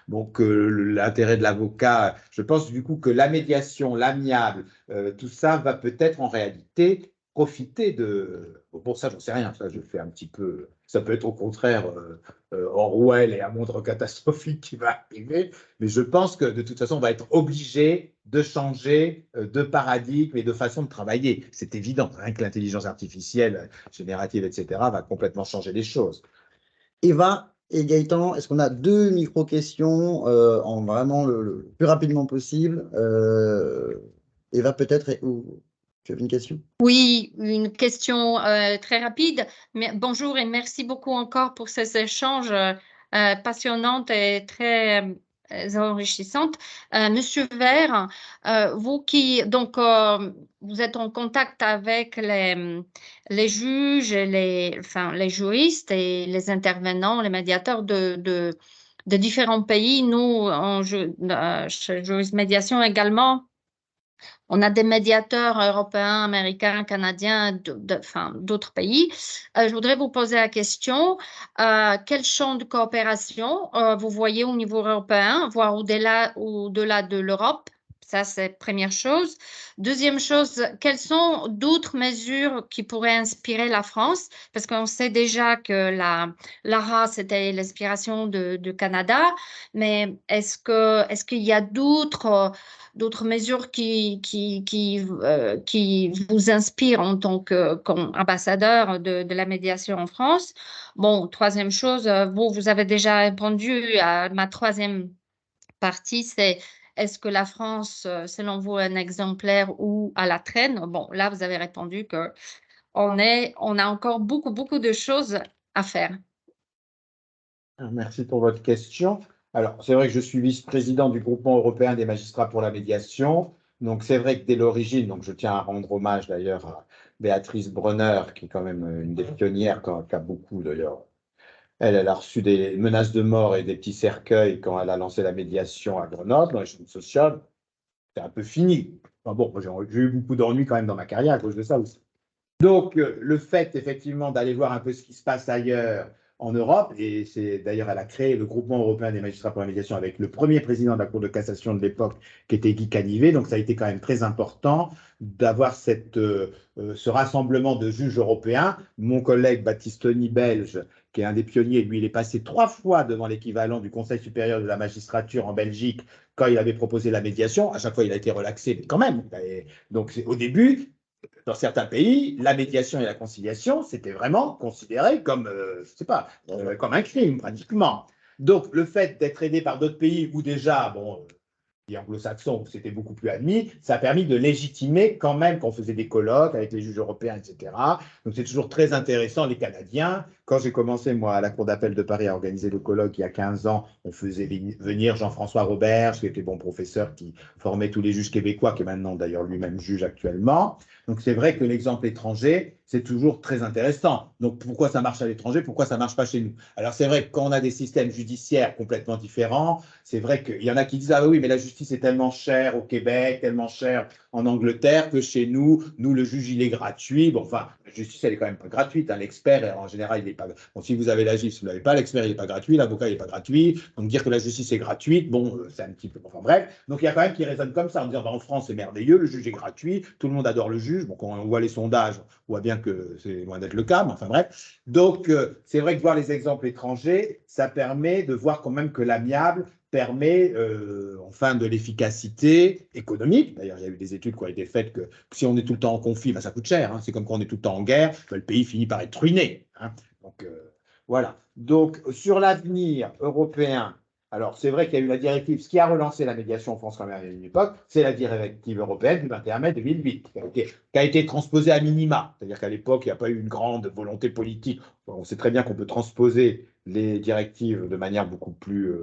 donc l'intérêt de l'avocat, je pense du coup que la médiation, l'amiable, tout ça va peut-être en réalité profiter de… Bon, ça, j'en sais rien, ça, je fais un petit peu… Ça peut être au contraire Orwell et un monde catastrophique qui va arriver, mais je pense que de toute façon, on va être obligé de changer de paradigme et de façon de travailler. C'est évident, rien que l'intelligence artificielle générative, etc., va complètement changer les choses. Eva et Gaëtan, est-ce qu'on a deux micro-questions en vraiment le plus rapidement possible? Eva, peut-être, ou tu avais une question? Oui, une question très rapide. Mais bonjour et merci beaucoup encore pour ces échanges passionnants et très enrichissants. Monsieur Vert, vous qui donc vous êtes en contact avec les juges, enfin, les juristes et les intervenants, les médiateurs de différents pays. Nous, chez Jurist Médiation également. On a des médiateurs européens, américains, canadiens, enfin, d'autres pays. Je voudrais vous poser la question, quel champ de coopération vous voyez au niveau européen, voire au-delà de l'Europe? Ça, c'est la première chose. Deuxième chose, quelles sont d'autres mesures qui pourraient inspirer la France? Parce qu'on sait déjà que l'ARA, c'était l'inspiration du Canada, mais est-ce qu'il y a d'autres mesures qui vous inspirent en tant qu'ambassadeur de la médiation en France? Bon, troisième chose, vous avez déjà répondu à ma troisième partie, c'est est-ce que la France, selon vous, est un exemplaire ou à la traîne? Bon, là, vous avez répondu que on a encore beaucoup de choses à faire. Merci pour votre question. Alors, c'est vrai que je suis vice-président du groupement européen des magistrats pour la médiation. Donc, c'est vrai que dès l'origine, donc je tiens à rendre hommage d'ailleurs à Béatrice Brunner, qui est quand même une des pionnières, qui a beaucoup d'ailleurs. Elle a reçu des menaces de mort et des petits cercueils quand elle a lancé la médiation à Grenoble, dans les chaînes sociales. C'est un peu fini. Enfin bon, j'ai eu beaucoup d'ennuis quand même dans ma carrière à cause de ça aussi. Donc, le fait effectivement d'aller voir un peu ce qui se passe ailleurs en Europe, et c'est d'ailleurs, elle a créé le groupement européen des magistrats pour la médiation avec le premier président de la Cour de cassation de l'époque, qui était Guy Canivet. Donc, ça a été quand même très important d'avoir ce rassemblement de juges européens. Mon collègue Battistoni, belge, qui est un des pionniers, lui, il est passé 3 fois devant l'équivalent du Conseil supérieur de la magistrature en Belgique quand il avait proposé la médiation. À chaque fois, il a été relaxé, mais quand même. Donc, au début, dans certains pays, la médiation et la conciliation, c'était vraiment considéré comme, je sais pas, comme un crime, pratiquement. Donc, le fait d'être aidé par d'autres pays où déjà, bon, les anglo-saxons, où c'était beaucoup plus admis, ça a permis de légitimer quand même qu'on faisait des colloques avec les juges européens, etc. Donc, c'est toujours très intéressant, les Canadiens. Quand j'ai commencé, moi, à la Cour d'appel de Paris à organiser le colloque il y a 15 ans, on faisait venir Jean-François Robert, qui était bon professeur, qui formait tous les juges québécois, qui est maintenant d'ailleurs lui-même juge actuellement. Donc, c'est vrai que l'exemple étranger, c'est toujours très intéressant. Donc, pourquoi ça marche à l'étranger? Pourquoi ça ne marche pas chez nous? Alors, c'est vrai que quand on a des systèmes judiciaires complètement différents, c'est vrai qu'il y en a qui disent, ah oui, mais la justice est tellement chère au Québec, tellement chère en Angleterre, que chez nous, le juge, il est gratuit. Bon, enfin, la justice, elle est quand même pas gratuite. Hein. L'expert, en général, il n'est pas… Bon, si vous avez la justice, vous ne l'avez pas, l'expert, il n'est pas gratuit, l'avocat, il n'est pas gratuit. Donc, dire que la justice est gratuite, bon, c'est un petit peu… Enfin, bref. Donc, il y a quand même qui raisonnent comme ça, en disant, en France, c'est merveilleux, le juge est gratuit, tout le monde adore le juge. Bon, quand on voit les sondages, on voit bien que c'est loin d'être le cas, mais enfin, bref. Donc, c'est vrai que voir les exemples étrangers, ça permet de voir quand même que l'amiable permet enfin de l'efficacité économique. D'ailleurs, il y a eu des études qui ont été faites que si on est tout le temps en conflit, ben, ça coûte cher. Hein. C'est comme quand on est tout le temps en guerre, ben, le pays finit par être ruiné. Hein. Donc, voilà. Donc, sur l'avenir européen, alors c'est vrai qu'il y a eu la directive, ce qui a relancé la médiation en France quand même à une époque, c'est la directive européenne du 21 mai 2008, qui a été transposée à minima. C'est-à-dire qu'à l'époque, il n'y a pas eu une grande volonté politique. On sait très bien qu'on peut transposer les directives de manière beaucoup plus,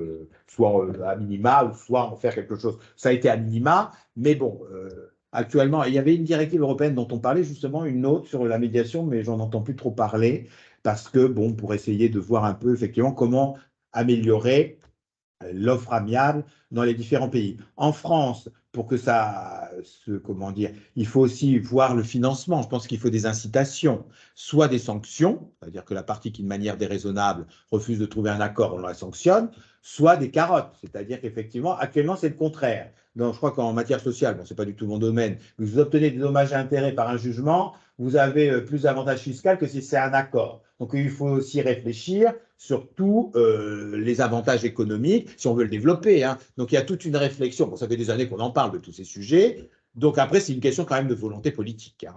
soit à minima, ou soit en faire quelque chose. Ça a été à minima, mais bon, actuellement, il y avait une directive européenne dont on parlait justement, une autre sur la médiation, mais j'en entends plus trop parler, parce que, bon, pour essayer de voir un peu effectivement comment améliorer l'offre amiable dans les différents pays. En France, pour que ça comment dire, il faut aussi voir le financement. Je pense qu'il faut des incitations, soit des sanctions, c'est-à-dire que la partie qui, de manière déraisonnable, refuse de trouver un accord, on la sanctionne, soit des carottes, c'est-à-dire qu'effectivement, actuellement, c'est le contraire. Donc, je crois qu'en matière sociale, bon, ce n'est pas du tout mon domaine, mais vous obtenez des dommages et intérêts par un jugement, vous avez plus d'avantages fiscaux que si c'est un accord. Donc, il faut aussi réfléchir sur tous les avantages économiques, si on veut le développer. Hein. Donc, il y a toute une réflexion. Bon, ça fait des années qu'on en parle de tous ces sujets. Donc, après, c'est une question quand même de volonté politique. Hein.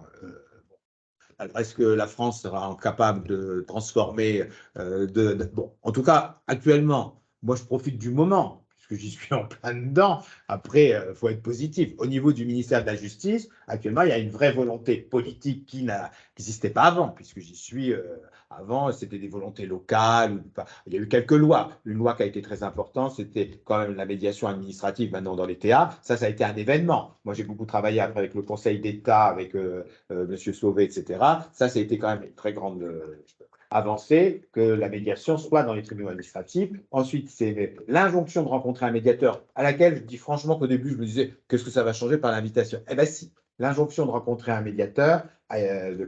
Est-ce que la France sera capable de transformer Bon, en tout cas, actuellement, moi, je profite du moment, puisque j'y suis en plein dedans. Après, il faut être positif. Au niveau du ministère de la Justice, actuellement, il y a une vraie volonté politique qui n'existait pas avant, puisque j'y suis avant, c'était des volontés locales. Il y a eu quelques lois. Une loi qui a été très importante, c'était quand même la médiation administrative maintenant dans les TA. Ça a été un événement. Moi, j'ai beaucoup travaillé après avec le Conseil d'État, avec Monsieur Sauvé, etc. Ça a été quand même une très grande avancée que la médiation soit dans les tribunaux administratifs. Ensuite, c'est l'injonction de rencontrer un médiateur, à laquelle je dis franchement qu'au début, je me disais, qu'est-ce que ça va changer par l'invitation? Eh bien, si, l'injonction de rencontrer un médiateur, de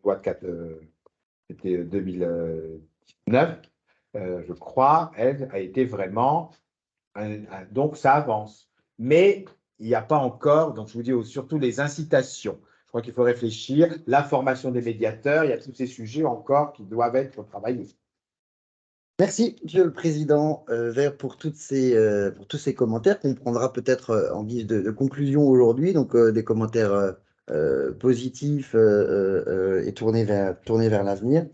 loi de 4, c'était 2019, je crois, elle a été vraiment, donc ça avance. Mais il n'y a pas encore, donc je vous dis surtout les incitations. Je crois qu'il faut réfléchir, la formation des médiateurs, il y a tous ces sujets encore qui doivent être travaillés. Merci, Monsieur le Président Vert, pour tous ces commentaires qu'on prendra peut-être en guise de conclusion aujourd'hui. Donc, des commentaires positifs et tournés vers l'avenir.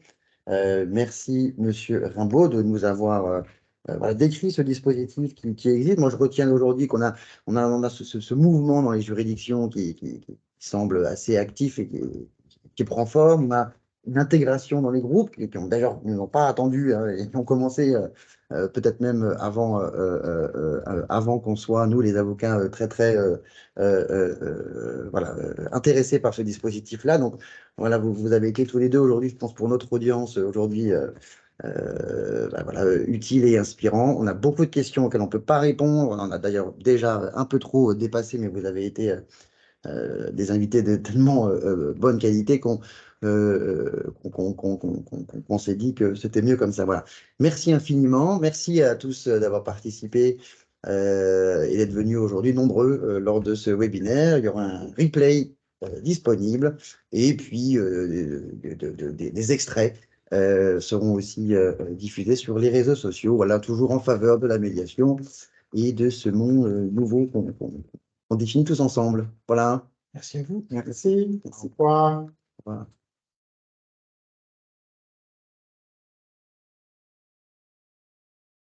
Merci, Monsieur Rimbaud, de nous avoir voilà, décrit ce dispositif qui existe. Moi, je retiens aujourd'hui qu'on a ce mouvement dans les juridictions qui semble assez actif et qui prend forme. On a une intégration dans les groupes qui ont d'ailleurs ne nous ont pas attendu hein, et qui ont commencé peut-être même avant qu'on soit, nous, les avocats, très voilà, intéressés par ce dispositif-là. Donc, voilà, vous avez été tous les deux aujourd'hui, je pense, pour notre audience aujourd'hui, voilà, utile et inspirant. On a beaucoup de questions auxquelles on ne peut pas répondre. On en a d'ailleurs déjà un peu trop dépassé, mais vous avez été des invités de tellement bonne qualité qu'on s'est dit que c'était mieux comme ça. Voilà. Merci infiniment. Merci à tous d'avoir participé et d'être venus aujourd'hui nombreux lors de ce webinaire. Il y aura un replay disponible et puis des extraits seront aussi diffusés sur les réseaux sociaux. Voilà, toujours en faveur de la médiation et de ce monde nouveau qu'on définit tous ensemble. Voilà. Merci à vous. Merci. Au revoir. Voilà.